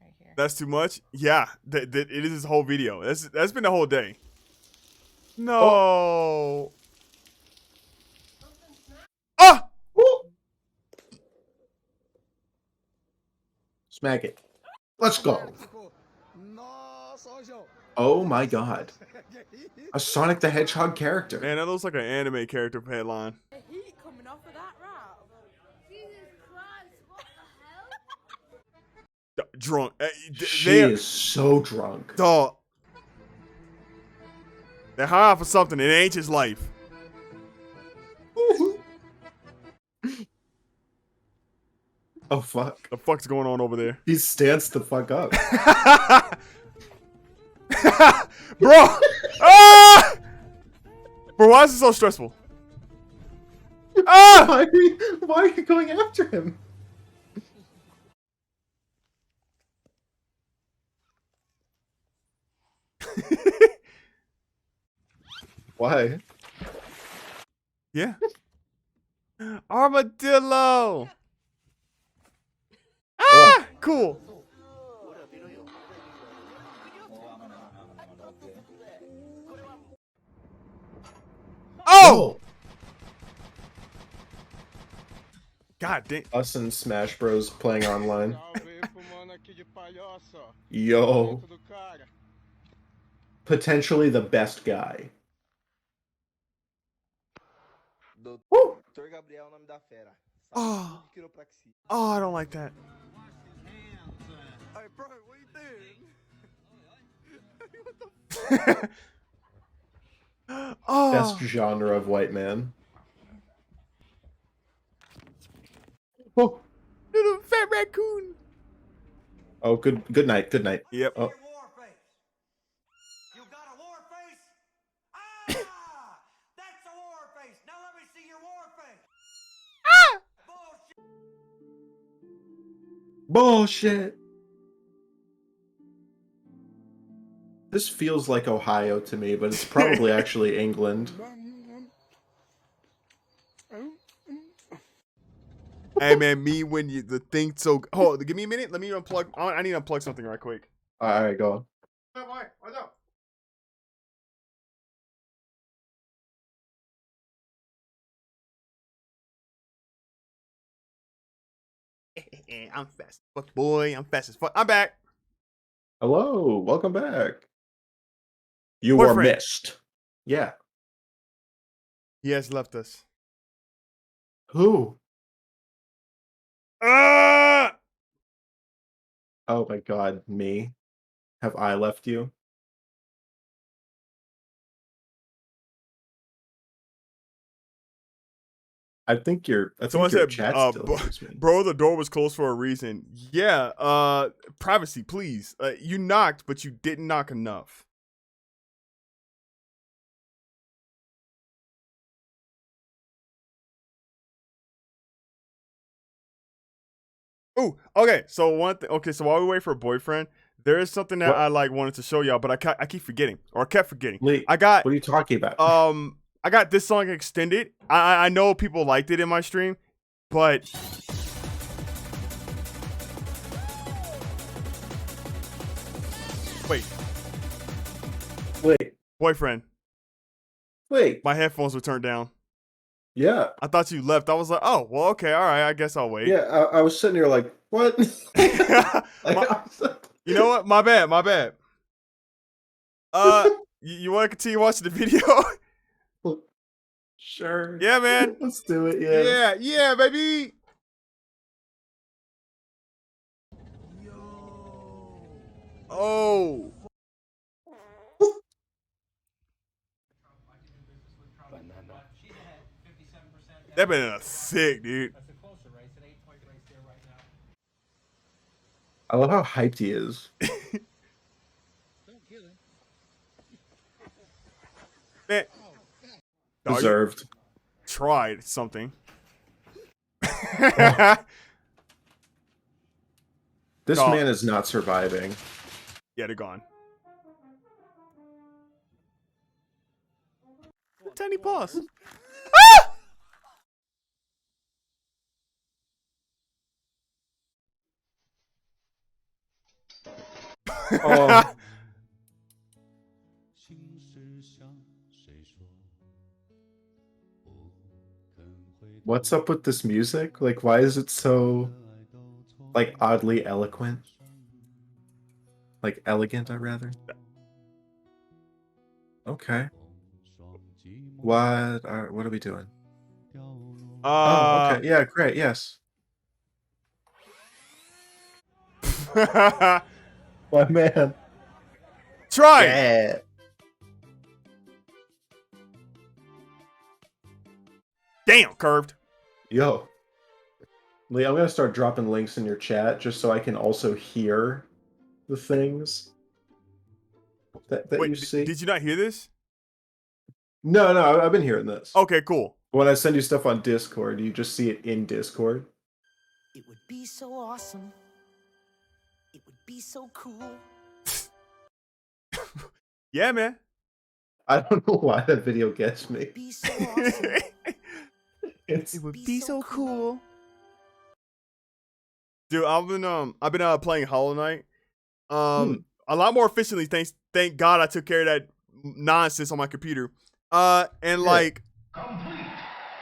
Right here. That's too much. Yeah, it is this whole video. That's been the whole day. No. Ah! Smack it. Let's go. Oh my god. A Sonic the Hedgehog character. Man, that looks like an anime character headline. The heat coming off of that rap. Jesus Christ, what the hell? Drunk. She is so drunk. Dog. They're high off of something. It ain't his life. Oh fuck. The fuck's going on over there? He stands the fuck up. Bro! Ah! Bro, why is it so stressful? Ah! Why are you going after him? Why? Yeah. Armadillo! Ah! Cool. Oh! God damn. Us and Smash Bros playing online. Yo. potentially the best guy. Dr. Gabriel, nome da fera. Oh, oh, I don't like that. Hey, bro, what you doing? Oh. Best genre of white man. Oh, little fat raccoon. Oh, good night. Good night. Yep. Oh. Bullshit. This feels like Ohio to me, but it's probably actually England. Hey man, me when you the thing so. Hold on, give me a minute. Let me unplug. I need to unplug something right quick. All right, go on. I'm fast. Fuck boy, I'm fast as fuck. I'm back. Hello, welcome back. You Boyfriend. were missed. Yeah. He has left us. Who? Ah! Oh my god, me. Have I left you? I think your Someone your said, chat still hears me. bro, the door was closed for a reason. Yeah, privacy, please. You knocked, but you didn't knock enough. Oh, okay. So so while we wait for a boyfriend, there is something that I like wanted to show y'all, but I keep forgetting, or I kept forgetting. Wait, I got. What are you talking about? I got this song extended. I know people liked it in my stream, but wait, boyfriend. Wait, my headphones were turned down. Yeah. I thought you left. I was like, oh, well, okay, all right. I guess I'll wait. Yeah, I was sitting here like, what? You know what? My bad. You want to continue watching the video? Sure. Yeah, man. Let's do it. Yeah. Yeah, baby. Oh. That been sick, dude. I love how hyped he is. Man. Deserved. Tried something. This man is not surviving. Yeah, they're gone. Tiny paws. Ah! Oh. What's up with this music? Like, why is it so, like, oddly eloquent? Like, elegant, I'd rather. Okay. What are we doing? Oh, okay. Yeah, great. Yes. My man. Try. Yeah. Damn, curved. Yo. Lee, I'm gonna start dropping links in your chat just so I can also hear the things that Wait, you see. Did you not hear this? No, I've been hearing this. Okay, cool. When I send you stuff on Discord, you just see it in Discord. It would be so awesome. It would be so cool. Yeah, man. I don't know why that video gets me. Be so awesome. It would be so cool. Dude, I've been playing Hollow Knight. A lot more efficiently. Thank God I took care of that nonsense on my computer. And like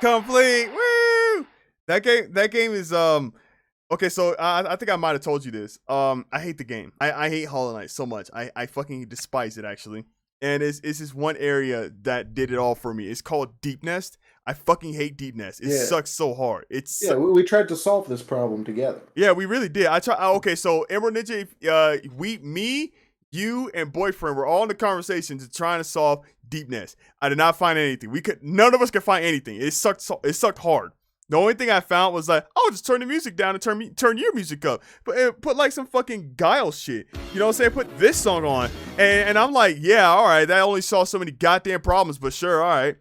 complete. Woo! That game is okay, so I think I might have told you this. I hate the game. I hate Hollow Knight so much. I fucking despise it actually. and it's this one area that did it all for me. It's called Deep Nest. I fucking hate Deep Nest. It Yeah. sucks so hard. It's Yeah, we tried to solve this problem together. yeah, we really did. Okay, so Emerald Ninja, me, you, and boyfriend were all in the conversation to trying to solve Deep Nest. I did not find anything. None of us could find anything. It sucked hard. The only thing I found was like, oh, just turn the music down and turn your music up. But put like some fucking Guile shit. You know what I'm saying? Put this song on. And I'm like, yeah, all right. That only solved so many goddamn problems, but sure, all right.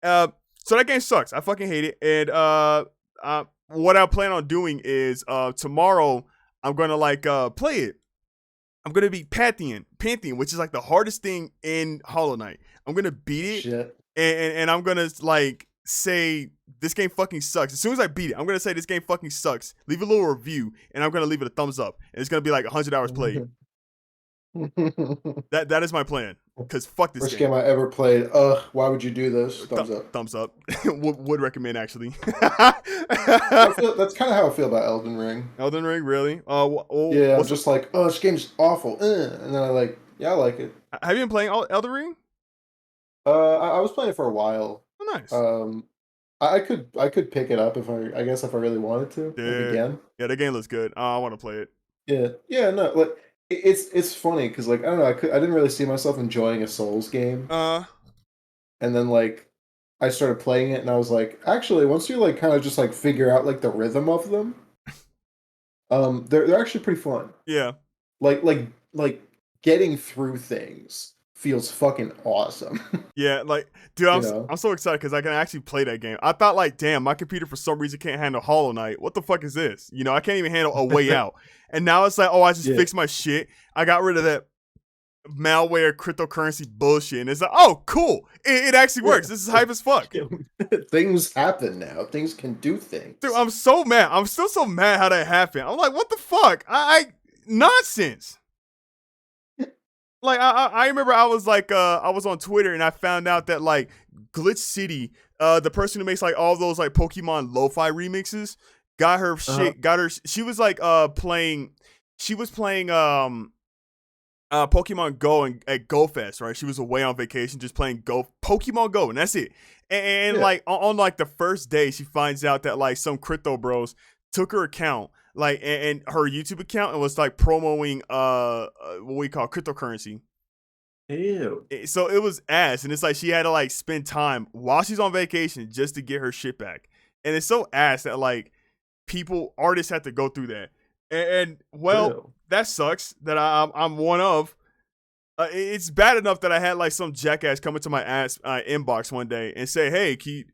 So that game sucks. I fucking hate it. And what I plan on doing is tomorrow I'm gonna like play it. I'm gonna beat Pantheon, which is like the hardest thing in Hollow Knight. I'm gonna beat it, and I'm gonna like say this game fucking sucks. As soon as I beat it, I'm gonna say this game fucking sucks. Leave a little review, and I'm gonna leave it a thumbs up. And it's gonna be like 100 hours played. That is my plan. Cause fuck this First game I ever played. Why would you do this? Thumbs up. Thumbs up. would recommend actually. That's kind of how I feel about Elden Ring. Elden Ring, really? Yeah, I'm just like, this game's awful. And then I like it. Have you been playing Elden Ring? I was playing it for a while. Oh, nice. I could pick it up if I really wanted to again. Yeah, the game looks good. I want to play it. Yeah, no, like it's funny because like I don't know, I didn't really see myself enjoying a Souls game. And then like I started playing it and I was like, actually, once you like kind of just like figure out like the rhythm of them, they're actually pretty fun. Yeah. Like getting through things feels fucking awesome. Yeah, like, dude, I'm so excited because I can actually play that game. I thought, like, damn, my computer for some reason can't handle Hollow Knight. What the fuck is this? You know, I can't even handle A Way Out. And now it's like, oh, I just fixed my shit. I got rid of that malware cryptocurrency bullshit. And it's like, oh, cool. It actually works. This is hype as fuck. Things happen now. Things can do things. Dude, I'm so mad. I'm still so mad how that happened. I'm like, what the fuck? Nonsense. Like I remember I was like I was on Twitter and I found out that like Glitch City, the person who makes like all those like Pokemon lo-fi remixes, got her shit, she was like playing Pokemon Go at GoFest, right? She was away on vacation just playing Pokemon Go, and that's it. And like on like the first day, she finds out that like some crypto bros took her account, like and her YouTube account, and was like promoting what we call cryptocurrency. Ew. So it was ass, and it's like she had to like spend time while she's on vacation just to get her shit back. And it's so ass that like artists have to go through that. And well, that sucks that I'm one of. It's bad enough that I had like some jackass come into my inbox one day and say, "Hey, can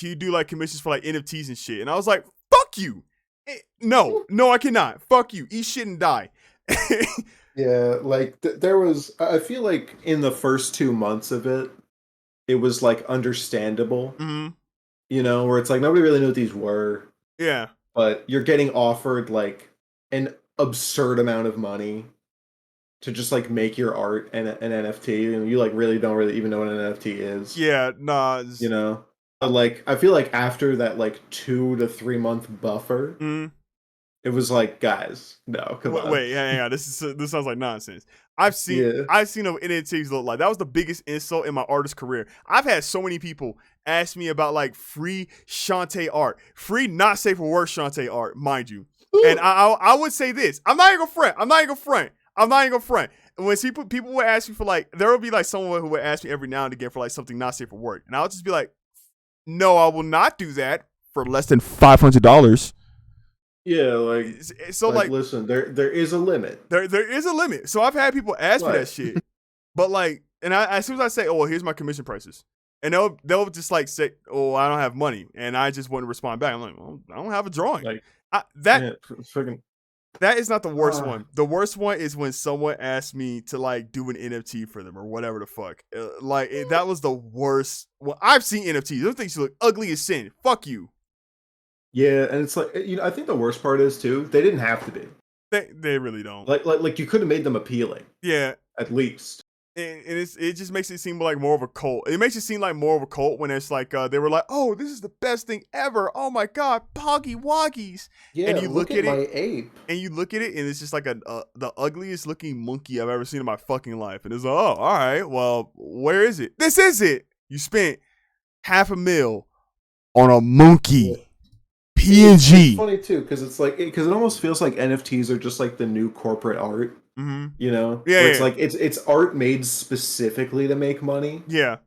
you do like commissions for like NFTs and shit?" And I was like, "Fuck you! No, I cannot. Fuck you. Eat shit and die." Yeah, like there was. I feel like in the first 2 months of it, it was like understandable. Mm-hmm. You know, where it's like nobody really knew what these were. Yeah. But you're getting offered like an absurd amount of money to just like make your art an NFT, and you like don't even know what an NFT is. Yeah, nah. You know, but like I feel like after that like 2 to 3 month buffer, it was like, guys, no, come on. Wait, hang on. This sounds like nonsense. I've seen what NFTs look like. That was the biggest insult in my artist career. I've had so many people ask me about like free Shantae art, free not safe for work Shantae art, mind you. And I would say this: I'm not even gonna front. When people would ask me for like, there would be like someone who would ask me every now and again for like something not safe for work, and I'll just be like, no, I will not do that for less than $500. Yeah, like so like listen, there is a limit. There is a limit. So I've had people ask me that shit, but like, and as soon as I say, oh, well, here's my commission prices, and they'll just like say, oh, I don't have money, and I just wouldn't respond back. I'm like, well, I don't have a drawing. Like that is not the worst one. The worst one is when someone asks me to like do an NFT for them or whatever the fuck. That was the worst. Well, I've seen NFTs. Those things look ugly as sin. Fuck you. Yeah, and it's like, you know, I think the worst part is too, they didn't have to be. They really don't. Like you could have made them appealing. Yeah. At least. And it just makes it seem like more of a cult. It makes it seem like more of a cult when it's like they were like, oh, this is the best thing ever. Oh my god, Poggy Woggies. Yeah, and you look at my it, ape. and you look at it, and it's just like the ugliest looking monkey I've ever seen in my fucking life. And it's like, oh, all right, well, where is it? This is it. You spent $500,000 on a monkey. PNG. It's funny too, because it's like it almost feels like NFTs are just like the new corporate art. Mm-hmm. You know, yeah, where it's like it's art made specifically to make money. Yeah,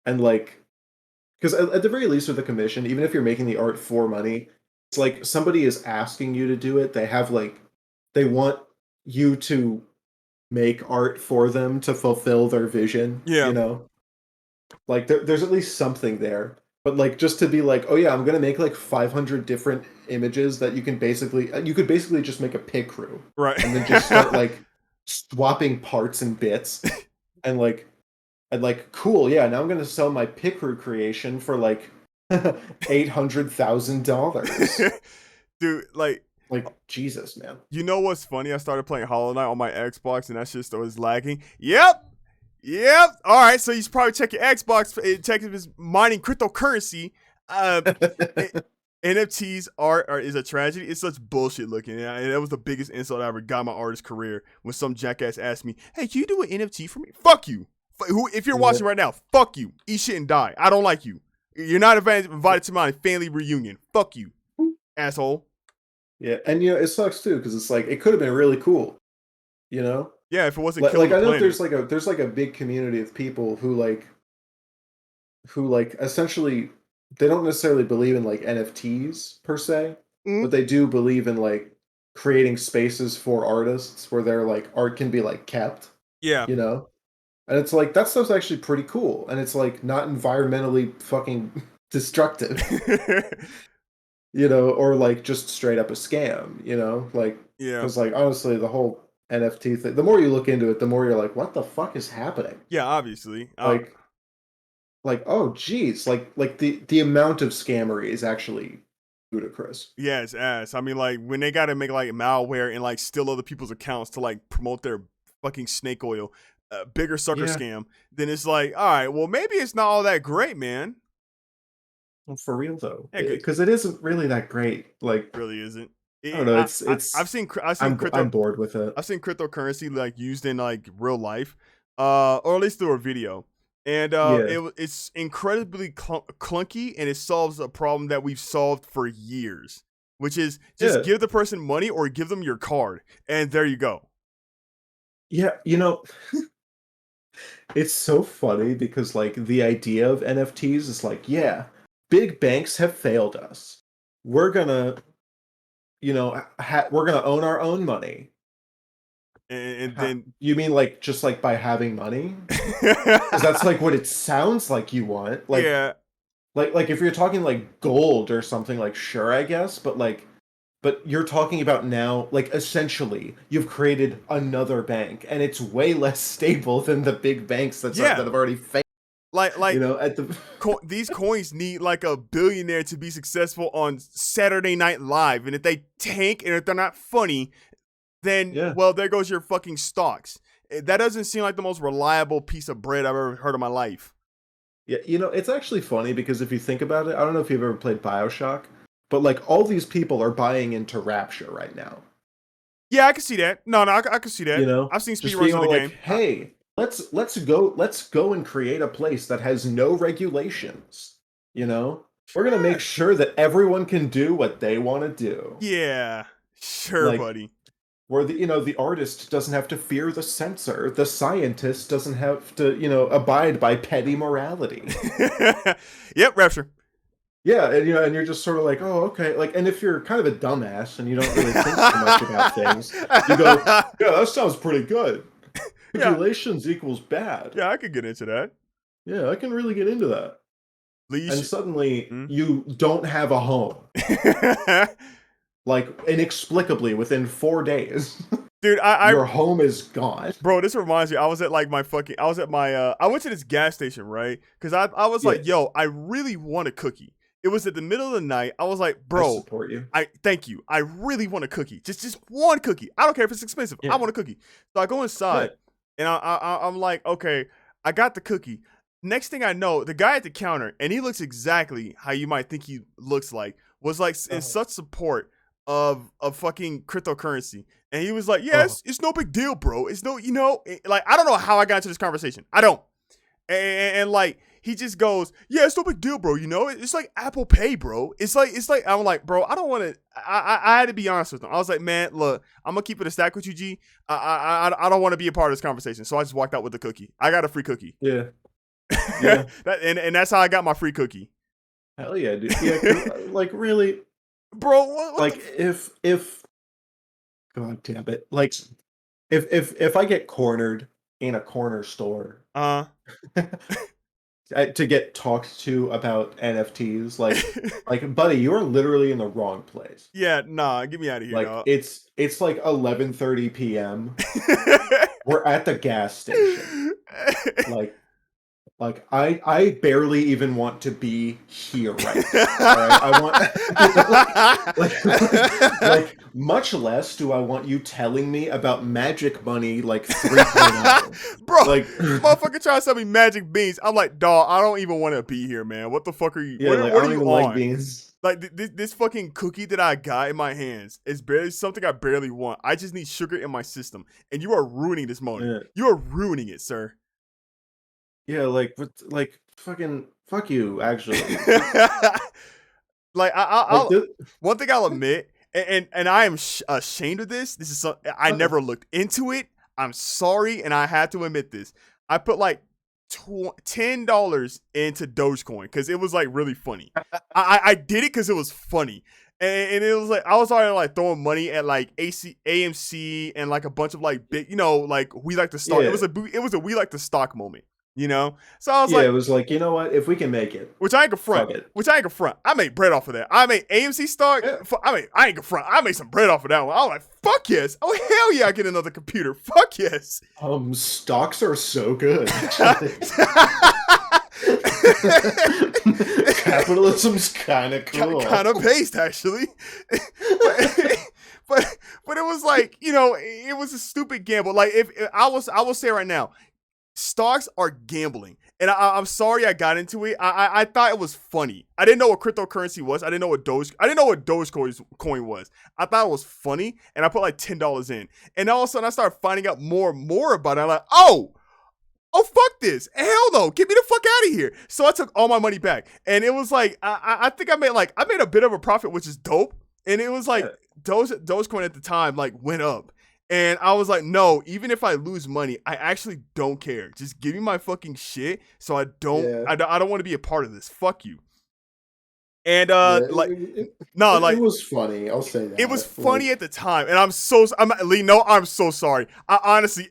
and like, because at the very least with the commission, even if you're making the art for money, it's like somebody is asking you to do it. They have like, they want you to make art for them to fulfill their vision. Yeah, you know, like there's at least something there. But like just to be like, oh yeah, I'm gonna make like 500 different images that you could basically just make a pit crew, right? And then just start like swapping parts and bits, and cool, yeah. Now I'm gonna sell my pit crew creation for like $800,000, dude. Like Jesus, man. You know what's funny? I started playing Hollow Knight on my Xbox, and that shit was lagging. Yep. All right. So you should probably check your Xbox, check if it's mining cryptocurrency. NFTs is a tragedy. It's such bullshit looking. And that was the biggest insult I ever got in my artist career when some jackass asked me, "Hey, can you do an NFT for me?" Fuck you. If you're watching right now, fuck you. Eat shit and die. I don't like you. You're not invited to my family reunion. Fuck you, asshole. Yeah, and it sucks too because it's like it could have been really cool, you know. Yeah, if it wasn't killing the I know planet. there's like a big community of people who essentially they don't necessarily believe in like NFTs per se, but they do believe in like creating spaces for artists where their like art can be like kept. Yeah. You know? And it's like that stuff's actually pretty cool. And it's like not environmentally fucking destructive. You know, or like just straight up a scam, you know? Like because like honestly the whole NFT thing, the more you look into it, the more you're like, what the fuck is happening? Yeah, obviously. Like oh geez, like the amount of scammery is actually ludicrous. Yeah, it's ass. I mean, like when they gotta make like malware and like steal other people's accounts to like promote their fucking snake oil, bigger sucker scam, then it's like, all right, well maybe it's not all that great, man. Well, for real though, because it isn't really that great. Like, really isn't. I don't know. I'm bored with it. I've seen cryptocurrency like used in like real life, or at least through a video, and it's incredibly clunky, and it solves a problem that we've solved for years, which is just give the person money or give them your card, and there you go. Yeah, it's so funny because like the idea of NFTs is like, yeah, big banks have failed us. We're gonna. We're gonna own our own money, and then you mean like just like by having money? Because that's like what it sounds like you want. Like, like if you're talking like gold or something, like sure, I guess, but you're talking about now, like essentially, you've created another bank, and it's way less stable than the big banks that have already failed. Like these coins need like a billionaire to be successful on Saturday Night Live, and if they tank and if they're not funny, then well, there goes your fucking stocks. That doesn't seem like the most reliable piece of bread I've ever heard in my life. Yeah, it's actually funny because if you think about it, I don't know if you've ever played BioShock, but like all these people are buying into Rapture right now. Yeah, I can see that. No, I can see that. I've seen speedruns of the game. Hey. Let's go and create a place that has no regulations. We're gonna make sure that everyone can do what they want to do. Yeah, sure, buddy. Where the artist doesn't have to fear the censor, the scientist doesn't have to abide by petty morality. Yep, Rapture. Yeah, and you're just sort of like, oh, okay, like, and if you're kind of a dumbass and you don't really think too much about things, you go, yeah, that sounds pretty good. Regulations equals bad. Yeah, I could get into that. Yeah, I can really get into that. And suddenly, you don't have a home. Like, inexplicably, within 4 days. Dude, your home is gone. Bro, this reminds me, I went to this gas station, right? Because I was like, yo, I really want a cookie. It was at the middle of the night. I was like, bro, I support you. Thank you. I really want a cookie. Just one cookie. I don't care if it's expensive. I want a cookie. So I go inside. And I'm like, okay, I got the cookie. Next thing I know, the guy at the counter, and he looks exactly how you might think he looks like, was like in such support of fucking cryptocurrency. And he was like, yeah, it's no big deal, bro. It's no, like, I don't know how I got into this conversation. I don't. And like, he just goes, yeah, it's no big deal, bro. It's like Apple Pay, bro. It's like, I'm like, bro, I don't want to, I had to be honest with him. I was like, man, look, I'm going to keep it a stack with you, G. I don't want to be a part of this conversation. So I just walked out with the cookie. I got a free cookie. Yeah. And that's how I got my free cookie. Hell yeah, dude. Yeah, like really, bro. What like if God damn it, like if I get cornered in a corner store, to get talked to about NFTs, like buddy, you are literally in the wrong place. Yeah, nah, get me out of here. Like dog. it's like 11:30 p.m. We're at the gas station. Like I barely even want to be here right now. Right? I want like much less do I want you telling me about Magic Money like 3.0. Bro, like motherfucker trying to sell me magic beans. I'm like, dawg, I don't even want to be here, man. What the fuck are you? Yeah, what like, are I don't you even on? like beans. Like this fucking cookie that I got in my hands is barely something I barely want. I just need sugar in my system, and you are ruining this moment. Yeah. You are ruining it, sir. Yeah, like fucking fuck you, actually. Like I'll one thing I'll admit, and I am ashamed of this. This is something I never looked into it. I'm sorry, and I had to admit this. I put like $10 into Dogecoin because it was like really funny. I did it because it was funny. And it was like I was already like throwing money at like AMC and like a bunch of like big, like we like to stock. Yeah. It was a we like to stock moment. So I was like, it was like, you know what? If we can make it, which I ain't gonna front. I made bread off of that. I made AMC stock. Yeah. I ain't gonna front. I made some bread off of that one. I was like, fuck yes. Oh hell yeah, I get another computer. Fuck yes. Stocks are so good. Capitalism's kind of cool. Kind of based actually. But it was like, it was a stupid gamble. Like if I will say right now, stocks are gambling, and I'm sorry I got into it. I thought it was funny. I didn't know what cryptocurrency was. I didn't know what Dogecoin was. I thought it was funny, and I put like $10 in, and all of a sudden I started finding out more and more about it. I'm like, oh fuck this, hell no, get me the fuck out of here. So I took all my money back, and it was like I think I made a bit of a profit, which is dope, and it was like Dogecoin at the time like went up. And I was like, no, even if I lose money, I actually don't care. Just give me my fucking shit so I don't I don't want to be a part of this. Fuck you. And it was funny. I'll say that. It was funny at the time. And I'm so sorry. Honestly,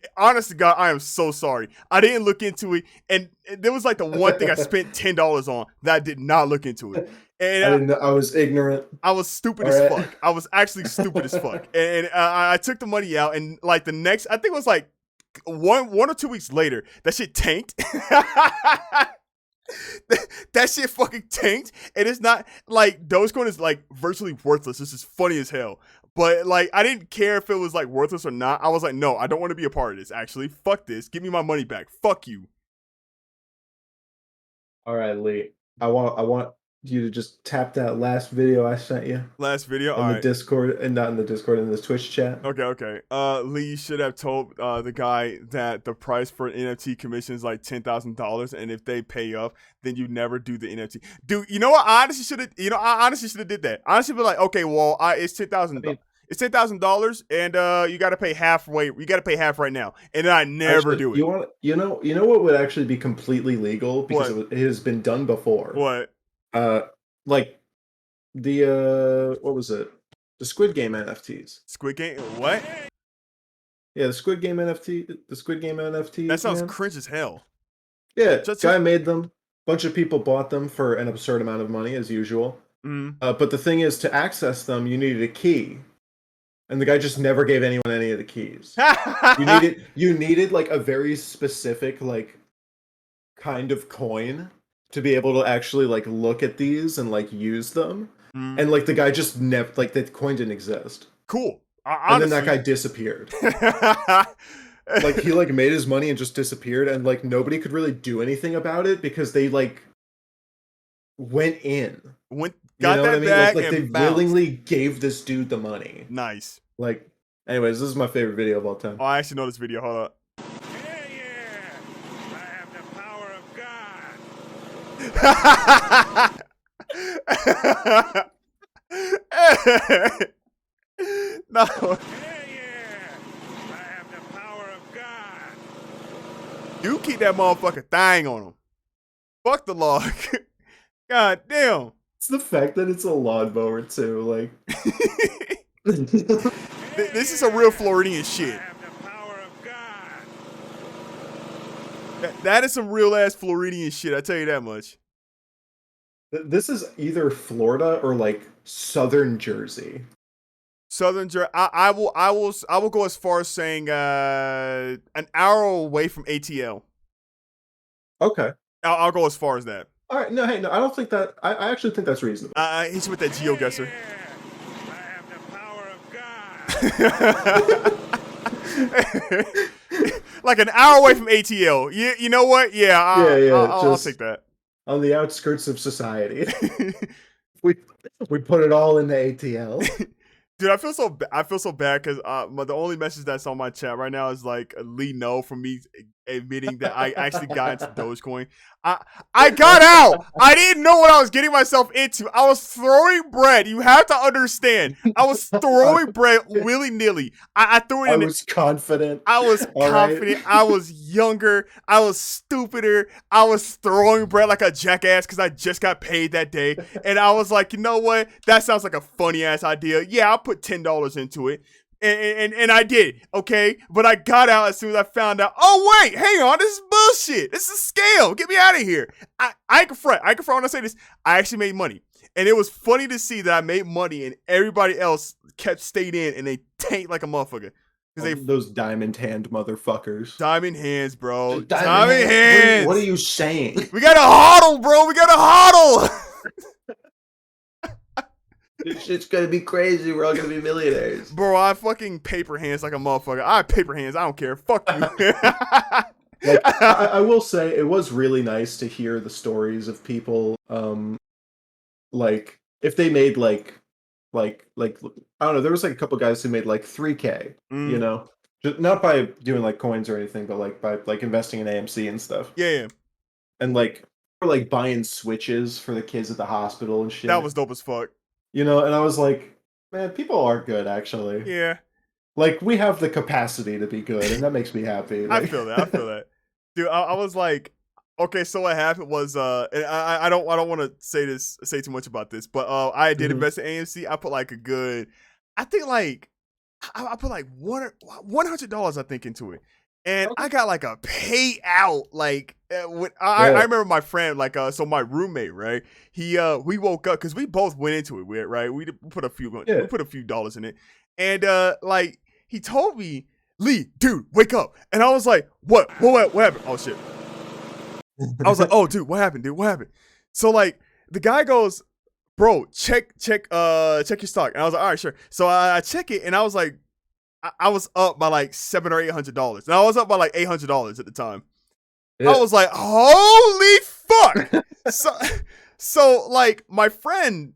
God, I am so sorry. I didn't look into it. And there was like the one thing I spent $10 on that I did not look into it. And I was ignorant. I was stupid as fuck. I was actually stupid as fuck. And I took the money out, and like the next, I think it was like one or 2 weeks later, that shit tanked. That shit fucking tanked. And it's not like Dogecoin is like virtually worthless. This is funny as hell. But like, I didn't care if it was like worthless or not. I was like, no, I don't want to be a part of this. Actually, fuck this. Give me my money back. Fuck you. All right, Lee. I want you to just tap that last video I sent you. Last video? In the Discord, and not in the Discord, in the Twitch chat. Okay. Lee, you should have told the guy that the price for an NFT commission is like $10,000, and if they pay up, then you never do the NFT. Dude, you know what? I honestly should have did that. I honestly be like, okay, well, it's $10,000. It's $10,000, and you got to pay half. You got to pay half right now, and then I never do it. You know what would actually be completely legal because it has been done before. What? Like the what was it? The Squid Game NFTs. Squid Game? What? Yeah, the Squid Game NFT. The Squid Game NFTs. That sounds cringe as hell. Yeah, guy made them. Bunch of people bought them for an absurd amount of money, as usual. But the thing is, to access them, you needed a key, and the guy just never gave anyone any of the keys. you needed like a very specific like kind of coin to be able to actually like look at these and like use them. And like the guy just never, like the coin didn't exist. Cool. And then that guy disappeared. like he like made his money and just disappeared, and like nobody could really do anything about it because they like went in. Got you know that what I mean? bag Like they and bounced. willingly gave this dude the money. Nice. Like, anyways, this is my favorite video of all time. Oh, I actually know this video. Hold up. No. You keep that motherfucking thing on him. Fuck the log. God damn. It's the fact that it's a lawnmower too. Like, this is a real Floridian shit. That is some real ass Floridian shit. I tell you that much. This is either Florida or like Southern Jersey. Southern Jersey. I will go as far as saying an hour away from ATL. Okay. I'll go as far as that. All right. No, hey, no, I don't think that. I actually think that's reasonable. He's with that GeoGuessr. Like an hour away from ATL. You know what? Yeah, I'll take that. On the outskirts of society. we put it all into ATL. Dude, I feel so bad because the only message that's on my chat right now is like Lee no from me admitting that I actually got into Dogecoin. I got out. I didn't know what I was getting myself into. I was throwing bread. You have to understand. I was throwing bread willy-nilly. I threw it in. I was confident. I was confident. Right. I was younger. I was stupider. I was throwing bread like a jackass because I just got paid that day. And I was like, you know what? That sounds like a funny ass idea. Yeah, I'll put $10 into it. And I did, okay? But I got out as soon as I found out, oh, wait, hang on, this is bullshit. This is a scam. Get me out of here. I can front when I say this. I actually made money. And it was funny to see that I made money and everybody else stayed in and they tanked like a motherfucker. Those diamond hand motherfuckers. Diamond hands, bro. Diamond hands. What are you saying? We got to hodl, bro. We got to hodl. This shit's gonna be crazy. We're all gonna be millionaires. Bro, I fucking paper hands like a motherfucker. I have paper hands. I don't care. Fuck you. Like, I will say it was really nice to hear the stories of people, like if they made like I don't know. There was like a couple guys who made like 3K. You know, just not by doing like coins or anything, but like by like investing in AMC and stuff. Yeah. And like buying switches for the kids at the hospital and shit. That was dope as fuck. You know, and I was like, man, people are good, actually. Yeah. Like, we have the capacity to be good, and that makes me happy. Like... I feel that. Dude, I was like, okay, so what happened was, and I don't want to say too much about this, but I did invest in AMC. I put like a good, I think like, I put like $100, I think, into it. And I got like a payout, like I remember my friend, like so my roommate, right? He we woke up because we both went into it, right? We put a few dollars in it, and like he told me, Lee, dude, wake up, and I was like, what happened? Oh shit! I was like, oh dude, what happened, dude? What happened? So like the guy goes, bro, check your stock, and I was like, all right, sure. So I check it, and I was like. I was up by like $700 or $800, and I was up by like $800 at the time. Yeah. I was like, "Holy fuck!" so like my friend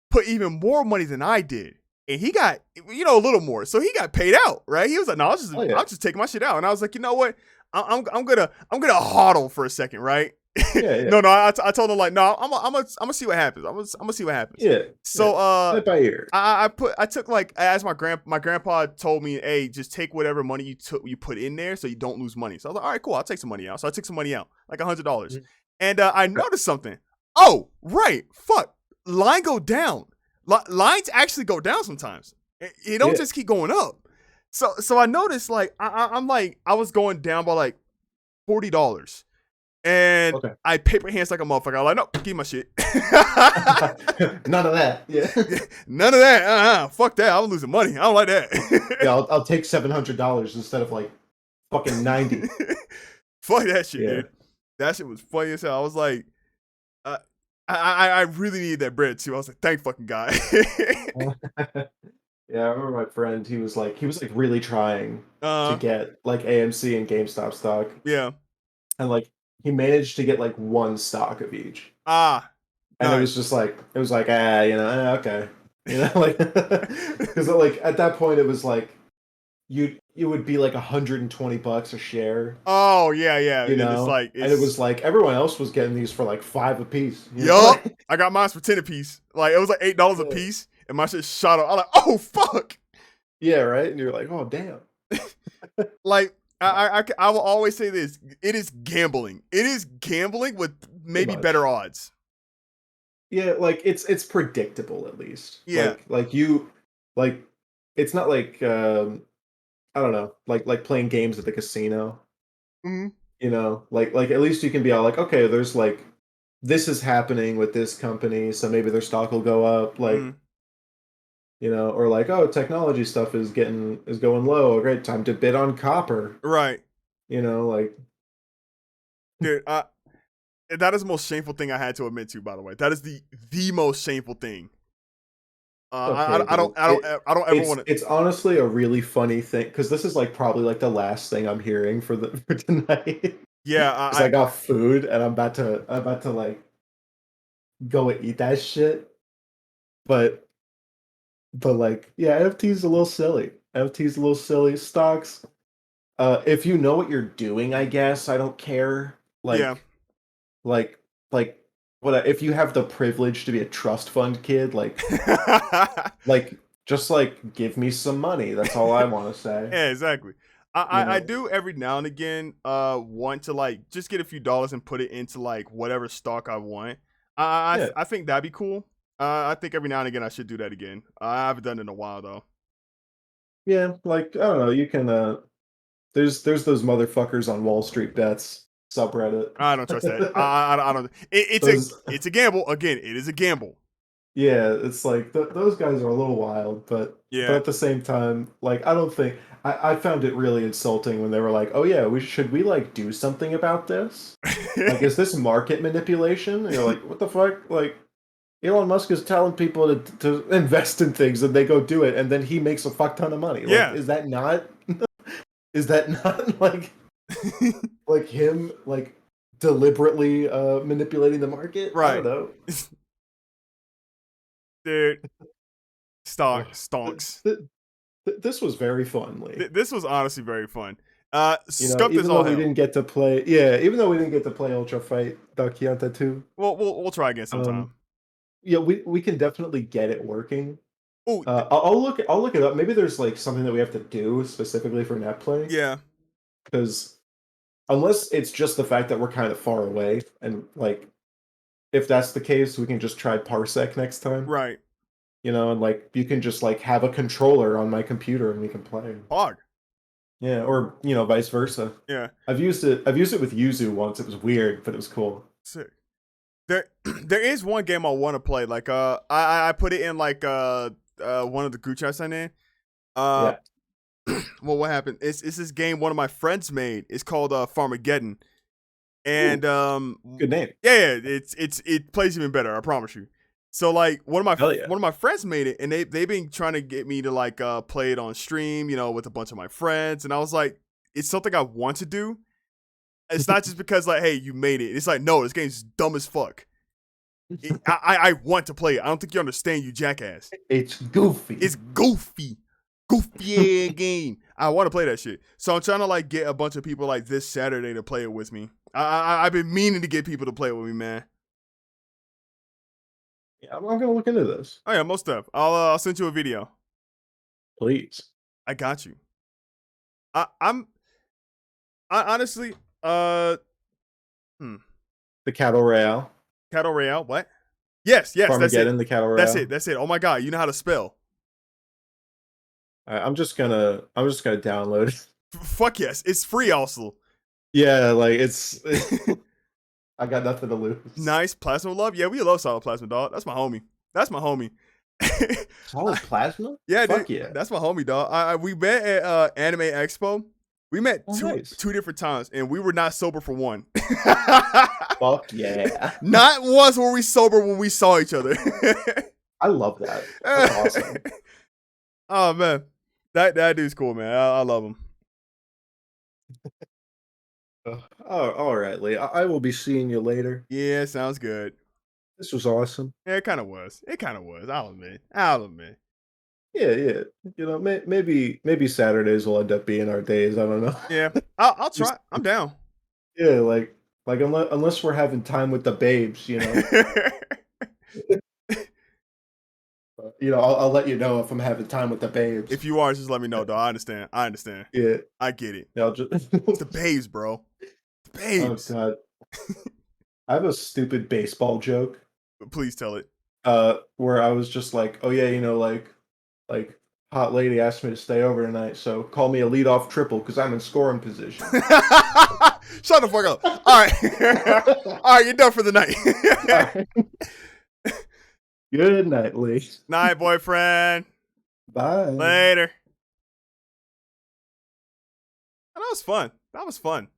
put even more money than I did, and he got a little more, so he got paid out, right? He was like, "No, I'll just take my shit out," and I was like, you know what? I'm gonna hodl for a second, right? Yeah. No, I told him like, no, I'm gonna see what happens. I'm gonna see what happens. Yeah. So by ear. I took like, as my grandpa told me, hey, just take whatever money you put in there so you don't lose money. So I was like, all right, cool, I'll take some money out. So I took some money out, like $100, and I noticed something. Oh, right, fuck, line go down. Lines actually go down sometimes. It don't just keep going up. So I noticed like I'm like I was going down by like $40. And I paper hands like a motherfucker. I'm like, no, keep my shit. None of that. Yeah. None of that. Fuck that. I'm losing money. I don't like that. Yeah, I'll take $700 instead of like fucking 90. Fuck that shit, dude. That shit was funny as hell. I was like, I really needed that bread too. I was like, thank fucking God. Yeah, I remember my friend. He was like really trying to get like AMC and GameStop stock, Yeah. and like he managed to get like one stock of each. Ah. And it was just like okay, like because like at that point it was like you would be like $120 a share. Oh yeah, yeah. You know, it's like and it was like everyone else was getting these for like $5 a piece. Yup. I got mine for 10 a piece. Like it was like $8 a piece, and my shit shot up. I'm like, oh fuck. Yeah, right. And you're like, oh damn. Like I will always say this: it is gambling. It is gambling with maybe better odds. Yeah, like it's predictable at least. Yeah. Like it's not like I don't know, like playing games at the casino. Mm-hmm. You know, like at least you can be all like, okay, there's like this is happening with this company, so maybe their stock will go up, like you know, or like, oh, technology stuff is going low. Great, time to bid on copper. Right. You know, like dude, that is the most shameful thing I had to admit to, by the way. That is the most shameful thing. okay, I don't ever want to. It's honestly a really funny thing because this is like probably like the last thing I'm hearing for tonight. Yeah, 'Cause I got food and I'm about to like go and eat that shit. But like, yeah, NFT's a little silly. NFT's a little silly. Stocks. If you know what you're doing, I guess I don't care. Like, Yeah. like what if you have the privilege to be a trust fund kid? Like, just like give me some money. That's all I want to say. Yeah, exactly. I do every now and again want to like just get a few dollars and put it into like whatever stock I want. I think that'd be cool. I think every now and again I should do that again. I haven't done it in a while though. Yeah, like I don't know. You can there's those motherfuckers on Wall Street Bets subreddit. I don't trust that. I don't. It's a gamble. Again, it is a gamble. Yeah, it's like those guys are a little wild, but at the same time, like I don't think I found it really insulting when they were like, "Oh yeah, should we like do something about this? Like, is this market manipulation?" And you're like, "What the fuck?" Like, Elon Musk is telling people to invest in things, and they go do it, and then he makes a fuck ton of money. Like, Yeah. is that not? Is that not like him like deliberately manipulating the market? I don't know. Dude, stonks. This was very fun, Lee. This was honestly very fun. You know, Scuffed even is though all we hell. didn't get to play, even though we didn't get to play Ultra Fight Dakianta 2. We'll try again sometime. Yeah, we can definitely get it working. Oh, I'll look it up. Maybe there's like something that we have to do specifically for net play. Yeah. Because unless it's just the fact that we're kind of far away, and like if that's the case, we can just try Parsec next time. Right. You know, and like you can just like have a controller on my computer and we can play. Hard. Yeah, or you know, vice versa. Yeah. I've used it with Yuzu once. It was weird, but it was cool. Sick. There is one game I want to play. Like I put it in like one of the group chats I'm in. Well, what happened? It's this game one of my friends made. It's called Farmageddon. And good name. Yeah, it plays even better, I promise you. So like one of my friends made it, and they've been trying to get me to like play it on stream, you know, with a bunch of my friends. And I was like, it's something I want to do. It's not just because like, hey, you made it. It's like, no, this game's dumb as fuck. I want to play it. I don't think you understand, you jackass. It's goofy. It's goofy. Goofy game. I want to play that shit. So I'm trying to like get a bunch of people like this Saturday to play it with me. I've been meaning to get people to play it with me, man. Yeah, I'm gonna look into this. Oh yeah, most stuff. I'll send you a video. Please. I got you. I honestly The Cattle Royale. Cattle Royale, what? Yes, that's Farmageddon, it. the Cattle Royale. That's it. Oh my god, you know how to spell. I'm just gonna download it. Fuck yes, it's free also. Yeah, like it's I got nothing to lose. Nice. Plasma Love? Yeah, we love Solid Plasma, dog. That's my homie. Solid Plasma? Yeah, Fuck dude. yeah. That's my homie, dog. We met at Anime Expo. We met nice. two different times, and we were not sober for one. Fuck yeah. Not once were we sober when we saw each other. I love that. That's awesome. Oh man, that dude's cool, man. I love him. Oh, all right, Lee. I will be seeing you later. Yeah, sounds good. This was awesome. Yeah, it kind of was. It kind of was. I'll admit. I'll admit. Yeah, yeah. You know, maybe Saturdays will end up being our days. I don't know. Yeah, I'll try. I'm down. Yeah, like unless we're having time with the babes, you know. You know, I'll let you know if I'm having time with the babes. If you are, just let me know, dog. I understand. I understand. Yeah, I get it. yeah, I'll just It's the babes, bro. The babes. Oh God. I have a stupid baseball joke. Please tell it. Where I was just like, oh yeah, you know, like hot lady asked me to stay over tonight, so call me a leadoff triple because I'm in scoring position. Shut the fuck up. All right. All right, you're done for the night. Good night, Lee. Night, boyfriend. Bye. Later. That was fun. That was fun.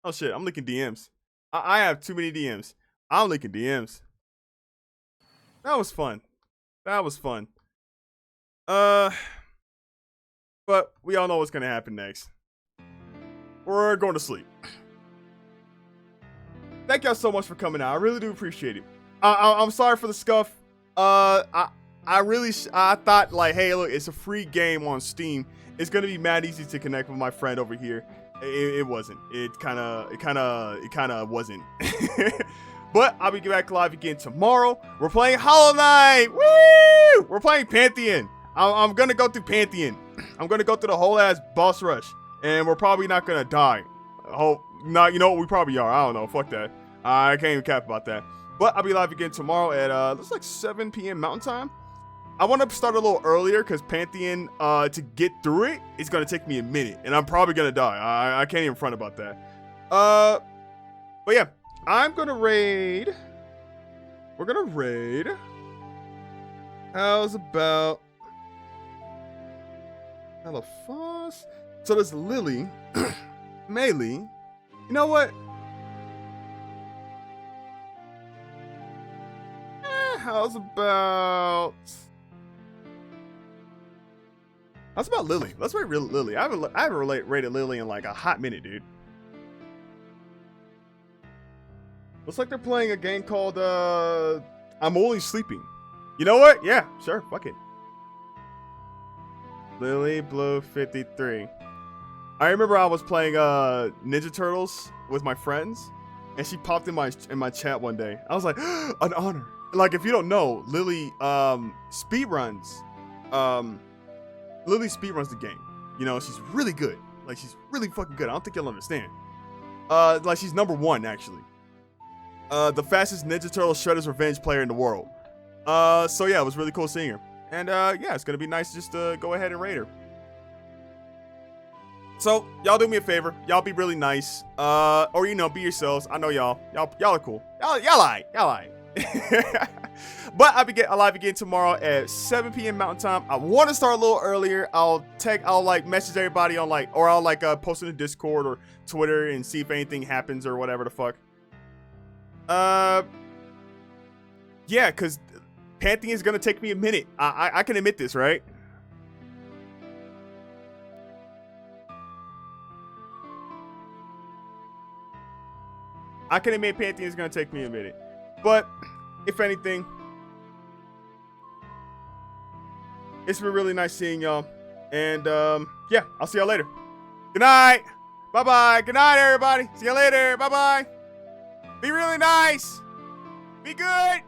Oh shit, I'm leaking DMs. I have too many DMs. I'm leaking DMs. That was fun. That was fun. But we all know what's gonna happen next. We're going to sleep. Thank y'all so much for coming out. I really do appreciate it. I'm sorry for the scuff. I thought like, hey, look, it's a free game on Steam. It's gonna be mad easy to connect with my friend over here. It wasn't. It kind of wasn't. But I'll be back live again tomorrow. We're playing Hollow Knight. Woo! We're playing Pantheon. I'm gonna go through Pantheon. I'm gonna go through the whole ass boss rush, and we're probably not gonna die. Oh, not. You know what? We probably are. I don't know. Fuck that. I can't even cap about that. But I'll be live again tomorrow at looks like 7 p.m. Mountain Time. I want to start a little earlier because Pantheon, to get through it, it's gonna take me a minute, and I'm probably gonna die. I can't even front about that. But yeah, I'm gonna raid. We're gonna raid. How's about Helaphos? So there's Lily, Melee. You know what? How's about Lily? Let's rate Lily. I haven't rated Lily in like a hot minute, dude. Looks like they're playing a game called I'm Only Sleeping. You know what? Yeah, sure, fuck it. Lily Blue 53. I remember I was playing Ninja Turtles with my friends, and she popped in my chat one day. I was like, an honor. Like, if you don't know, Lily speedruns. Lily speedruns the game. You know, she's really good. Like, she's really fucking good. I don't think you'll understand. Like, she's #1 actually. The fastest Ninja Turtle Shredder's Revenge player in the world. So yeah, it was really cool seeing her. And yeah, it's gonna be nice just to go ahead and raid her. So y'all do me a favor. Y'all be really nice. Or you know, be yourselves. I know y'all are cool. Y'all alright. But I'll be live again tomorrow at 7 p.m. Mountain Time. I want to start a little earlier. I'll like message everybody on like, or I'll like post in the Discord or Twitter and see if anything happens or whatever the fuck. Yeah, cause Pantheon is gonna take me a minute. I can admit this, right? I can admit Pantheon is gonna take me a minute. But if anything, it's been really nice seeing y'all. And yeah, I'll see y'all later. Good night. Bye-bye. Good night, everybody. See you later. Bye-bye. Be really nice. Be good.